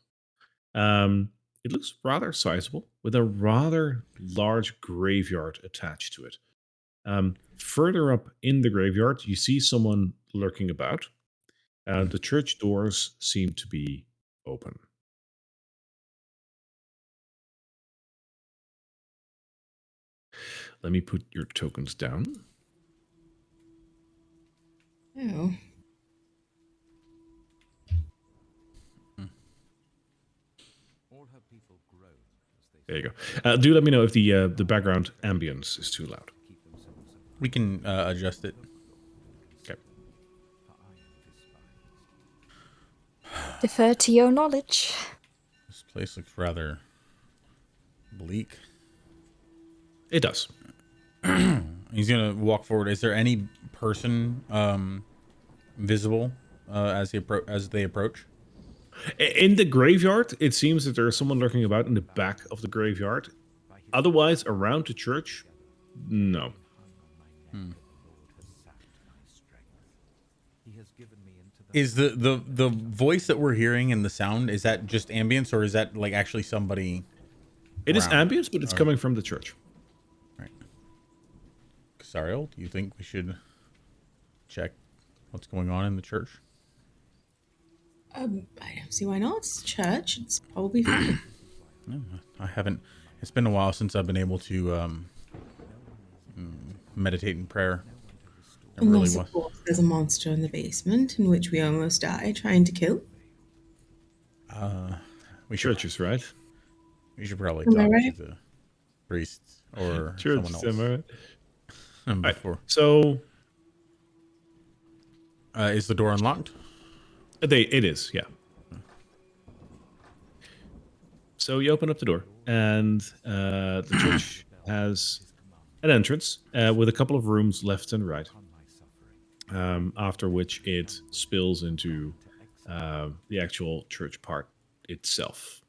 It looks rather sizable, with a rather large graveyard attached to it. Further up in the graveyard, you see someone lurking about. The church doors seem to be open. Let me put your tokens down. Oh. There you go. Do let me know if the background ambience is too loud. We can adjust it. Okay. Defer to your knowledge. This place looks rather bleak. It does. He's gonna walk forward. Is there any person visible as they approach? In the graveyard, it seems that there is someone lurking about in the back of the graveyard. Otherwise, around the church, no. Is the voice that we're hearing and the sound, is that just ambience, or is that like actually somebody? It is around? ambience, but it's coming from the church. Right. Xariel, do you think we should check what's going on in the church? I don't see why not. It's church. It's probably fine. No, I haven't. It's been a while since I've been able to meditate in prayer. It really Unless, was. of course, there's a monster in the basement in which we almost die trying to kill. We should. Churches, right? We should probably Am I talk right? to the priest or Church, someone else. Before. So Is the door unlocked? it is, yeah. So you open up the door, and the church has an entrance with a couple of rooms left and right. After which it spills into the actual church part itself.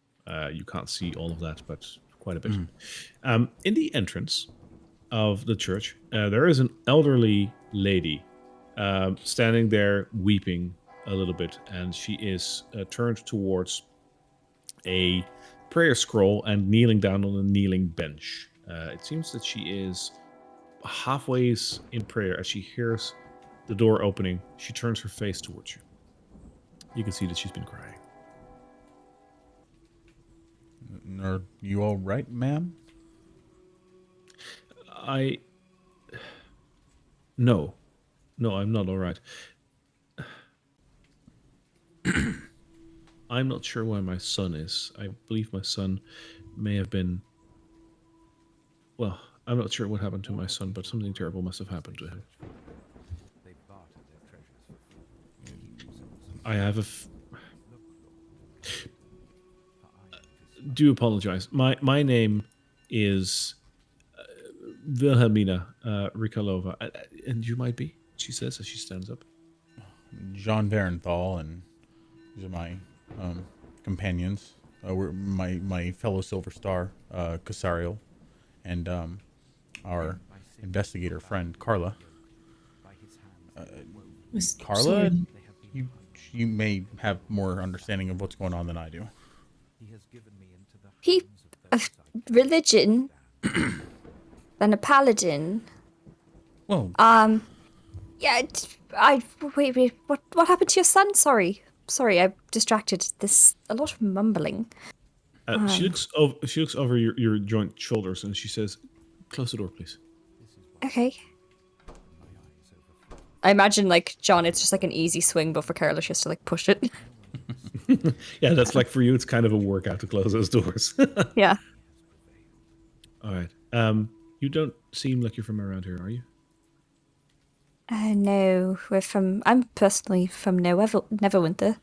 You can't see all of that, but quite a bit. In the entrance of the church, there is an elderly lady standing there weeping a little bit, and she is turned towards a prayer scroll and kneeling down on a kneeling bench. It seems that she is halfway in prayer as she hears the door opening. She turns her face towards you. You can see that she's been crying. Are you all right, ma'am? No, I'm not all right. I'm not sure where my son is. I believe my son may have been... Well, I'm not sure what happened to my son, but something terrible must have happened to him. I have do apologize. My name is Wilhelmina Rikalova, and you might be, she says as she stands up. John Varenthal, and these are my companions. We're my fellow Silver Star, Casariel, and our investigator friend, Carla. Carla, you may have more understanding of what's going on than I do. He, a religion, then a paladin. Well, Yeah, wait. What happened to your son? Sorry, I'm distracted. There's a lot of mumbling. She looks over your joint shoulders and she says, "Close the door, please." Okay. I imagine, like, John, it's just like an easy swing, but for Carla, she has to, like, push it. Yeah, that's like for you, it's kind of a workout to close those doors. Yeah. All right. You don't seem like you're from around here, are you? No, I'm personally from Neverwinter.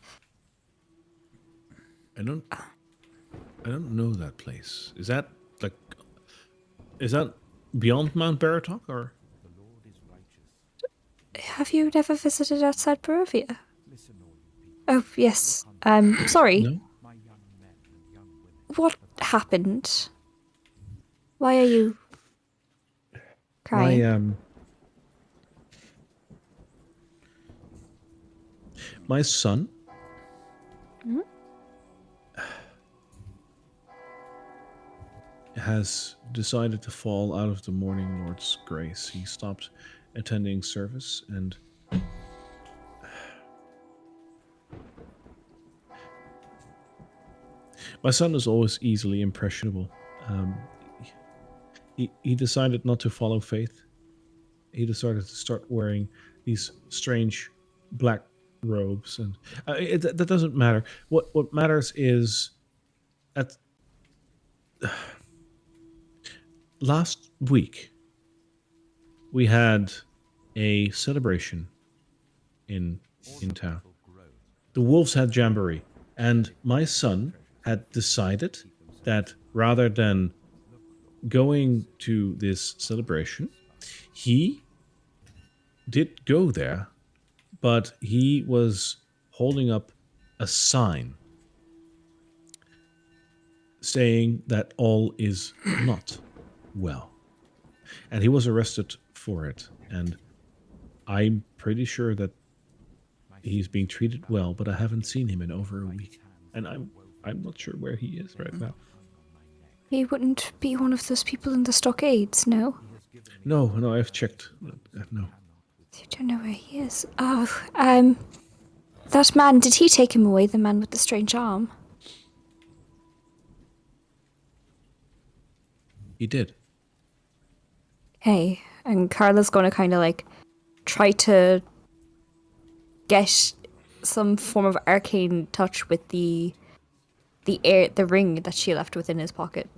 I don't know that place. Is that beyond Mount Baratok, or? Have you never visited outside Barovia? Oh, yes. Sorry. No. What happened? Why are you crying? My son has decided to fall out of the Morning Lord's grace. He stopped attending service, and my son is always easily impressionable. He decided not to follow faith. He decided to start wearing these strange black robes, and that doesn't matter. What matters is at last week we had a celebration in town. The wolves had jamboree, and my son had decided that rather than going to this celebration, he did go there, but he was holding up a sign saying that all is not well. And he was arrested for it. And I'm pretty sure that he's being treated well, but I haven't seen him in over a week. And I'm not sure where he is right now. He wouldn't be one of those people in the stockades, no? No, I've checked. No. You don't know where he is. Oh, that man, did he take him away, the man with the strange arm? He did. Okay, and Carla's gonna kind of like try to get some form of arcane touch with the ring that she left within his pocket.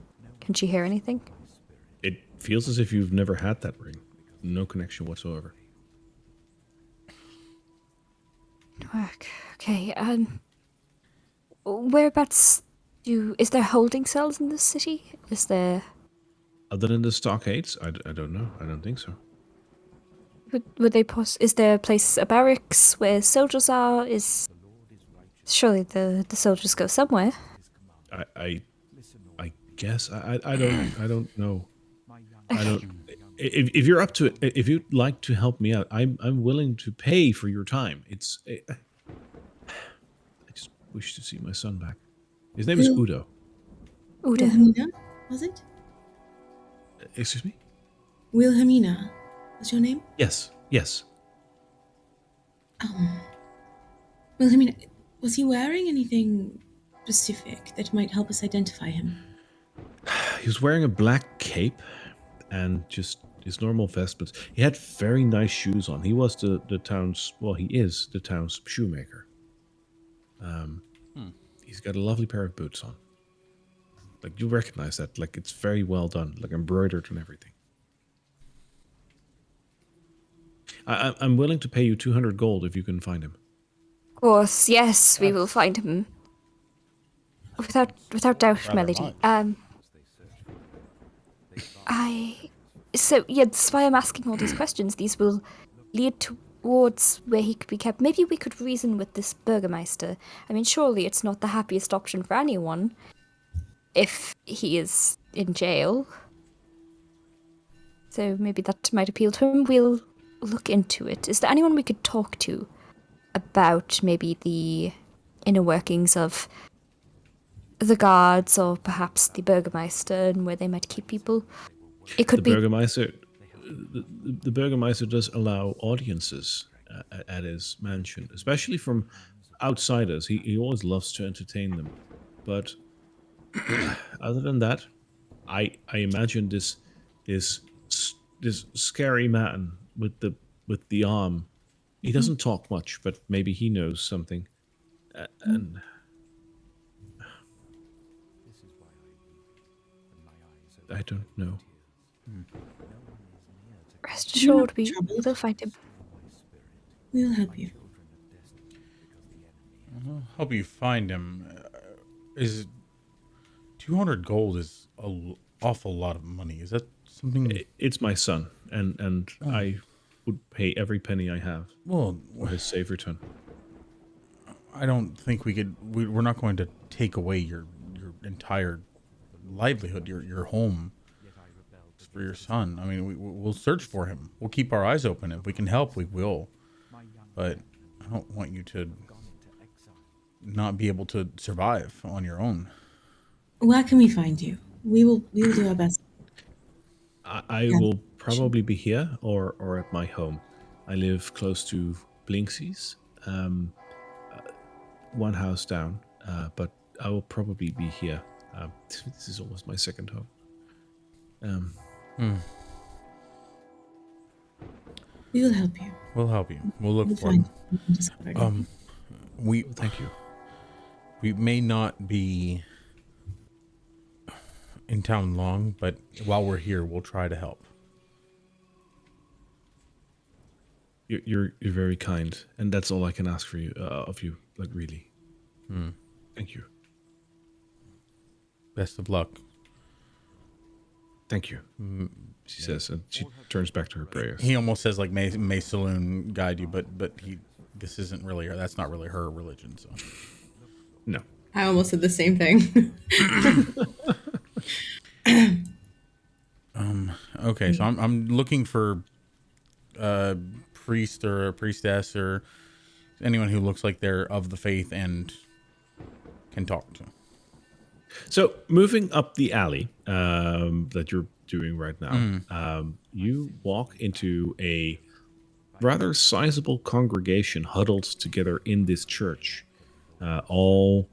Can she hear anything? It feels as if you've never had that ring. No connection whatsoever. Okay, whereabouts is there holding cells in this city? Is there... Other than the stockades? I don't know. I don't think so. Would they is there a place, a barracks where soldiers are? Surely the soldiers go somewhere. I guess I don't know. I don't. If you're up to it, if you'd like to help me out, I'm willing to pay for your time. I just wish to see my son back. His name is Will- Udo. Udo. Wilhelmina, was it? Excuse me? Wilhelmina was your name? Yes. Yes. Wilhelmina, was he wearing anything specific that might help us identify him? He was wearing a black cape and just his normal vestments. He had very nice shoes on. He was the town's, well, he is the town's shoemaker. He's got a lovely pair of boots on. Like, you recognize that. Like, it's very well done. Like, embroidered and everything. I'm willing to pay you 200 gold if you can find him. Of course, yes, we will find him. Without doubt, Rather Melody. much. So yeah, that's why I'm asking all these questions. These will lead towards where he could be kept. Maybe we could reason with this Burgermeister. I mean, surely it's not the happiest option for anyone if he is in jail. So maybe that might appeal to him. We'll look into it. Is there anyone we could talk to about maybe the inner workings of the guards or perhaps the Burgermeister and where they might keep people? It could The be Burgermeister, the Burgermeister does allow audiences at his mansion, especially from outsiders. He always loves to entertain them. But other than that, I imagine this scary man with the arm. He doesn't talk much, but maybe he knows something. And I don't know. rest You're not assured we troubled. will find him. We'll help you. Help you find him. Is 200 gold is an awful lot of money. Is that something? It's my son, and I would pay every penny I have Well, for his safe return. I don't think we could. We're not going to take away your entire livelihood, your home, just for your son. I mean, we'll search for him. We'll keep our eyes open. If we can help, we will. But I don't want you to not be able to survive on your own. Where can we find you? We will do our best. I will probably be here or at my home. I live close to Blinksies, one house down, but I will probably be here. This is almost my second home. We will help you. We'll help you. We'll We'll look for find him. you. We'll discover you. Thank you. We may not be in town long, but while we're here, we'll try to help. You're very kind, and that's all I can ask for you of you. Like, really. Thank you. Best of luck. Thank you. She says, and she turns back to her prayers. He almost says like may Saloon guide you, but this isn't really her. That's not really her religion. So No. I almost said the same thing. okay, so I'm looking for a priest or a priestess or anyone who looks like they're of the faith and can talk to. So moving up the alley that you're doing right now, you walk into a rather sizable congregation huddled together in this church, all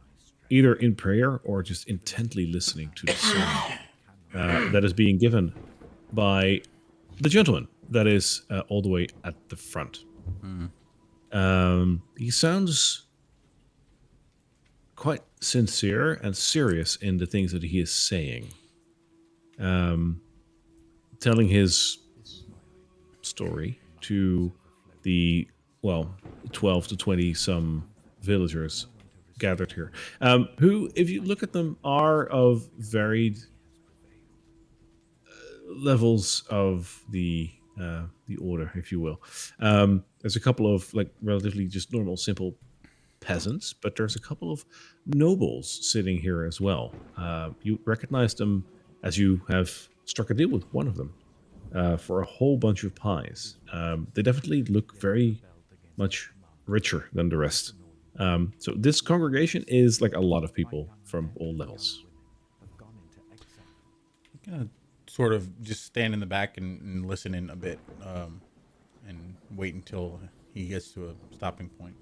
either in prayer or just intently listening to the sermon that is being given by the gentleman that is all the way at the front. He sounds quite sincere and serious in the things that he is saying. Telling his story to the, 12 to 20 some villagers gathered here, who, if you look at them, are of varied levels of the order, if you will. There's a couple of like relatively just normal, simple peasants, but there's a couple of nobles sitting here as well. You recognize them as you have struck a deal with one of them for a whole bunch of pies. They definitely look very much richer than the rest. So this congregation is like a lot of people from all levels. I'm gonna sort of just stand in the back and listen in a bit, and wait until he gets to a stopping point.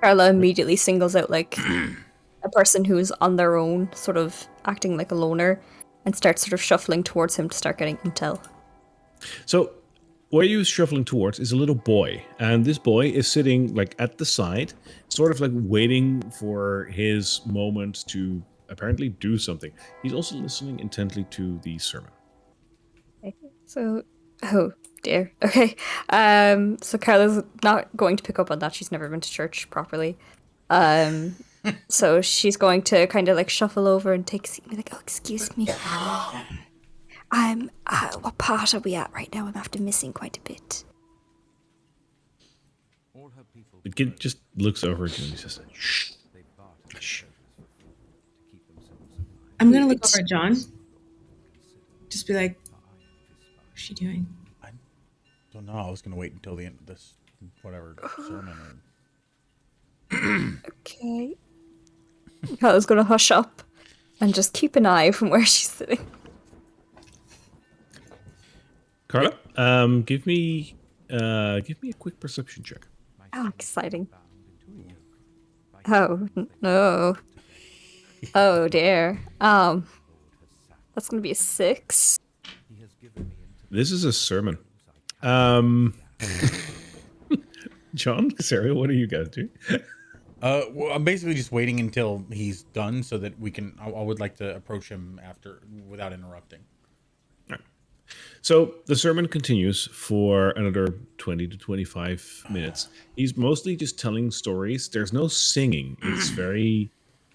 Carla immediately singles out like a person who's on their own, sort of acting like a loner, and starts sort of shuffling towards him to start getting intel. So where you're shuffling towards is a little boy, and this boy is sitting like at the side, sort of like waiting for his moment to apparently do something. He's also listening intently to the sermon. Okay. So, oh dear. Okay. So Carla's not going to pick up on that. She's never been to church properly. So she's going to kind of like shuffle over and take a seat and be like, "Oh, excuse me. What part are we at right now? I'm after missing quite a bit." The kid just looks over at you and he says, "Shh, shh." I'm gonna look over at John. Just be like, what's she doing? I don't know. I was gonna wait until the end of this, whatever sermon. Okay. Carla's gonna hush up and just keep an eye from where she's sitting. Carla, give me a quick perception check. Oh, exciting. Oh, no. Oh, dear. That's gonna be a 6. This is a sermon. John, Casario, what are you guys doing? Well, I'm basically just waiting until he's done so that we can. I would like to approach him after without interrupting. So the sermon continues for another 20 to 25 minutes. He's mostly just telling stories. There's no singing. It's very,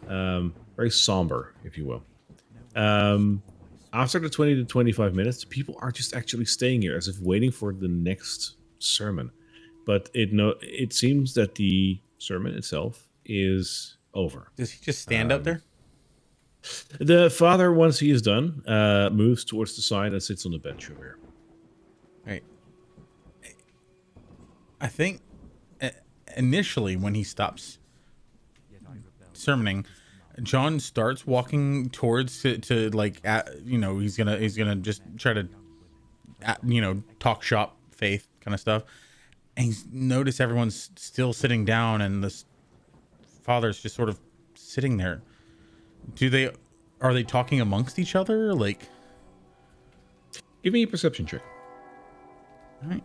very somber, if you will. After the 20 to 25 minutes, people are just actually staying here as if waiting for the next sermon. But it seems that the sermon itself is over. Does he just stand up there? The father, once he is done, moves towards the side and sits on the bench over here. Right. I think initially when he stops sermoning, John starts walking towards to like he's gonna just try to talk shop faith kind of stuff, and he's noticed everyone's still sitting down and this father's just sort of sitting there. Are they talking amongst each other? Like, give me a perception check. All right.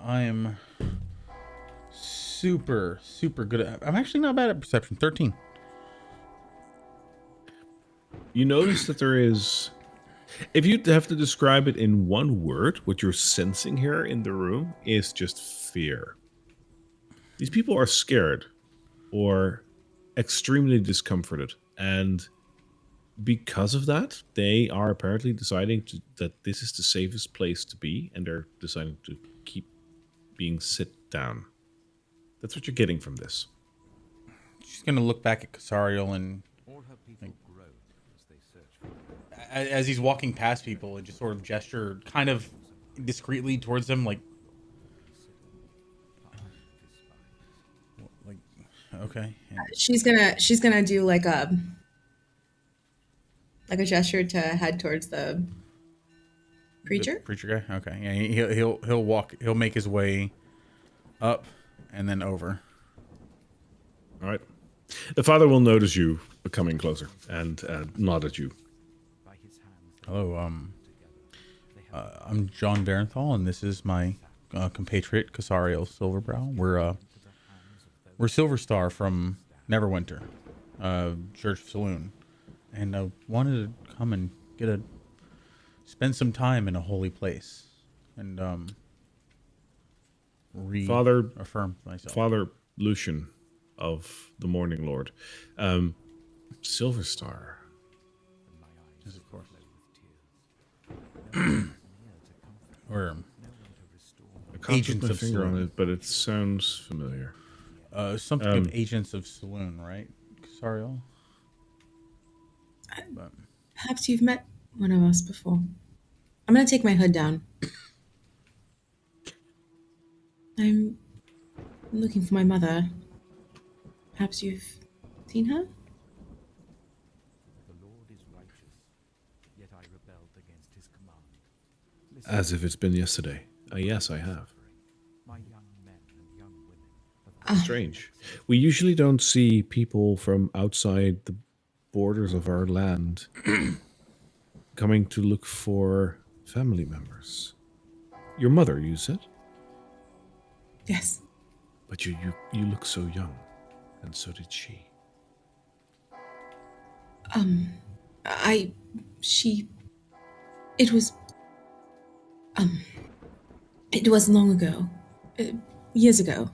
I am super good at. I'm actually not bad at perception. 13. You notice that there is, if you have to describe it in one word, what you're sensing here in the room is just fear. These people are scared or extremely discomforted, and because of that, they are apparently deciding that this is the safest place to be, and they're deciding to keep being sit down. That's what you're getting from this. She's gonna look back at Casariel and as he's walking past people and just sort of gesture kind of discreetly towards them, like okay. She's gonna do like a gesture to head towards the preacher. The preacher guy. Okay. Yeah. He'll walk. He'll make his way up and then over. All right. The father will notice you coming closer and nod at you. Hello. I'm John Varenthal, and this is my compatriot Casariel Silverbrow. We're Silver Star from Neverwinter, Church Saloon, and I wanted to come and spend some time in a holy place and reaffirm myself. Father Lucian of the Morning Lord, Silver Star. Yes, of course. We're I can't agents put my of finger on Saloon. it, but it sounds familiar. Something of Agents of Saloon, right? Sariel? But Perhaps you've met one of us before. I'm gonna take my hood down. I'm looking for my mother. Perhaps you've seen her? As if it's been yesterday. Yes, I have. Strange. We usually don't see people from outside the borders of our land coming to look for family members. Your mother, you said? Yes. But you look so young, and so did she. It was, it was long ago. Years ago.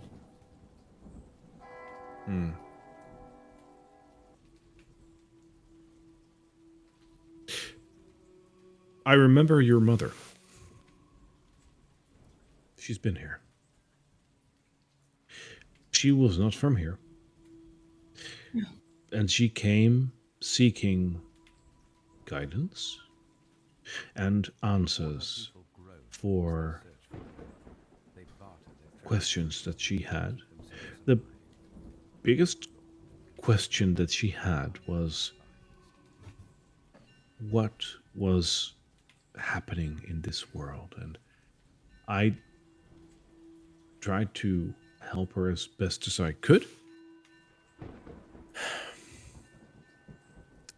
I remember your mother. She's been here. She was not from here. No. And she came seeking guidance and answers for questions that she had. The biggest question that she had was, what was happening in this world? And I tried to help her as best as I could.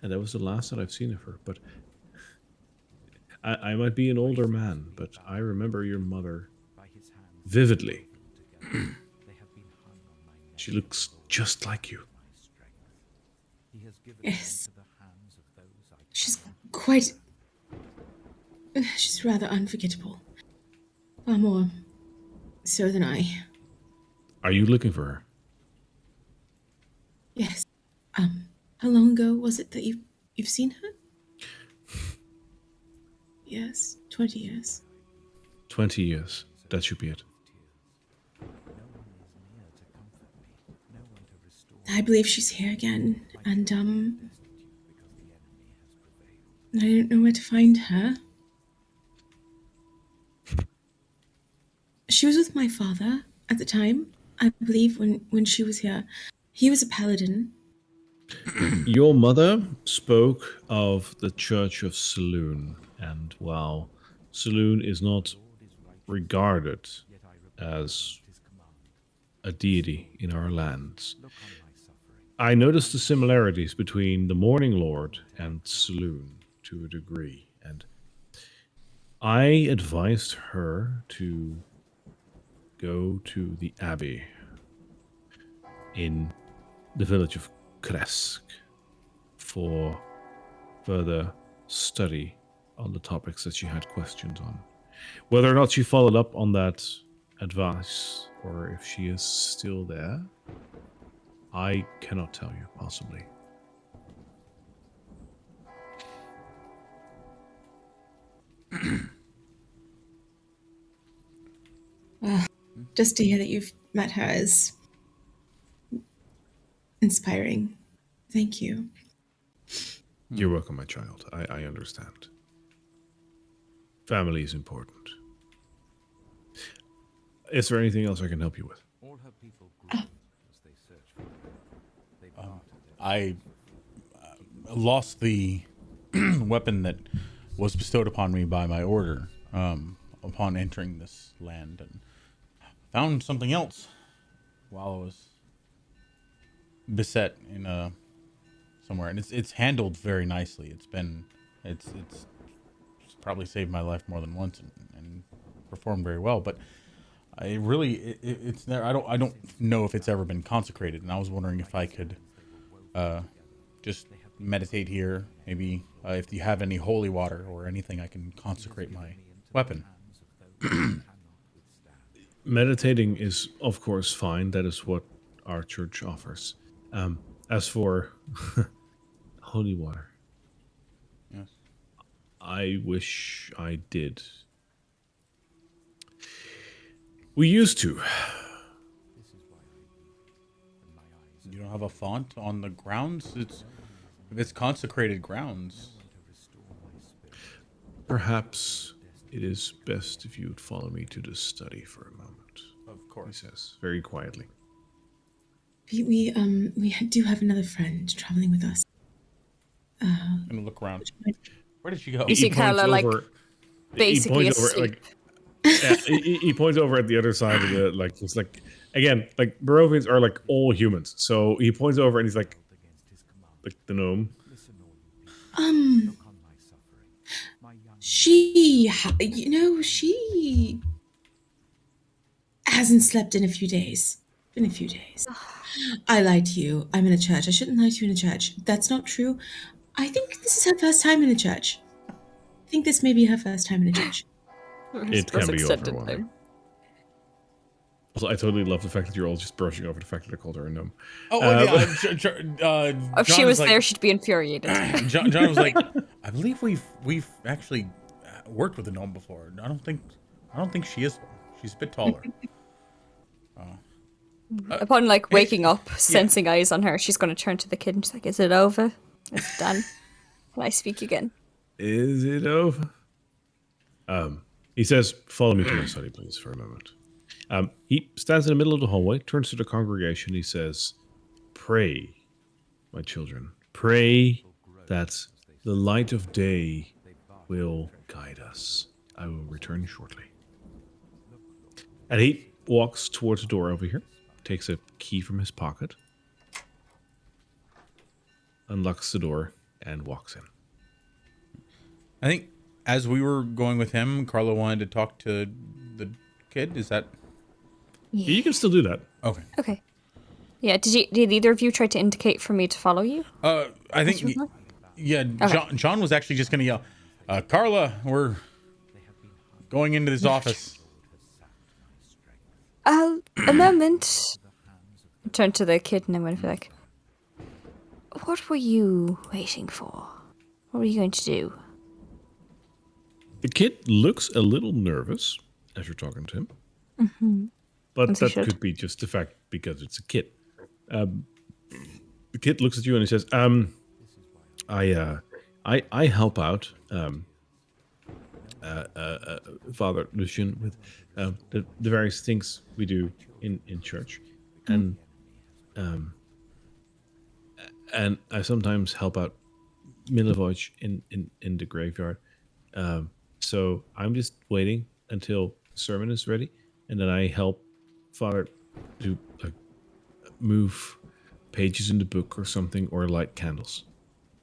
And that was the last that I've seen of her. But I might be an older man, but I remember your mother vividly. She looks just like you. Yes. She's quite. She's rather unforgettable. Far more so than I. Are you looking for her? Yes. How long ago was it that you've seen her? Yes, 20 years. 20 years. That should be it. I believe she's here again, and I don't know where to find her. She was with my father at the time, I believe, when she was here. He was a paladin. Your mother spoke of the Church of Saloon, and while Saloon is not regarded as a deity in our lands, I noticed the similarities between the Morning Lord and Saloon to a degree, and I advised her to go to the Abbey in the village of Kresk for further study on the topics that she had questions on. Whether or not she followed up on that advice or if she is still there, I cannot tell you, possibly. Well, just to hear that you've met her is inspiring. Thank you. You're welcome, my child. I understand. Family is important. Is there anything else I can help you with? I lost the weapon that was bestowed upon me by my order upon entering this land, and found something else while I was beset in somewhere, and it's handled very nicely. It's probably saved my life more than once and performed very well, but it's there. I don't know if it's ever been consecrated, and I was wondering if I could just meditate here. Maybe if you have any holy water or anything, I can consecrate my weapon. Meditating is, of course, fine. That is what our church offers. As for holy water, Yes. I wish I did. We used to. You don't have a font on the grounds? It's consecrated grounds. Perhaps it is best if you would follow me to the study for a moment. Of He course. says, very quietly. We do have another friend traveling with us. I'm gonna look around. Where did she go? You see Carla, like, He basically points over, asleep. like, yeah, he points over at the other side of the, like, he's like, again, like, Barovians are like all humans. So he points over and he's like the gnome. She hasn't slept in a few days. Been a few days. I lied to you. I'm in a church. I shouldn't lie to you in a church. That's not true. I think this is her first time in a church. I think this may be her first time in a church. It can be overwhelming. Also, I totally love the fact that you're all just brushing over the fact that I called her a gnome. Oh, If she was there, she'd be infuriated. John was like, I believe we've actually worked with a gnome before. I don't think she is one. She's a bit taller. Upon like waking up, sensing eyes on her, she's going to turn to the kid and she's like, "Is it over? Is it done? Can I speak again?" Is it over? He says, "Follow me to my study, please, for a moment." He stands in the middle of the hallway, turns to the congregation. He says, "Pray, my children. Pray that the light of day will guide us. I will return shortly." And he walks towards the door over here, takes a key from his pocket, unlocks the door, and walks in. I think as we were going with him, Carlo wanted to talk to the kid. Is that Yeah. You can still do that. okay? Okay. Yeah. Did either of you try to indicate for me to follow you? I think yeah. Okay. John was actually just gonna yell, "Carla, we're going into this office." A moment. I turn to the kid and I'm going to be like, "What were you waiting for? What were you going to do?" The kid looks a little nervous as you're talking to him. Mm-hmm. But As he that should. could be just the fact because it's a kid. The kid looks at you and he says, I help out Father Lucian with the various things we do in church. And I sometimes help out Milivoje in the graveyard. So I'm just waiting until the sermon is ready, and then I help Father to like move pages in the book or something, or light candles.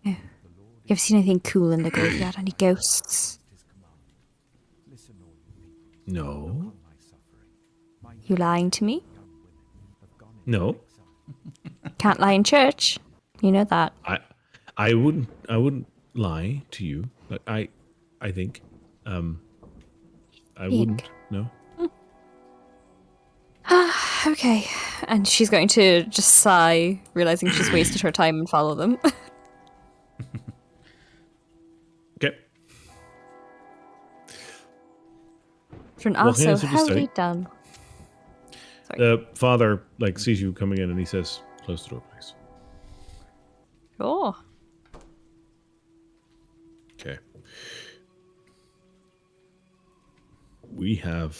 Yeah. You ever seen anything cool in the graveyard? Any ghosts? No, You lying to me? no, Can't lie in church. You know that. I wouldn't lie to you, but I think I wouldn't. No. Okay. And she's going to just sigh, realizing she's wasted her time and follow them. Okay. And Walking also, into the howdy study. done. Sorry. The father like sees you coming in and he says, "Close the door, please." Oh. Okay. We have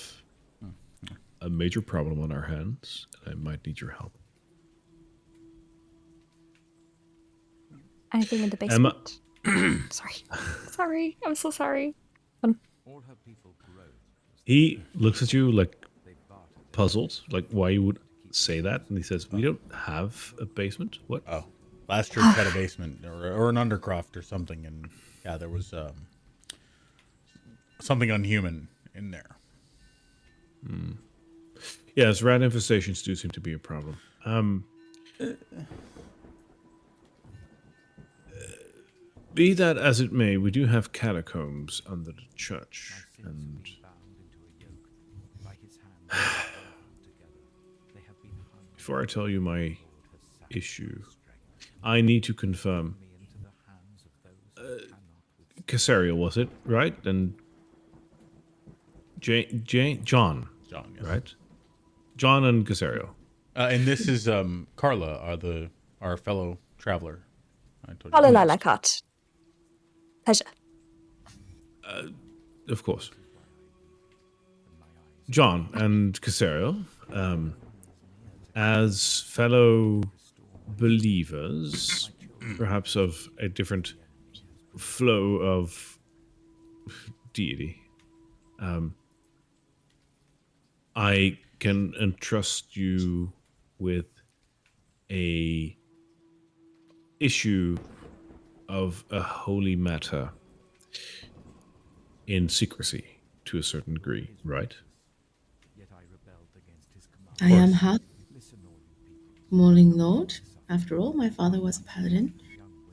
a major problem on our hands, and I might need your help. Anything in the Emma- basement? Sorry. I'm so sorry. He looks at you like puzzled, like why you would say that, and he says, "We don't have a basement." What? Oh, last church had a basement or an undercroft or something, and yeah, there was something unhuman in there. Yes, rat infestations do seem to be a problem. Be that as it may, we do have catacombs under the church, and before I tell you my issue, I need to confirm. Casario, was it right? And John, John, yes. right? John and Casario. And this is Carla, our fellow traveler. I told you. Palalalakat. Pleasure. Of course. John and Casario, as fellow believers, perhaps of a different flow of deity, I can entrust you with a issue of a holy matter in secrecy to a certain degree, right? I am Hak, Morning Lord. After all, my father was a paladin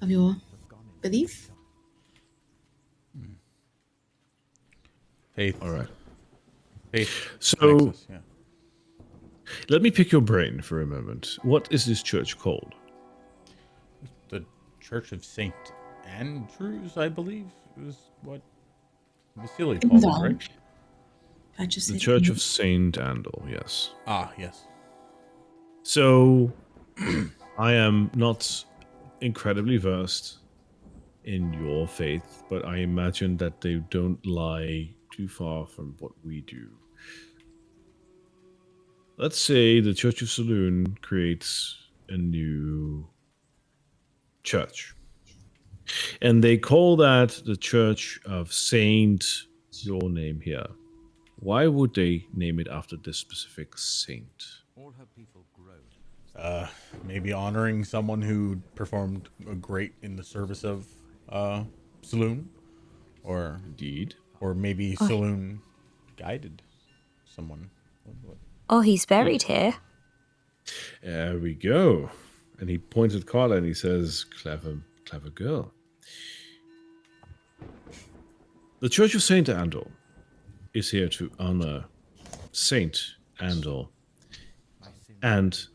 of your belief. Faith. All right. Faith. So, connects us, yeah. let me pick your brain for a moment. What is this church called? The Church of Saint Andrews, I believe, is what Vasily called it, right? I just The said Church of Saint Andal, yes. Ah, yes. So, I am not incredibly versed in your faith, but I imagine that they don't lie too far from what we do. Let's say the Church of Saloon creates a new church, and they call that the Church of Saint, your name here. Why would they name it after this specific saint? Maybe honoring someone who performed great in the service of Saloon, or Indeed. maybe Oh. Saloon guided someone. Oh, he's buried here. There we go. And he points at Carla and he says, clever, clever girl. The Church of Saint Andal is here to honor Saint Andal, and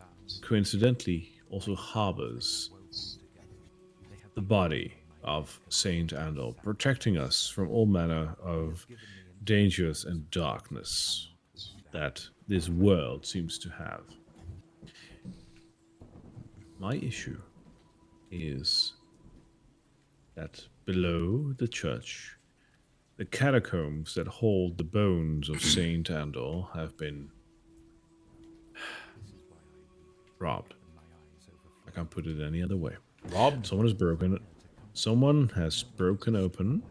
coincidentally also harbors the body of Saint Andal, protecting us from all manner of dangers and darkness that this world seems to have. My issue is that below the church, the catacombs that hold the bones of Saint Andal have been robbed. I can't put it any other way. Robbed? Someone has broken open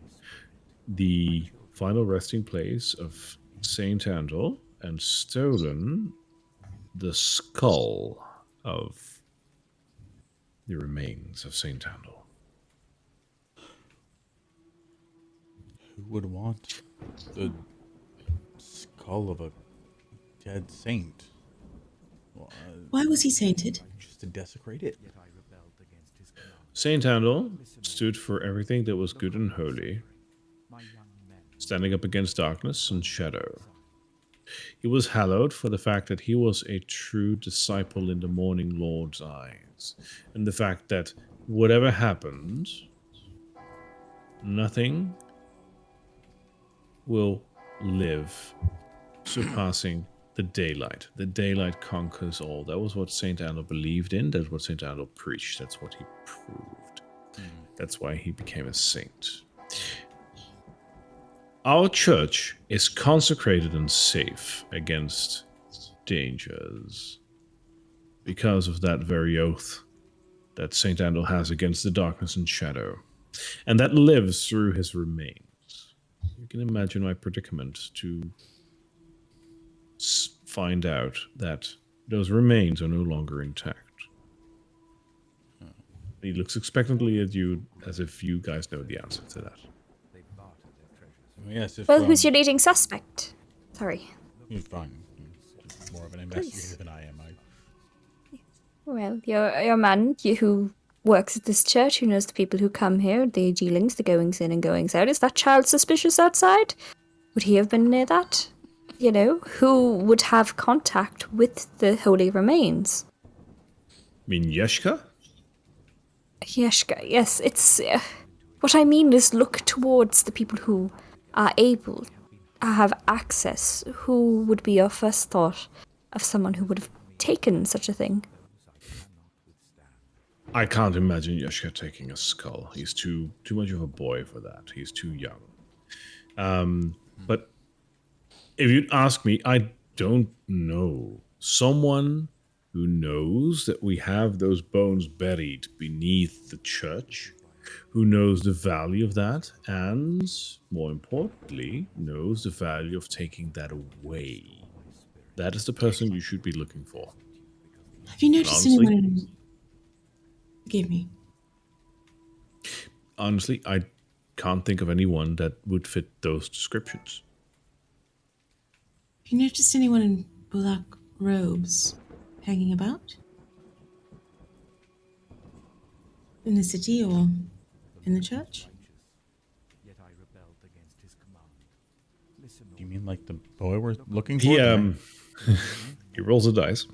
the final resting place of Saint Andal and stolen the skull of the remains of Saint Andal. Who would want the skull of a dead saint? Well, Why was he sainted? just to desecrate it. Saint Andal stood for everything that was good and holy, standing up against darkness and shadow. He was hallowed for the fact that he was a true disciple in the Morning Lord's eyes, and the fact that whatever happened, nothing will live surpassing the daylight. The daylight conquers all. That was what Saint Andal believed in. That's what Saint Andal preached. That's what he proved. That's why he became a saint. Our church is consecrated and safe against dangers because of that very oath that Saint Andal has against the darkness and shadow, and that lives through his remains. You can imagine my predicament to find out that those remains are no longer intact. He looks expectantly at you as if you guys know the answer to that. Yes, if, Well, who's your leading suspect? Sorry. He's fine. He's more of an investigator than I am. Well, your man who works at this church, who knows the people who come here, the dealings, the goings in and goings out. Is that child suspicious outside? Would he have been near that? You know, who would have contact with the holy remains? Mean Yeshka? Yeshka, yes, it's... what I mean is look towards the people who are able, have access. Who would be your first thought of someone who would have taken such a thing? I can't imagine Yeshka taking a skull. He's too much of a boy for that. He's too young. But if you'd ask me, I don't know. Someone who knows that we have those bones buried beneath the church, who knows the value of that, and more importantly, knows the value of taking that away. That is the person you should be looking for. Have you noticed Honestly? anyone? Forgive me. Honestly, I can't think of anyone that would fit those descriptions. Have you noticed anyone in black robes hanging about? In the city or in the church? Do you mean like the boy we're looking for? He the man? he rolls a dice.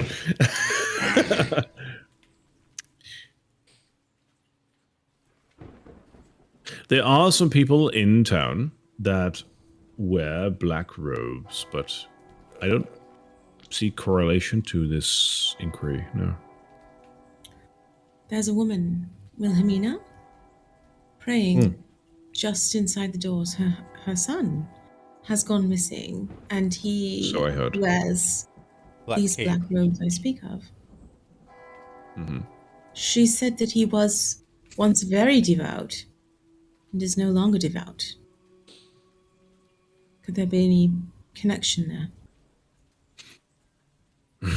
There are some people in town that wear black robes, but I don't see correlation to this inquiry. No. There's a woman, Wilhelmina, praying just inside the doors. Her son has gone missing, and he So I heard. wears these cape. black robes I speak of. Mm-hmm. She said that he was once very devout and is no longer devout. Could there be any connection there?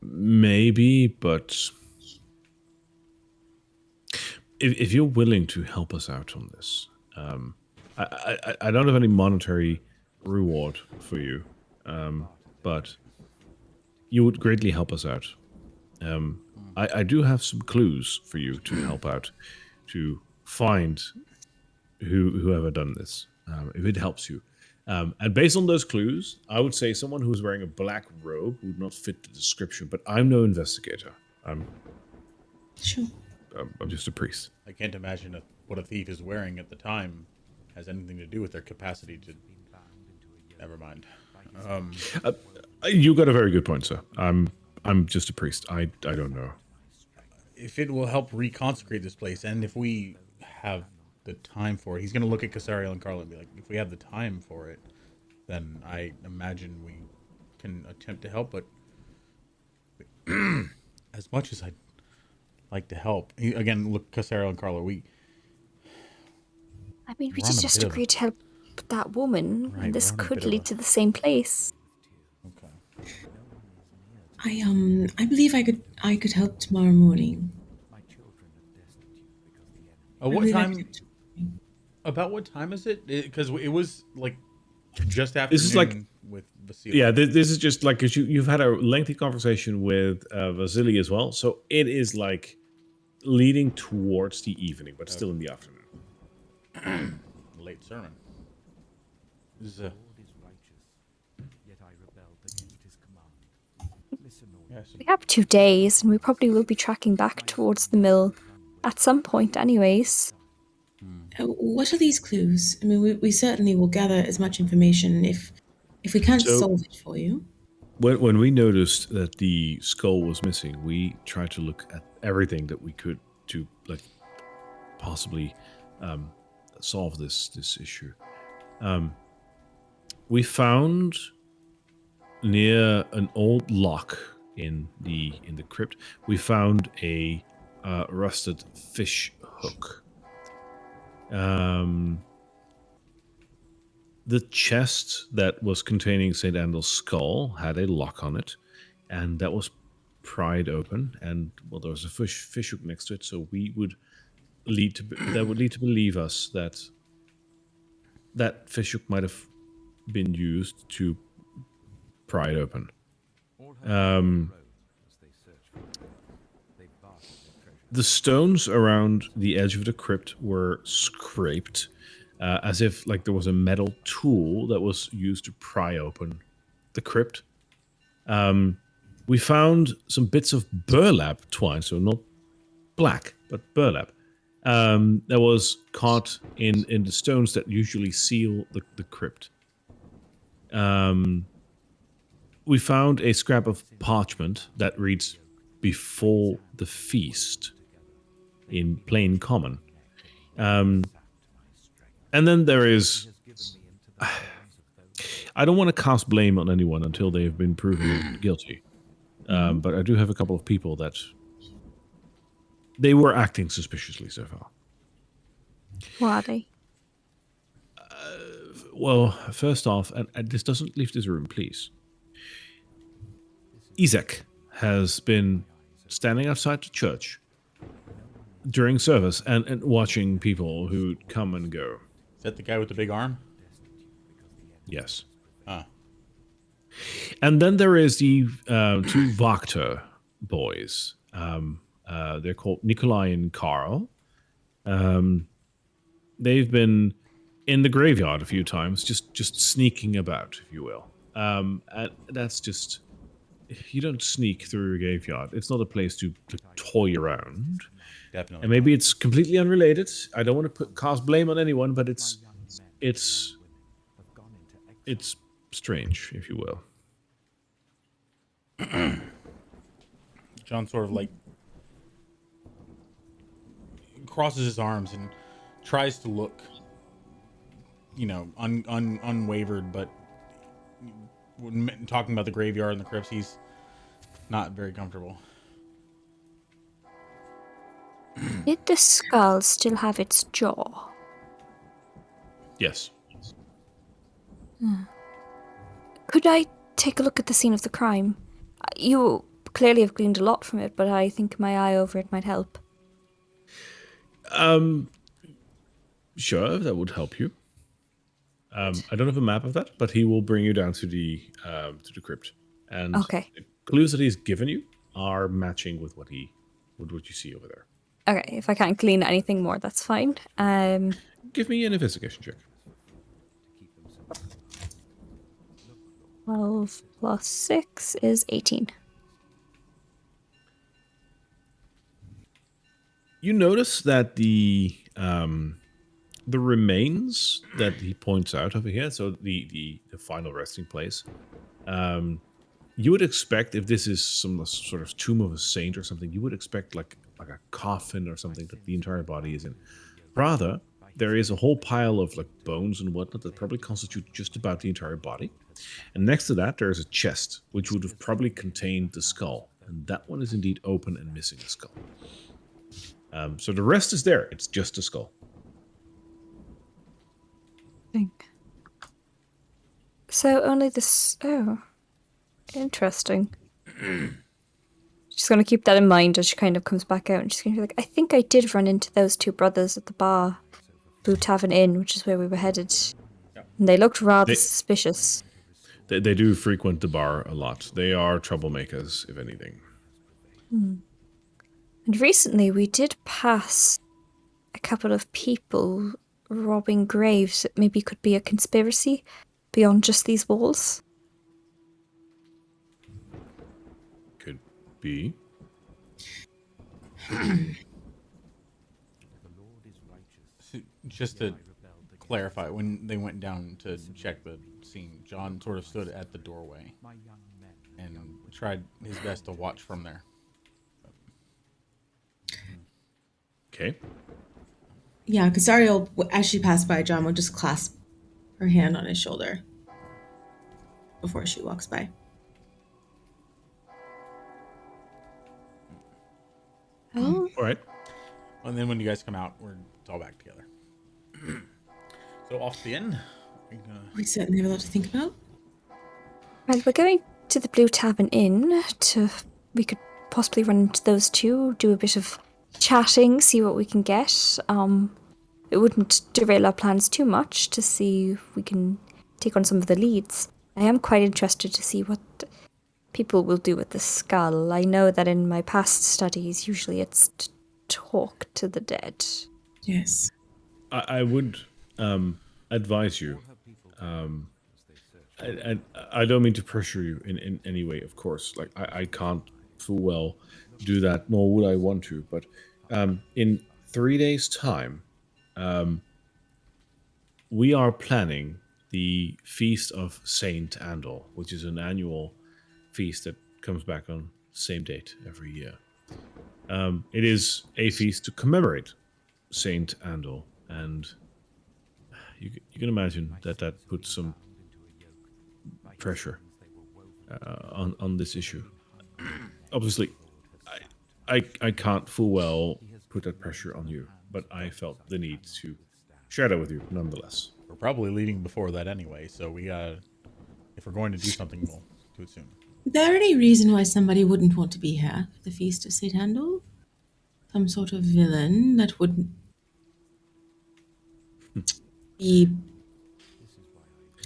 Maybe, but if you're willing to help us out on this, I don't have any monetary reward for you, but you would greatly help us out. I do have some clues for you to help out, to find whoever done this, if it helps you. And based on those clues, I would say someone who's wearing a black robe would not fit the description, but I'm no investigator. Sure. I'm just a priest. I can't imagine what a thief is wearing at the time has anything to do with their capacity to. Never mind. You got a very good point, sir. I'm just a priest. I don't know. If it will help reconsecrate this place, and if we have the time for it, he's going to look at Casario and Carla and be like, if we have the time for it, then I imagine we can attempt to help. But as much as I'd like to help, again, look, Casario and Carla, we I mean, we We're on a just bit of a- agreed to help that woman, Right, and this we're on a could bit of lead a- to the same place. okay. I believe I could help tomorrow morning. I What believe I time? could- About what time is it? Because it was like just after. This is like- with Vasily. Yeah, this is just like, because you've had a lengthy conversation with Vasily as well, so it is like leading towards the evening, but still in the afternoon. Late sermon. This is yes. We have 2 days, and we probably will be tracking back towards the mill at some point anyways. What are these clues? I mean, we certainly will gather as much information if we can't So- solve it for you. When we noticed that the skull was missing, we tried to look at everything that we could to like possibly solve this issue. We found near an old lock in the crypt, we found a rusted fish hook. The chest that was containing St. Andel's skull had a lock on it, and that was pried open, and well, there was a fish hook next to it, so that would lead to believe us that that fish hook might have been used to pry it open. The stones around the edge of the crypt were scraped, as if like there was a metal tool that was used to pry open the crypt. We found some bits of burlap twine, so not black, but burlap, that was caught in the stones that usually seal the crypt. we found a scrap of parchment that reads "Before the feast" in plain common. And then there is. I don't want to cast blame on anyone until they have been proven guilty. But I do have a couple of people that they were acting suspiciously so far. Who are they? Well, first off, and this doesn't leave this room, please. Isaac has been standing outside the church during service and watching people who come and go. Is that the guy with the big arm? Yes. Ah. And then there is the two Wachter boys. They're called Nikolai and Carl. They've been in the graveyard a few times, just sneaking about, if you will. And that's just... You don't sneak through a graveyard. It's not a place to toy around. Definitely. And maybe it's completely unrelated. I don't want to cast blame on anyone, but it's strange, if you will. John sort of like crosses his arms and tries to look, unwavered, but when talking about the graveyard and the crypts, he's not very comfortable. Did the skull still have its jaw? Yes. Could I take a look at the scene of the crime? You clearly have gleaned a lot from it, but I think my eye over it might help. Sure, that would help you. I don't have a map of that, but he will bring you down to the crypt. And Okay. the clues that he's given you are matching with what you see over there. Okay, if I can't glean anything more, that's fine. Give me an investigation check. 12 plus 6 is 18. You notice that the remains that he points out over here, so the final resting place, you would expect, if this is some sort of tomb of a saint or something, you would expect like a coffin or something that the entire body is in. Rather, there is a whole pile of like bones and whatnot that probably constitute just about the entire body. And next to that, there is a chest, which would have probably contained the skull. And that one is indeed open and missing a skull. So the rest is there. It's just a skull. So only this... Oh. Interesting. She's going to keep that in mind as she kind of comes back out. And she's going to be like, I think I did run into those two brothers at the bar. Blue Tavern Inn, which is where we were headed. Yep. And they looked rather suspicious. They do frequent the bar a lot. They are troublemakers, if anything. And recently we did pass a couple of people robbing graves that maybe could be a conspiracy beyond just these walls. Could be. So just to clarify, when they went down to check the scene, John sort of stood at the doorway and tried his best to watch from there. Okay. Yeah, Casario, as she passed by, John will just clasp her hand on his shoulder before she walks by. Oh. All right. And then when you guys come out, we're all back together. So off to the inn. We certainly have a lot to think about. Well, we're going to the Blue Tavern Inn we could possibly run into those two, do a bit of chatting, see what we can get. It wouldn't derail our plans too much to see if we can take on some of the leads. I am quite interested to see what people will do with the skull. I know that in my past studies, usually it's to talk to the dead. Yes. I would advise you. I don't mean to pressure you in any way, of course. Like I can't full well do that, nor would I want to. But in 3 days' time, we are planning the Feast of Saint Andal, which is an annual feast that comes back on same date every year. It is a feast to commemorate Saint Andor, and you can imagine that puts some pressure on this issue. Obviously, I can't full well put that pressure on you, but I felt the need to share that with you nonetheless. We're probably leaving before that anyway, so we got. If we're going to do something, we'll do it soon. Is there any reason why somebody wouldn't want to be here at the Feast of St. Handel? Some sort of villain that would be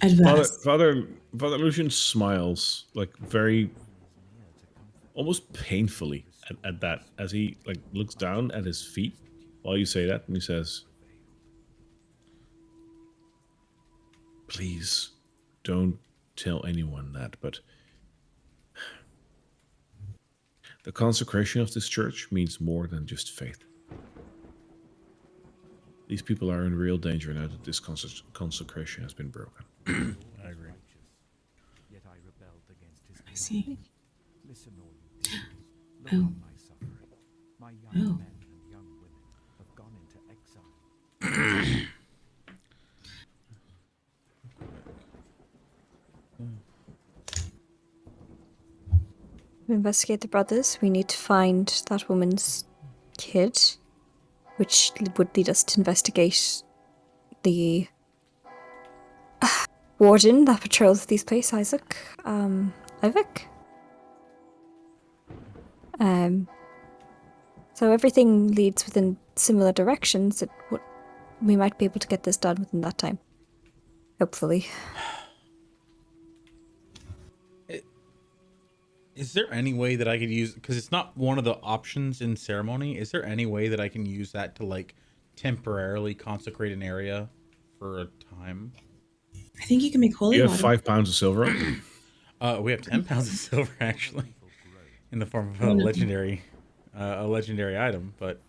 adverse. Father Lucian smiles like very, almost painfully at that as he like looks down at his feet while you say that, and he says, "Please, don't tell anyone that, but the consecration of this church means more than just faith. These people are in real danger now that this consecration has been broken." I agree. I see. Oh. Oh. To investigate the brothers, we need to find that woman's kid, which would lead us to investigate the warden that patrols these places, Isaac. Ivik. So everything leads within similar directions. We might be able to get this done within that time. Hopefully. Is there any way that I could use, because it's not one of the options in ceremony, is there any way that I can use that to like temporarily consecrate an area for a time? I think you can make holy You have water. 5 pounds of silver. We have 10 pounds of silver actually, in the form of a legendary item. But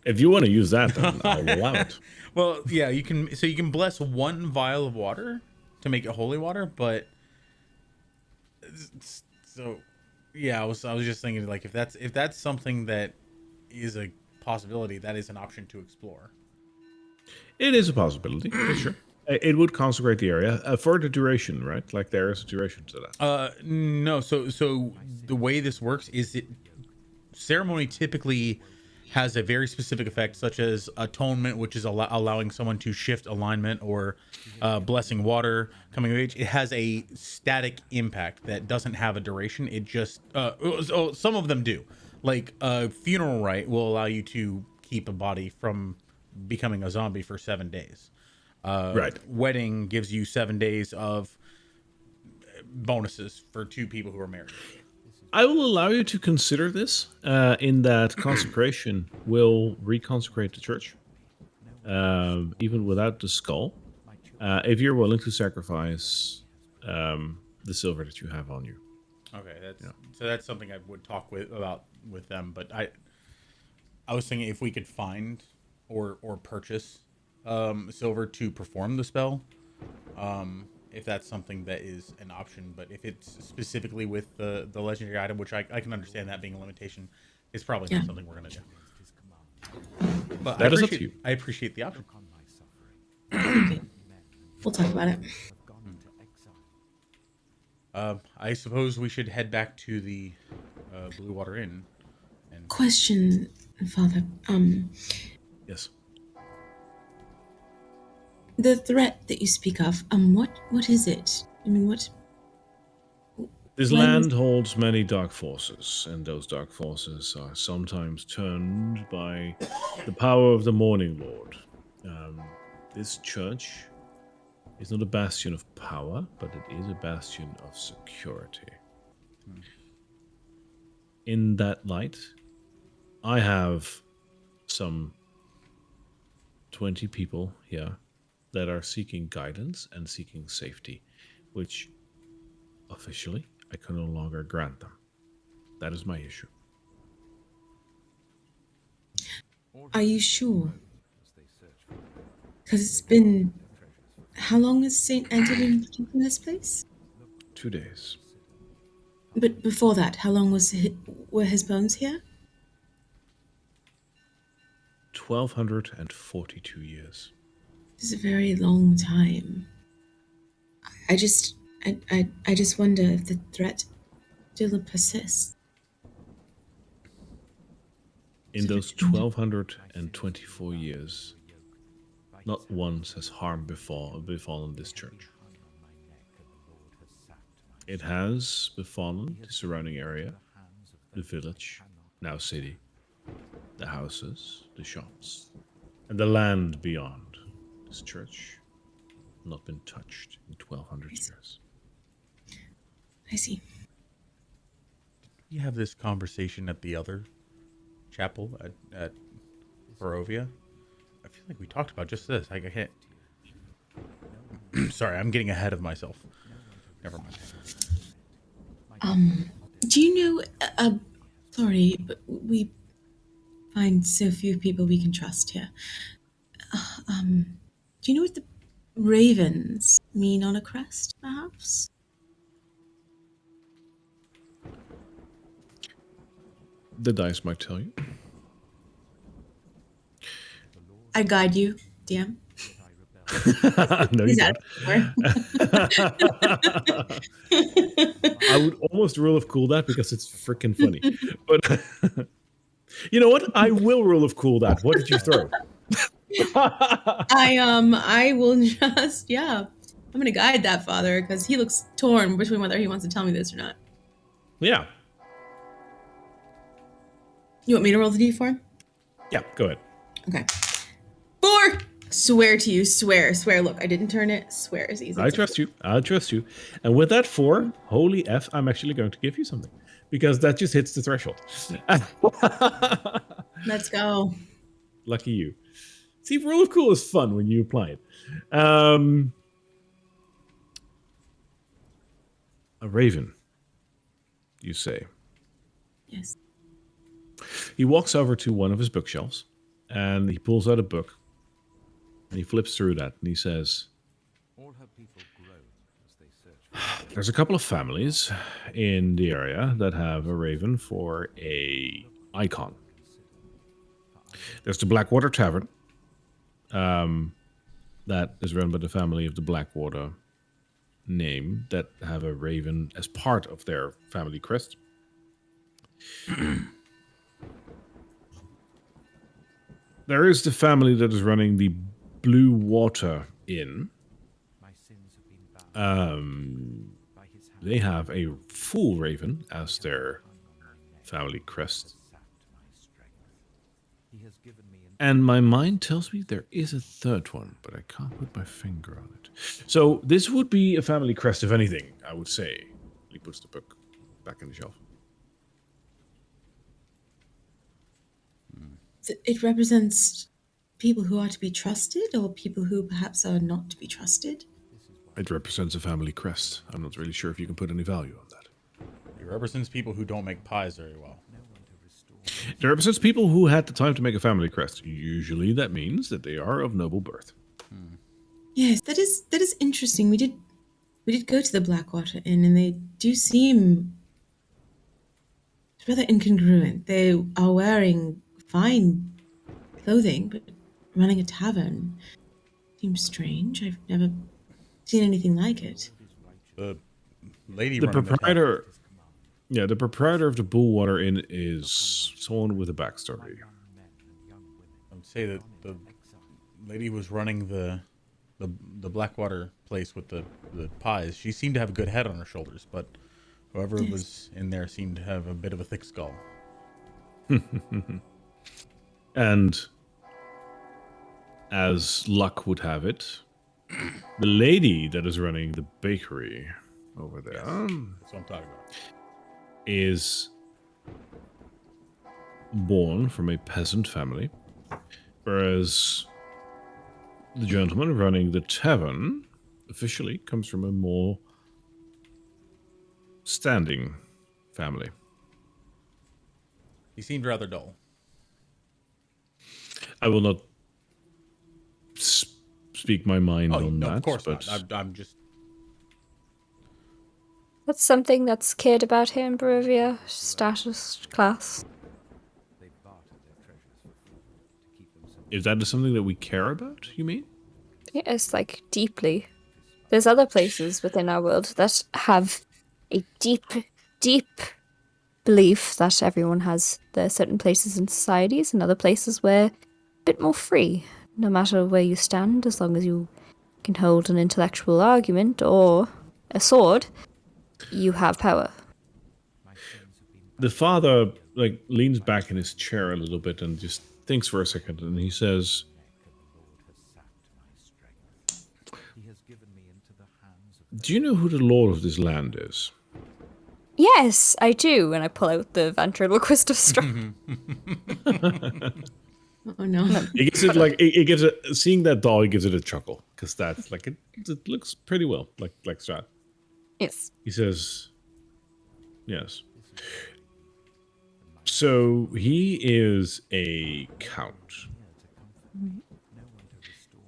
If you want to use that, then I'll allow it. well, yeah, you can. So you can bless one vial of water to make it holy water, but so yeah, I was just thinking like if that's something that is a possibility, that is an option to explore. It is a possibility, for sure. It would consecrate the area for the duration, right? Like there is a duration to that. No. So the way this works is ceremony typically has a very specific effect, such as atonement, which is allowing someone to shift alignment, or blessing water, coming of age. It has a static impact that doesn't have a duration. It just some of them do. Like a funeral rite will allow you to keep a body from becoming a zombie for 7 days. Right. Wedding gives you 7 days of bonuses for 2 people who are married. I will allow you to consider this in that consecration will reconsecrate the church, even without the skull, if you're willing to sacrifice the silver that you have on you. Okay, so that's something I would talk about with them. But I was thinking if we could find or purchase silver to perform the spell. If that's something that is an option, but if it's specifically with the legendary item, which I can understand that being a limitation, it's probably not something we're going to do. But That is up to you. I appreciate the option. Okay. We'll talk about it. I suppose we should head back to the Blue Water Inn. And Question, Father. Yes. The threat that you speak of, what is it? I mean, what? This when- land holds many dark forces, and those dark forces are sometimes turned by the power of the Morning Lord. This church is not a bastion of power, but it is a bastion of security. In that light, I have some 20 people here that are seeking guidance and seeking safety, which officially I can no longer grant them. That is my issue. Are you sure? Because it's been. How long has Saint Andrew been keeping this place? 2 days. But before that, how long were his bones here? 1242 years. This is a very long time. I just, I just wonder if the threat still persists. In those 1224 years, not once has harm befallen this church. It has befallen the surrounding area, the village, now city, the houses, the shops, and the land beyond. This church not been touched in 1200 years. I see. You have this conversation at the other chapel at Barovia. I feel like we talked about just this. I can't. Sorry, I'm getting ahead of myself. Never mind. Do you know? Sorry, but we find so few people we can trust here. Do you know what the ravens mean on a crest, perhaps? The dice might tell you. I guide you, DM. No, you He's don't. out of I would almost rule of cool that because it's freaking funny. But you know what? I will rule of cool that. What did you throw? I will just I'm gonna guide that father because he looks torn between whether he wants to tell me this or not. Yeah. You want me to roll the d4? Yeah, go ahead. Okay. 4! Swear to you, swear. Look, I didn't turn it. Swear is easy. I trust you. I trust you. And with that 4, holy F, I'm actually going to give you something. Because that just hits the threshold. Let's go. Lucky you. See, rule of cool is fun when you apply it. A raven, you say. Yes. He walks over to one of his bookshelves and he pulls out a book and he flips through that and he says, there's a couple of families in the area that have a raven for a icon. There's the Blackwater Tavern that is run by the family of the Blackwater name that have a raven as part of their family crest. There is the family that is running the Blue Water Inn. They have a full raven as their family crest. And my mind tells me there is a third one, but I can't put my finger on it. So this would be a family crest, if anything, I would say. He puts the book back in the shelf. It represents people who are to be trusted or people who perhaps are not to be trusted. It represents a family crest. I'm not really sure if you can put any value on that. It represents people who don't make pies very well. It represents people who had the time to make a family crest. Usually that means that they are of noble birth. Yes, that is interesting. We did go to the Blackwater Inn, and they do seem rather incongruent. They are wearing fine clothing, but running a tavern seems strange. I've never seen anything like it. The lady The running proprietor, the proprietor of the Bullwater Inn is someone with a backstory. I would say that the lady who was running the Blackwater place with the pies, she seemed to have a good head on her shoulders, but whoever was in there seemed to have a bit of a thick skull. And as luck would have it, the lady that is running the bakery over there That's what I'm talking about. is born from a peasant family, whereas the gentleman running the tavern officially comes from a more standing family. He seemed rather dull. I will not speak my mind on no, that. of course but not. I'm just... That's something that's cared about here in Barovia. Status, class. Is that something that we care about, you mean? Yes, like deeply. There's other places within our world that have a deep, deep belief that everyone has their certain places in societies and other places where a bit more free, no matter where you stand, as long as you can hold an intellectual argument or a sword, you have power. The father leans back in his chair a little bit and just thinks for a second, and he says, "Do you know who the lord of this land is?" Yes, I do, and I pull out the ventriloquist of Strahd. Oh no. He gives it it gives it, seeing that doll, he gives it a chuckle because that's it looks pretty well like Strahd. Yes. He says, "Yes." So he is a count.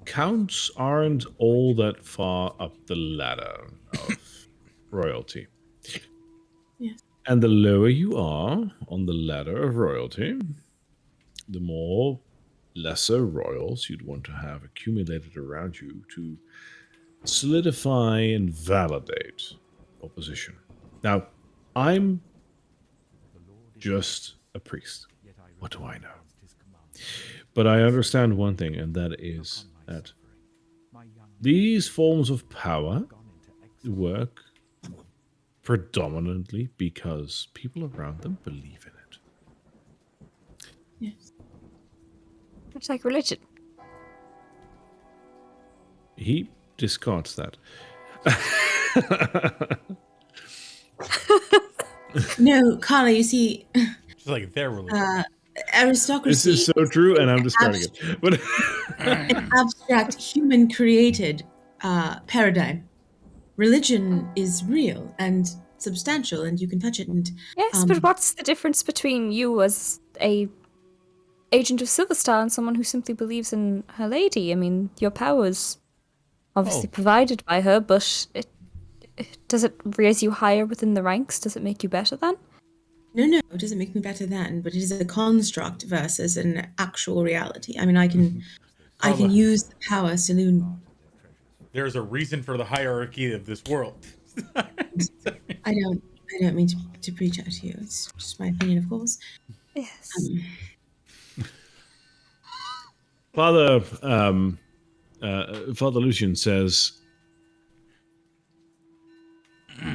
Counts aren't all that far up the ladder of royalty. Yes. And the lower you are on the ladder of royalty, the more lesser royals you'd want to have accumulated around you to solidify and validate your position. Now, I'm just a priest. What do I know? But I understand one thing, and that is that these forms of power work predominantly because people around them believe in it. Yes. It's like religion. He discards that. No, Carla, you see, Just like their religion. aristocracy This is so true, and I'm an discarding it. But an abstract human created paradigm. Religion is real and substantial, and you can touch it. And Yes, but what's the difference between you as a agent of Silverstar and someone who simply believes in her lady? I mean, your power's obviously Oh. provided by her, but does it raise you higher within the ranks? Does it make you better then? no, it doesn't make me better than, but it is a construct versus an actual reality. I mean, I can Carla. use the power saloon. There's a reason for the hierarchy of this world. I don't mean to preach at you. It's just my opinion, of course. Yes. Father Lucian says,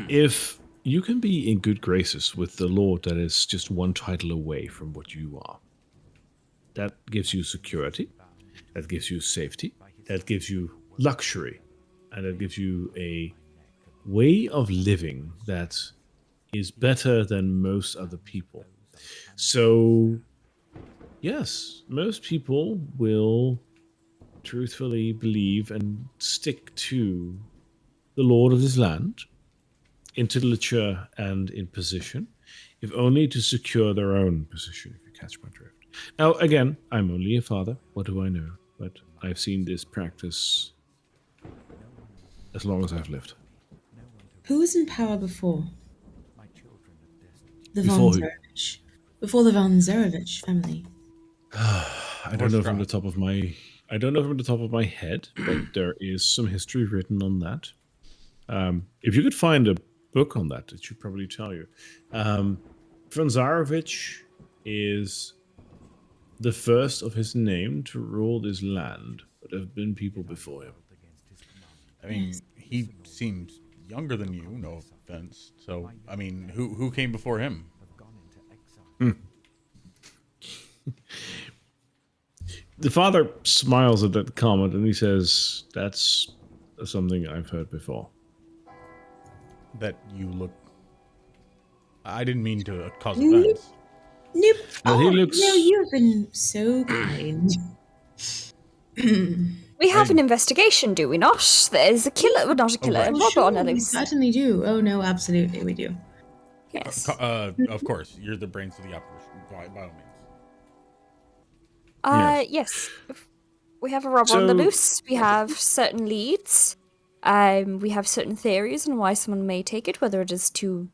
if you can be in good graces with the Lord that is just one title away from what you are, that gives you security, that gives you safety, that gives you luxury, and that gives you a way of living that is better than most other people. So, yes, most people will truthfully believe and stick to the Lord of this land, in titulature and in position, if only to secure their own position, if you catch my drift. Now, again, I'm only a father. What do I know? But I've seen this practice as long as I've lived. Who was in power before? The Before Von who? Zarevich. Before the Von Zarevich family. I don't know from the top of my head, but there is some history written on that. If you could find a book on that, it should probably tell you. Von Zarevich is the first of his name to rule this land, but there have been people before him. I mean, he seems younger than you, no offense. So, I mean, who came before him? The father smiles at that comment and he says, "That's something I've heard before." That you look... I didn't mean to cause Nope. offense. Nope. Well, he looks- No, you've been so kind. We have an investigation, do we not? There's a killer, well, not a killer, right. a Oh, robber sure, on a we loose. certainly do. Oh no, absolutely we do. Yes. Of course, you're the brains of the operation, by all means. Yes. We have a robber on the loose. We have certain leads. We have certain theories on why someone may take it, whether it is to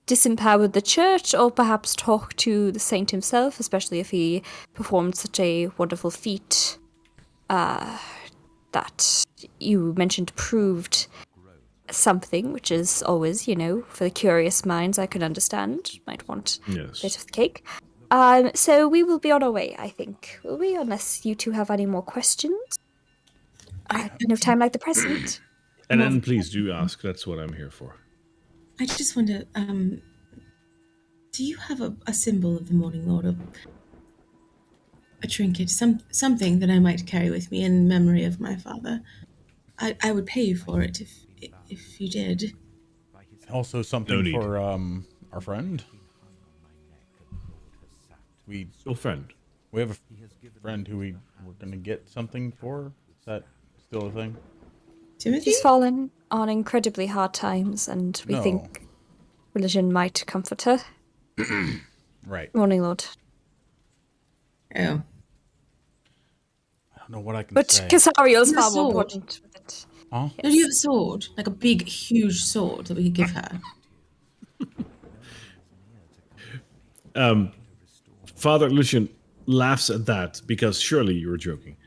disempower the church or perhaps talk to the saint himself, especially if he performed such a wonderful feat that you mentioned proved something, which is always, for the curious minds, I can understand. Might want a Yes. bit of the cake. So we will be on our way, I think. Will we? Unless you two have any more questions. No time like the present. And then please do ask. That's what I'm here for. I just wonder, do you have a symbol of the Morning Lord, a trinket, something that I might carry with me in memory of my father? I would pay you for it if you did. Also, No something need. for our friend. Your friend. We have a friend who we were gonna get something for. Is that still a thing? Timothy? She's fallen on incredibly hard times, and we No. think religion might comfort her. Right. Morning Lord. Oh. I don't know what I can But say. Casario's Your far more sword. important with it. Huh? No, do you have a sword? Like a big, huge sword that we could give her? Father Lucian laughs at that because surely you're joking.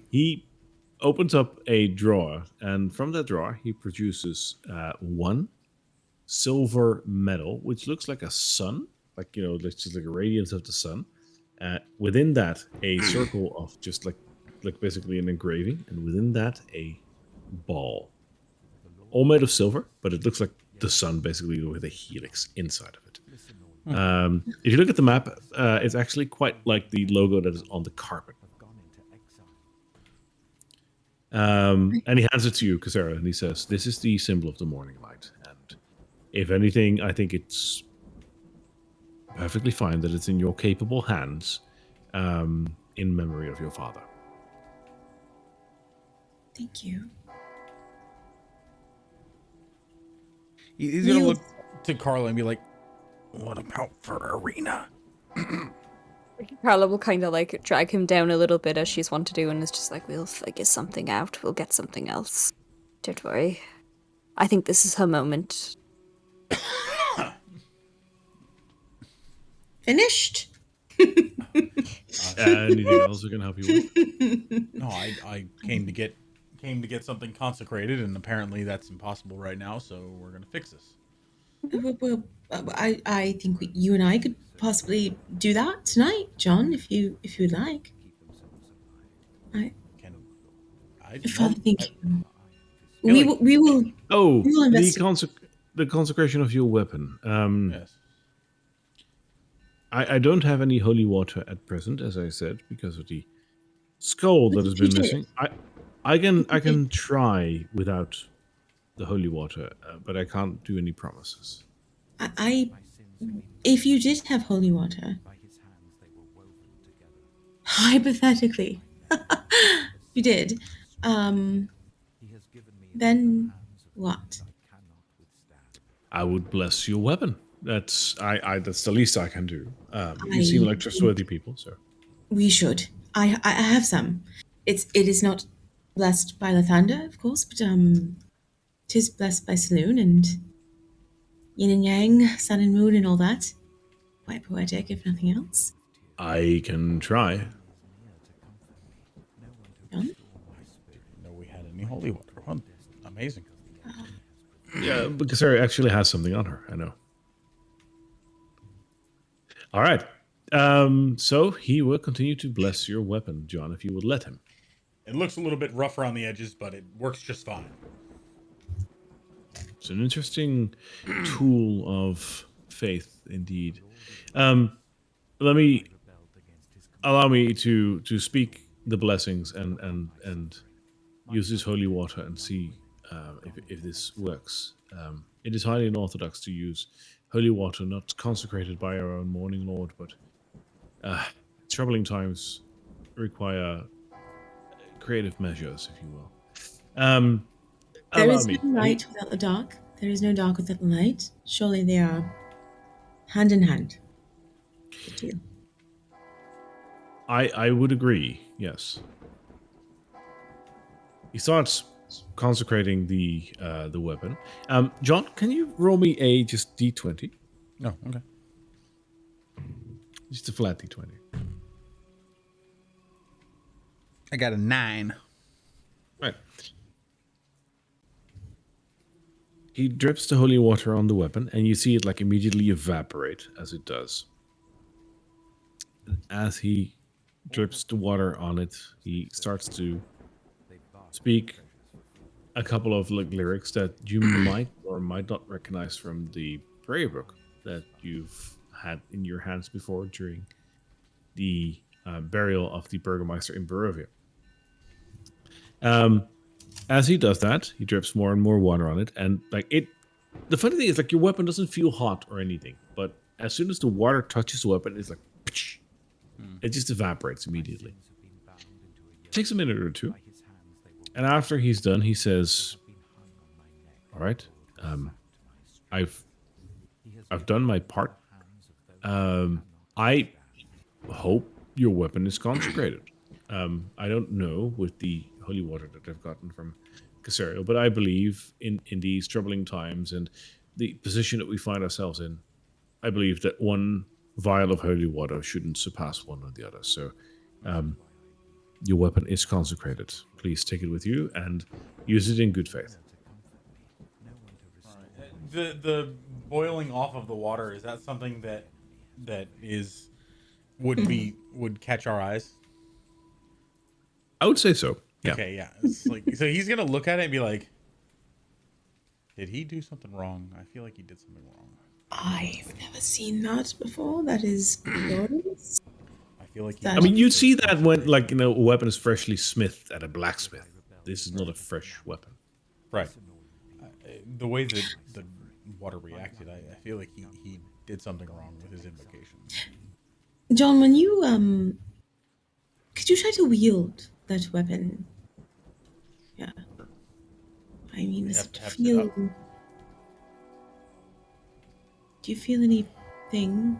He opens up a drawer, and from that drawer, he produces one silver medal, which looks like a sun, it's just like a radiance of the sun. Within that, a circle of just like basically an engraving, and within that, a ball, all made of silver, but it looks like the sun basically with a helix inside of it. If you look at the map, it's actually quite like the logo that is on the carpet. And he hands it to you, Kasera, and he says, "This is the symbol of the morning light. And if anything, I think it's perfectly fine that it's in your capable hands, in memory of your father." Thank you. He's gonna look to Carla and be like, "What about for Arena?" Carla will kind of like drag him down a little bit as she's wont to do, and is just like, we'll figure something out. We'll get something else. Don't worry. I think this is her moment. Finished? Anything else I can help you with? No, I came to get something consecrated, and apparently that's impossible right now. So we're gonna fix this. Well, I think you and I could possibly do that tonight, John, if you would like. Can I? Father, thank you. feel We will. Oh, We will the investigate. the consecration of your weapon. Yes. I don't have any holy water at present, as I said, because of the skull that has You been did. missing. I can try without the holy water, but I can't do any promises. If you did have holy water, hypothetically, you did, then what? I would bless your weapon. That's that's the least I can do. You I seem like think trustworthy people, so we should. I have some. It is not blessed by Lathander, of course, but tis blessed by Saloon and yin and yang, sun and moon, and all that. Quite poetic, if nothing else. I can try. John? Didn't know we had any holy water. Oh, amazing. Yeah, because Sarah actually has something on her. I know. All right. So he will continue to bless your weapon, John, if you would let him. It looks a little bit rough around the edges, but it works just fine. It's an interesting tool of faith, indeed. Allow me to speak the blessings and use this holy water and see if this works. It is highly unorthodox to use holy water not consecrated by our own morning lord, but troubling times require creative measures, if you will. There Allow is me. no light without the dark. There is no dark without the light. Surely they are hand in hand. The two. I would agree, yes. He starts consecrating the weapon. John, can you roll me a just d20? Oh, okay. Just a flat d20. I got a 9. Right. He drips the holy water on the weapon, and you see it like immediately evaporate as it does. As he drips the water on it, he starts to speak a couple of like lyrics that you might or might not recognize from the prayer book that you've had in your hands before during the burial of the Burgomeister in Barovia. As he does that, he drips more and more water on it, and like it. The funny thing is, like, your weapon doesn't feel hot or anything, but as soon as the water touches the weapon, it's like, it just evaporates immediately. It takes a minute or two, and after he's done, he says, "All right, I've done my part. I hope your weapon is consecrated. I don't know with the holy water that I've gotten from Casario, but I believe in these troubling times and the position that we find ourselves in, I believe that one vial of holy water shouldn't surpass one or the other. So your weapon is consecrated. Please take it with you and use it in good faith." The boiling off of the water, is that something that would catch our eyes? I would say so. Yeah. Okay, yeah. It's like, so he's gonna look at it and be like, "Did he do something wrong? I feel like he did something wrong." I've never seen that before. That is glorious. I feel like. That- I mean, you'd see that when, like, a weapon is freshly smithed at a blacksmith. This is not a fresh weapon. Right. The way that the water reacted, I feel like he did something wrong with his invocation. John, when you could you try to wield that weapon? Yeah. I mean, does it Have feel? it up. Do you feel anything?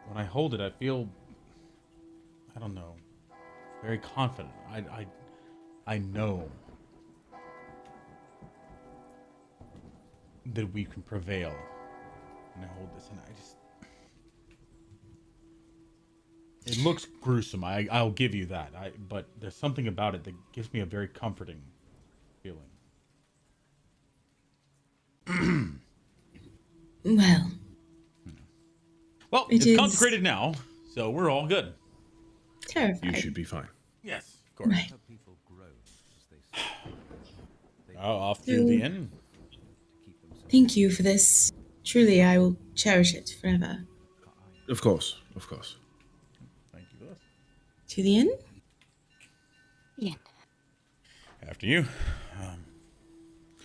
When I hold it, I feel, I don't know, very confident. I know that we can prevail. And I hold this, and I just, it looks gruesome. I'll give you that. But there's something about it that gives me a very comforting feeling. Well, Well, It it's is- consecrated now, so we're all good. terrified. You should be fine. Yes, of course. Right. Off to the inn. Thank you for this. Truly, I will cherish it forever. Of course. Of course. Thank you for this. To the inn? Yeah. After you.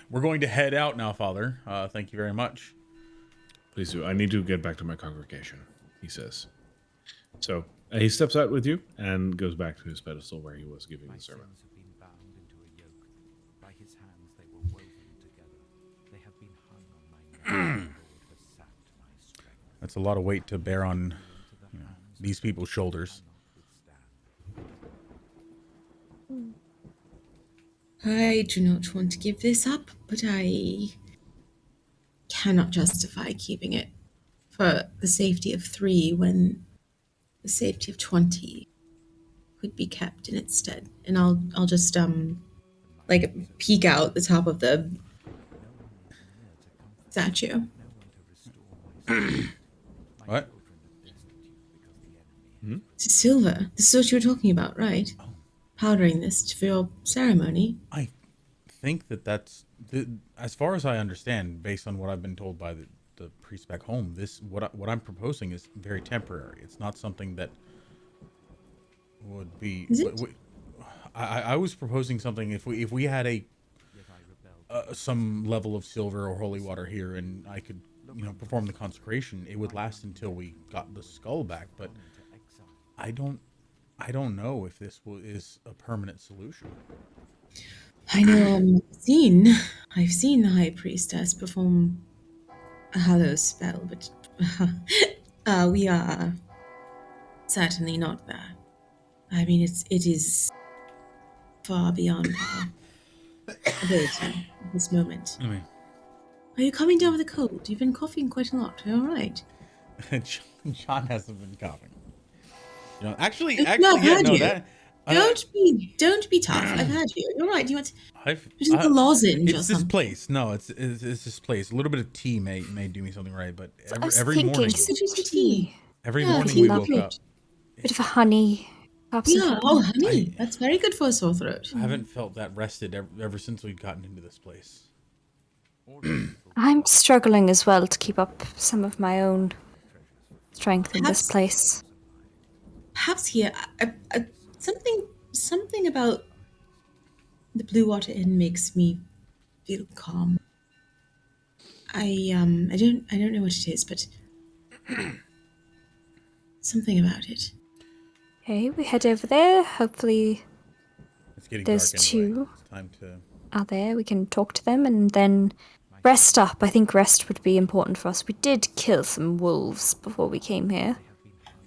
We're going to head out now, Father. Thank you very much. Please do. I need to get back to my congregation, he says. So he steps out with you and goes back to his pedestal where he was giving the sermon. That's a lot of weight to bear on these people's shoulders. I do not want to give this up, but I cannot justify keeping it for the safety of 3 when the safety of 20 could be kept in its stead. And I'll just like peek out the top of the statue. What? Silver. This is what you were talking about, right? Powdering this for your ceremony. I think that's as far as I understand, based on what I've been told by the priest back home. What I'm proposing is very temporary. It's not something that would be. Is it? I was proposing something if we had some level of silver or holy water here, and I could perform the consecration. It would last until we got the skull back, but I don't know if this is a permanent solution. I know I've seen the High Priestess perform a hallow spell, but we are certainly not there. I mean, it is far beyond our ability at this moment. I mean, Are you coming down with a cold? You've been coughing quite a lot. Are you all right? John hasn't been coughing. You know, actually, No, actually, I've yeah, had no, you. that. Don't be tough. I've had you. You're all right. Do you want I've, to take a lozenge or it's this something? place. No, it's this place. A little bit of tea may do me something right, but I was every thinking morning, some Tea. tea. every Yeah, morning tea we would woke be up. good. Bit of a honey. Perhaps some Yeah. honey. Oh, honey. That's very good for a sore throat. I haven't felt that rested ever since we've gotten into this place. I'm struggling as well to keep up some of my own strength in this Perhaps- place. Perhaps here, something about the Blue Water Inn makes me feel calm. I don't know what it is, but something about it. Okay, we head over there. Hopefully It's getting There's dark anyway. two. It's time to. are there. We can talk to them and then rest up. I think rest would be important for us. We did kill some wolves before we came here.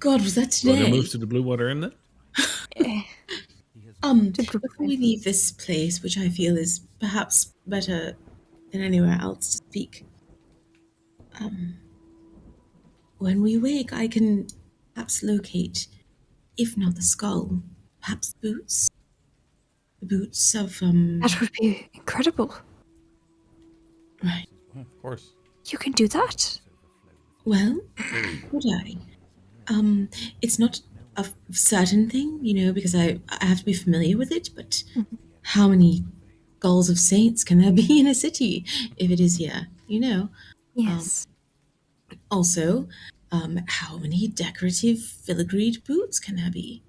God, was that You want to today? move to the Blue Water Inn then? Before we leave this place, which I feel is perhaps better than anywhere else to speak, when we wake, I can perhaps locate, if not the skull, perhaps boots. The boots of That would be incredible. right. Yeah, of course. You can do that. Well, would I? It's not a certain thing, because I have to be familiar with it, but how many skulls of saints can there be in a city if it is here, Yes. Also, how many decorative filigreed boots can there be?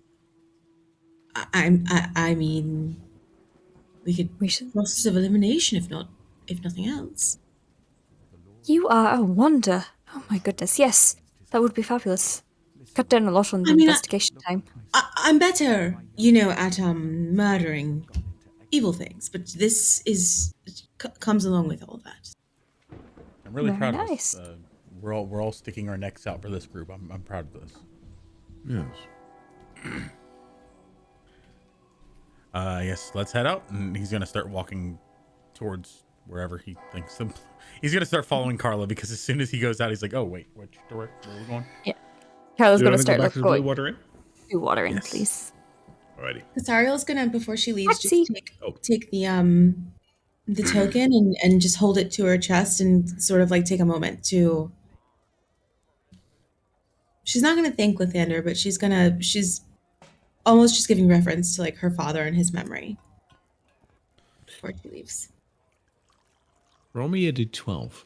I mean, we could We should. process of elimination if nothing else. You are a wonder. Oh my goodness. Yes, that would be fabulous. Cut down a lot on the I mean, investigation time. I'm better, at murdering evil things, but this comes along with all that. I'm really Very proud nice. of this. We're all sticking our necks out for this group. I'm proud of this. Yes. Yes, let's head out, and he's gonna start walking towards wherever he thinks them. He's gonna start following Carla because as soon as he goes out, he's like, "Oh wait, which door? Where are we going?" Yeah. Carla's Do you going to want to start go back to the going. Blue Water Inn? Blue water in, Yes. please. Alrighty. Casariel's gonna, before she leaves, Taxi. just Oh. take the token and just hold it to her chest and sort of like take a moment to. She's not gonna thank Lathander, but she's almost just giving reference to like her father and his memory before she leaves. Roll me a d12.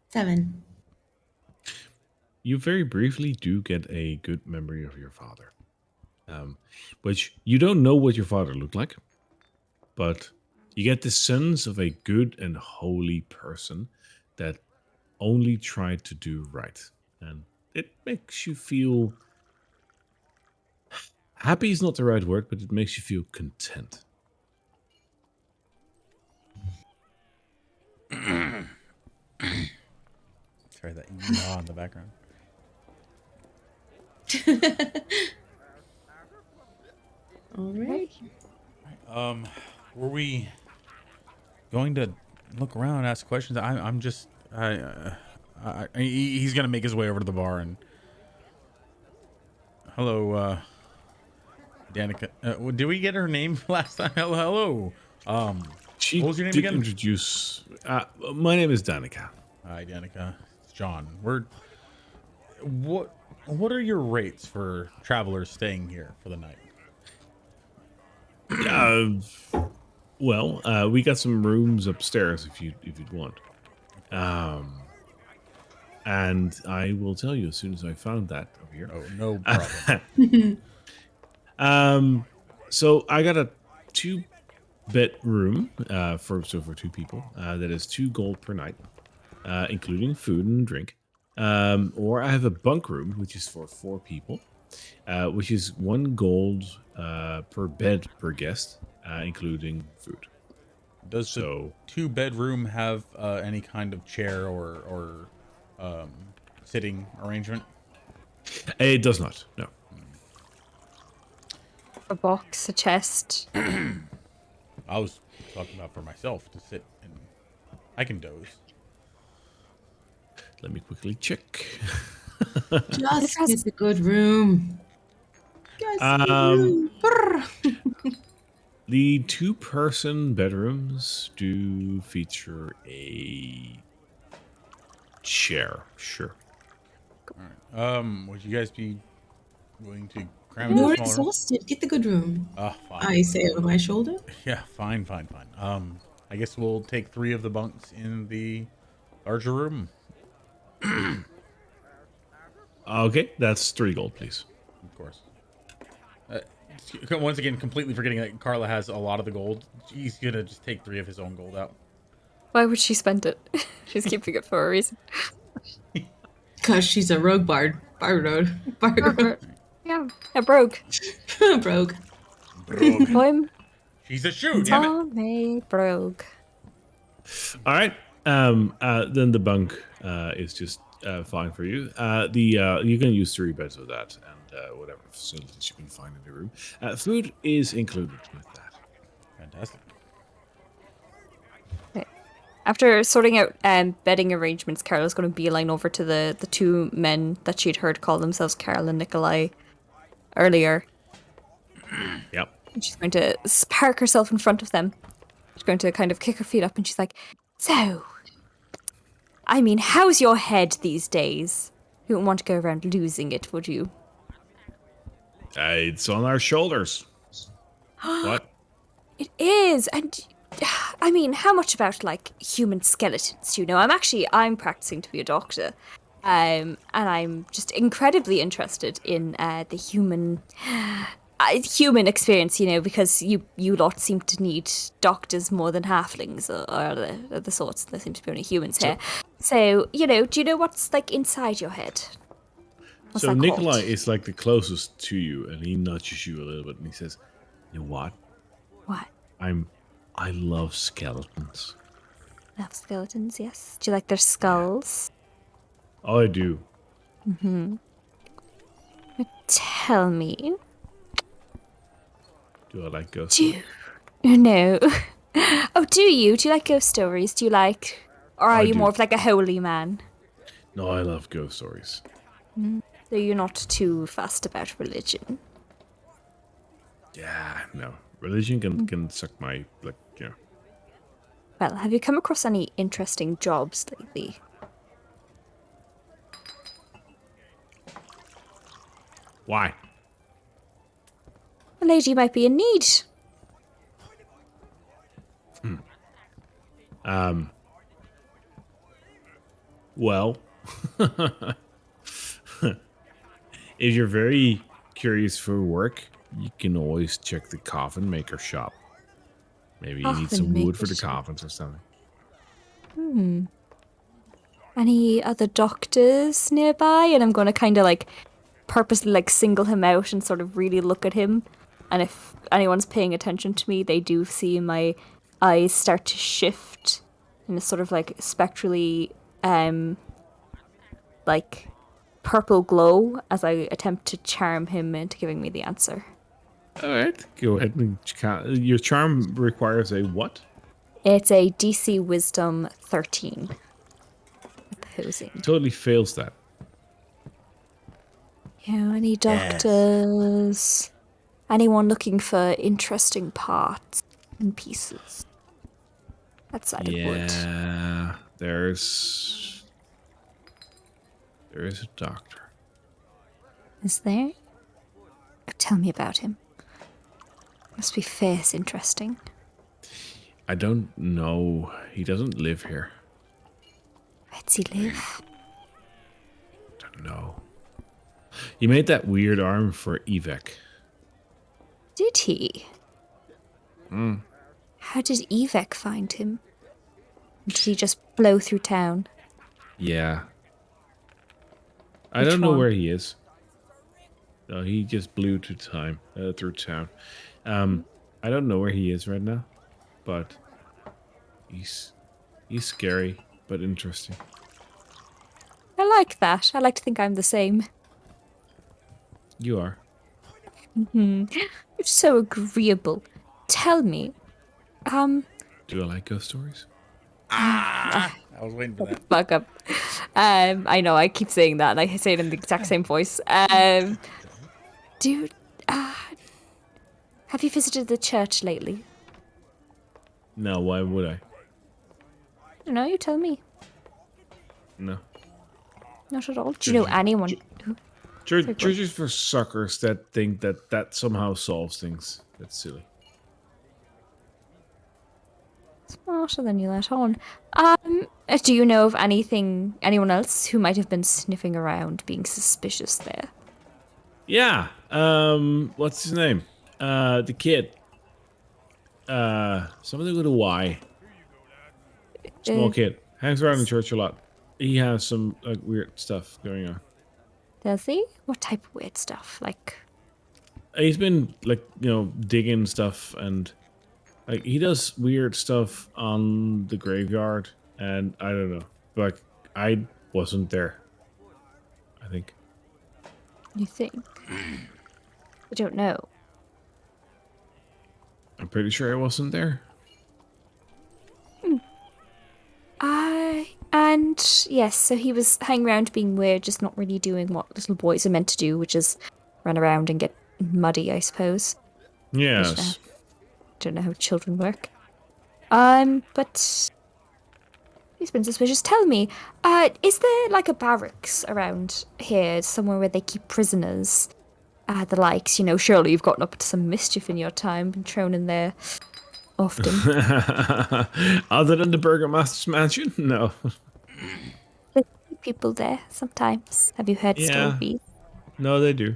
7. You very briefly do get a good memory of your father. Which you don't know what your father looked like, but you get the sense of a good and holy person that only tried to do right. And it makes you feel happy is not the right word, but it makes you feel content. Sorry, that yaw in the background. All right. Were we going to look around, ask questions? I'm just, he's gonna make his way over to the bar and. Hello, Danica. Did we get her name last time? Hello. She What was your name did again? introduce. My name is Danica. Hi, Danica. It's John. What are your rates for travelers staying here for the night? Well, we got some rooms upstairs if you'd want. And I will tell you as soon as I found that over here. Oh, no problem. So I got a 2-bedroom for 2 people. That is 2 gold per night, including food and drink. Or I have a bunk room, which is for 4 people, which is 1 gold per bed per guest, including food. Does the 2-bedroom have any kind of chair or sitting arrangement? It does not. No. A box, a chest. I was talking about for myself to sit and I can doze. Let me quickly check. Just has- get the good room. Just get the Um, room. Brr. The two-person bedrooms do feature a chair. Sure. Would you guys be willing to cram into You're a smaller room? exhausted. Get the good room. Oh, fine. I say over my shoulder. Yeah, fine. I guess we'll take 3 of the bunks in the larger room. Okay, that's 3 gold, please. Of course. Once again, completely forgetting that Carla has a lot of the gold. He's gonna just take 3 of his own gold out. Why would she spend it? She's keeping it for a reason. Because she's a rogue bard. Bard. Yeah, a brogue. Brogue. Brogue. I'm She's a shoe, damn it. Tom a brogue. All right. Then the bunk is just fine for you. You can use 3 beds of that and whatever facilities you can find in the room. Food is included with that. Fantastic. After sorting out bedding arrangements, Carla's going to beeline over to the 2 men that she'd heard call themselves Carl and Nikolai earlier. Yep. And she's going to park herself in front of them. She's going to kind of kick her feet up and she's like, so, I mean, how's your head these days? You wouldn't want to go around losing it, would you? It's on our shoulders. What? It is, and I mean, how much about like human skeletons? Do you know? I'm practicing to be a doctor, and I'm just incredibly interested in the human experience. You know, because you lot seem to need doctors more than halflings or the sorts. There seem to be only humans here. So you know, do you know what's like inside your head? What's So that Nikolai called? is like the closest to you, and he nudges you a little bit, and he says, "You know what? What? I love skeletons. Love skeletons, yes. Do you like their skulls? Oh, I do. Tell me. Do I like ghosts? Do you... No. Oh, do you? Do you like ghost stories? Do you like... Or are I you do. more of like a holy man? No, I love ghost stories. So you're not too fussed about religion? Yeah, no. Religion can suck my, like, you know. Well, have you come across any interesting jobs lately? Why? A lady might be in need. Well, if you're very curious for work, you can always check the coffin maker shop. Maybe you need Coffin some wood maker for the shop. coffins or something. Any other doctors nearby? And I'm going to kind of like purposely like single him out and sort of really look at him. And if anyone's paying attention to me, they do see my eyes start to shift in a sort of like spectrally like purple glow as I attempt to charm him into giving me the answer. All right, go ahead. Your charm requires a what? It's a DC Wisdom 13. Opposing. Totally fails that. Yeah, any doctors? Anyone looking for interesting parts and pieces? Outside of wood. Yeah, there's a doctor. Is there? Oh, tell me about him. Must be fierce interesting. I don't know. He doesn't live here. Where does he live? Don't know. He made that weird arm for Evek. Did he? How did Evek find him? Did he just blow through town? Yeah. I Which don't know one? where he is. No, he just blew through town. I don't know where he is right now, but he's scary but interesting. I like that. I like to think I'm the same. You are. You're so agreeable. Tell me, Do I like ghost stories? I was waiting for that. fuck up. I know I keep saying that, and I say it in the exact same voice. Dude, have you visited the church lately? No, why would I? I don't know. You tell me. No. Not at all. Do you know anyone? Churches for suckers that think that somehow solves things. That's silly. Smarter than you let on. Do you know of anyone else who might have been sniffing around, being suspicious there? Yeah. What's his name? The kid. Something with a Y. Small kid. Hangs around the church a lot. He has some weird stuff going on. Does he? What type of weird stuff? Like, He's been digging stuff, and like he does weird stuff on the graveyard, and I don't know. Like I wasn't there. I think. you think? I don't know. I'm pretty sure I wasn't there. And yes, so he was hanging around being weird, just not really doing what little boys are meant to do, which is run around and get muddy, I suppose. Yes. Don't know how children work. But he's been suspicious. Tell me, is there like a barracks around here, somewhere where they keep prisoners? The likes, surely you've gotten up to some mischief in your time, been thrown in there often. Other than the Burgomaster's mansion? No. There's people there sometimes. Have you heard stories? No, they do.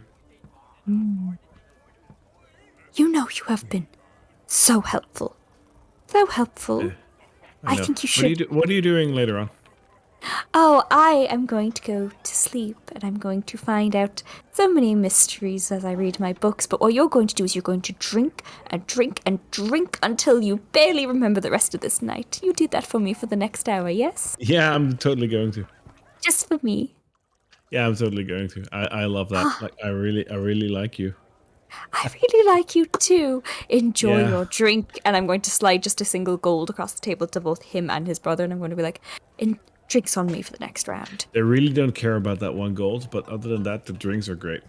You have been so helpful. So helpful. I know. think you should. What are you doing later on? Oh, I am going to go to sleep and I'm going to find out so many mysteries as I read my books. But what you're going to do is you're going to drink and drink and drink until you barely remember the rest of this night. You do that for me for the next hour, yes? Yeah, I'm totally going to. Just for me. Yeah, I'm totally going to. I love that. Like I really like you. I really like you too. Enjoy Yeah. your drink. And I'm going to slide just a single gold across the table to both him and his brother. And I'm going to be like, drinks on me for the next round. They really don't care about that one gold, but other than that, the drinks are great.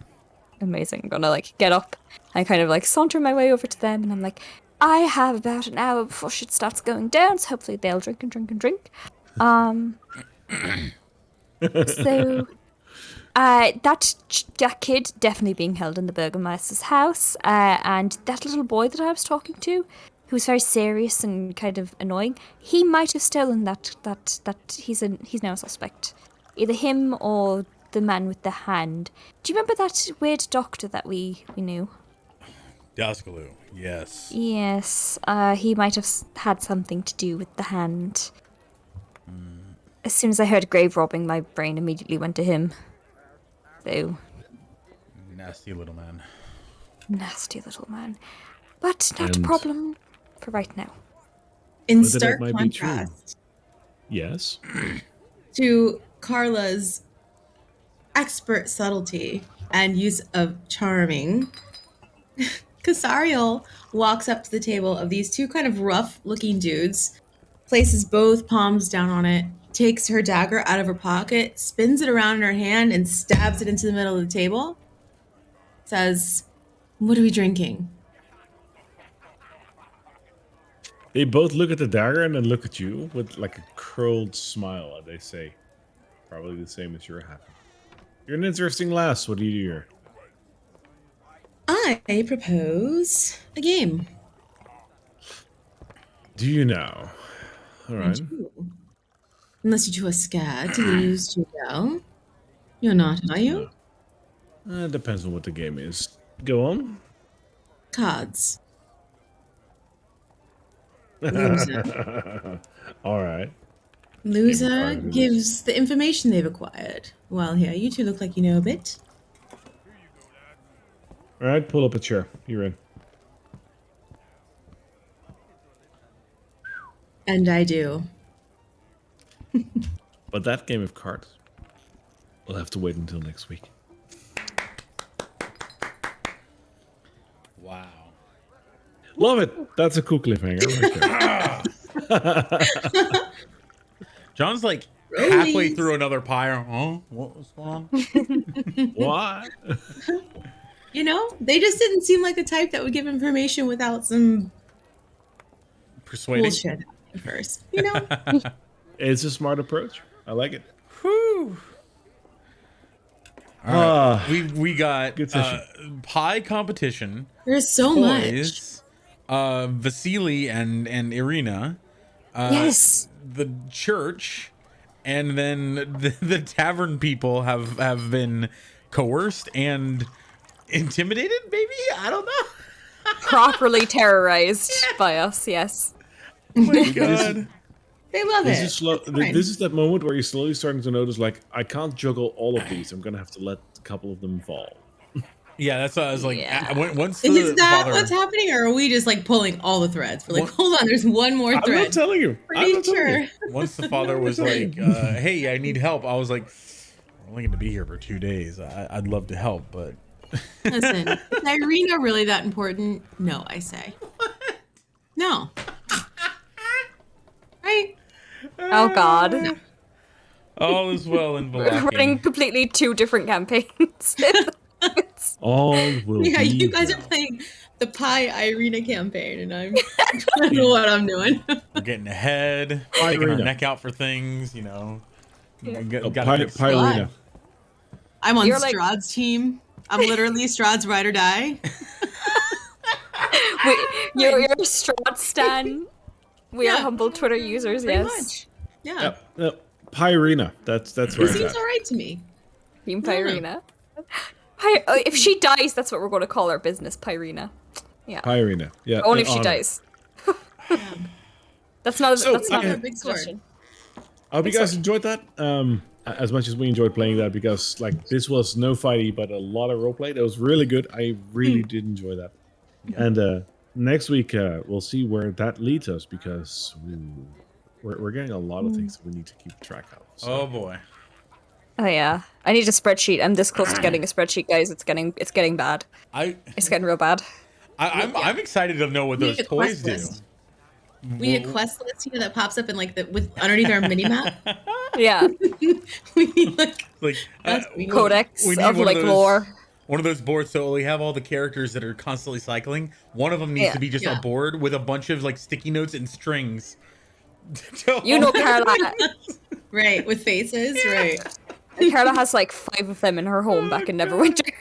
Amazing. I'm gonna get up and kind of saunter my way over to them, and I'm like, I have about an hour before shit starts going down, so hopefully they'll drink and drink and drink. So that kid definitely being held in the Burgomaster's house, and that little boy that I was talking to, who was very serious and kind of annoying, he might have stolen that he's now a suspect. Either him or the man with the hand. Do you remember that weird doctor that we knew? Daskaloo, yes. Yes, he might have had something to do with the hand. As soon as I heard grave robbing, my brain immediately went to him. So, Nasty little man. nasty little man. But not a problem for right now. In Whether that stark might be true. contrast Yes. to Carla's expert subtlety and use of charming, Casariel walks up to the table of these two kind of rough-looking dudes, places both palms down on it, takes her dagger out of her pocket, spins it around in her hand, and stabs it into the middle of the table. Says, "What are we drinking?" They both look at the dagger and then look at you with like a curled smile, and they say, probably the same as you're having. You're an interesting lass. What do you do here? I propose a game. Do you now? All right. Unless you two are scared to lose too well. You're not, are you? No. Depends on what the game is. Go on. Cards. Loser. All right. Loser cards it gives the information they've acquired. Well, here, you two look like you know a bit. All right. Pull up a chair. You're in. And I do. But that game of cards, we'll have to wait until next week. Love it. That's a cool cliffhanger. Right there. John's like Rollies. halfway through another pie. Oh, what's going on? What? You know, they just didn't seem like the type that would give information without some Persuading. bullshit happening first. You know? It's a smart approach. I like it. Whew. All right. We got Good session. pie competition. There's so much. Toys, Vasily and Irina. Yes. The church, and then the tavern people have been coerced and intimidated. Maybe, I don't know. Properly terrorized by us, yes. Oh my god. They love This it. is slow. It's fine. This is that moment where you're slowly starting to notice, like, I can't juggle all of these. I'm gonna have to let a couple of them fall. Yeah, that's what I was like. Yeah. Once Is the that father, what's happening, or are we just like pulling all the threads? We're like, What? hold on, there's one more I'm thread. not telling you. I'm Pretty not telling sure. you. once the father was like, "Hey, I need help," I was like, "I'm only going to be here for 2 days. I'd love to help, but." Listen, is Irina really that important? No, I say. No. Right? Oh god. All is well in We're running Vallaki. completely 2 different campaigns. All will Yeah, be you guys are well. playing the Pie Irina campaign, and I don't know what I'm doing. We're getting ahead, Pie sticking our Arena. neck out for things, you know. Oh, Gotta fix- Pyrena. I'm on You're like- Strahd's team. I'm literally Strahd's ride or die. You're Strahd stan. We are Yeah. humble Twitter users, Pretty yes. much. Yeah. Yep. Yep. Pyrena. That's It where it's seems at. all right to me. Team Yeah. Pyrena. If she dies, that's what we're going to call our business, Pyrena. Yeah. Pyrena. Yeah. Only in if she honor. dies. That's not. So, That's not yeah. a Big sword. suggestion. I hope you guys enjoyed that. As much as we enjoyed playing that, because like this was no fighty, but a lot of roleplay. That was really good. I really did enjoy that. And next week we'll see where that leads us, because we're getting a lot of things that we need to keep track of. So. Oh boy. Oh yeah. I need a spreadsheet. I'm this close to getting a spreadsheet, guys. It's getting bad. It's getting real bad. I'm excited to know what We those need a toys quest do. list. We need a quest list here that pops up in like with underneath our mini map. Yeah. We need like Like that's what we need. Codex we need of one like those- lore. One of those boards, so we have all the characters that are constantly cycling. One of them needs Yeah. to be just Yeah. a board with a bunch of like sticky notes and strings. You know, Carla. Right, with faces, right. Carla has like 5 of them in her home back in Neverwinter.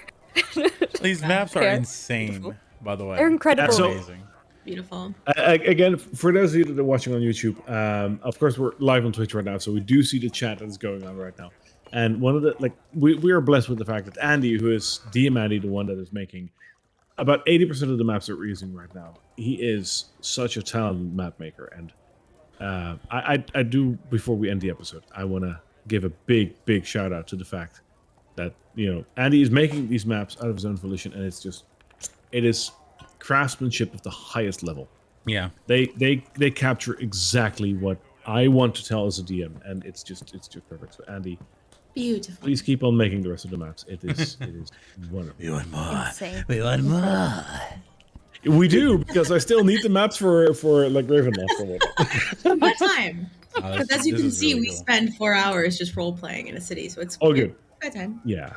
These maps are Yeah. insane, by the way. They're incredible. So- Amazing. Beautiful. Again, for those of you that are watching on YouTube, of course we're live on Twitch right now, so we do see the chat that is going on right now. And one of the we are blessed with the fact that Andy, who is DM Andy, the one that is making about 80% of the maps that we're using right now, he is such a talented map maker. And I do, before we end the episode, I want to give a big shout out to the fact that Andy is making these maps out of his own volition, and it is craftsmanship of the highest level. Yeah. They capture exactly what I want to tell as a DM, and it's just perfect. So Andy, Beautiful. please keep on making the rest of the maps. It is wonderful. We want more. Insane. We want more. We do, because I still need the maps for like Ravenloft for a while. What time? Oh, Because this- as you this can is see, really we cool. spend 4 hours just role playing in a city, so it's Oh, good. good time. Yeah.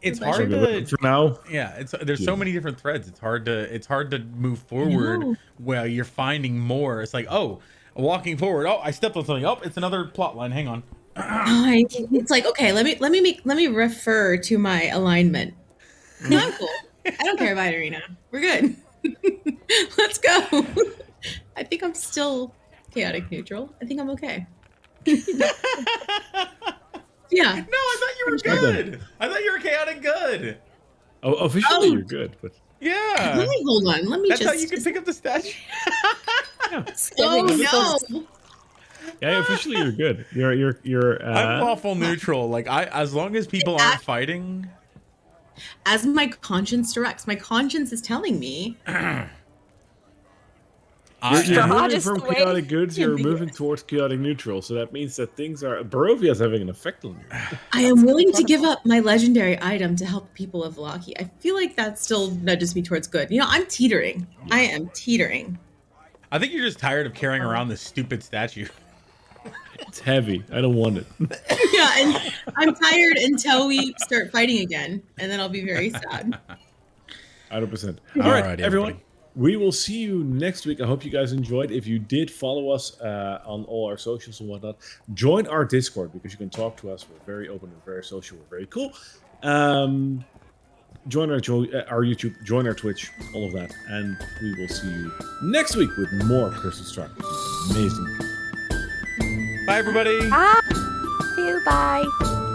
It's So hard Okay, to for now, yeah. There's so many different threads. It's hard to move forward know. while you're finding more. It's like, oh, walking forward. Oh, I stepped on something. Oh, it's another plot line. Hang on. It's like, okay, let me refer to my alignment. No, I'm cool. I don't care about Irina. We're good. Let's go. I think I'm still chaotic neutral. I think I'm okay. Yeah. No, I thought you were Well done. good. I thought you were chaotic good. oh, officially Oh. you're good, but Yeah. Let me hold on. Let me That's just. how you can pick up the statue. Oh no! yeah, officially you're good. You're I'm lawful neutral. Like as long as people aren't fighting. As my conscience directs, my conscience is telling me You're Strahd moving is from the way. chaotic goods, you're moving towards chaotic neutral. So that means that things are Barovia's having an effect on you. I am willing to give up my legendary item to help people of Vallaki. I feel like that still nudges me towards good. I'm teetering. I am teetering. I think you're just tired of carrying around this stupid statue. It's heavy. I don't want it. Yeah, and I'm tired until we start fighting again, and then I'll be very sad. 100%. All All right, right, everyone. everybody. We will see you next week. I hope you guys enjoyed. If you did, follow us on all our socials and whatnot. Join our Discord because you can talk to us. We're very open. We're very social. We're very cool. Join our YouTube. Join our Twitch. All of that. And we will see you next week with more Curse of Strahd. Amazing. Bye, everybody. Bye. See you. Bye.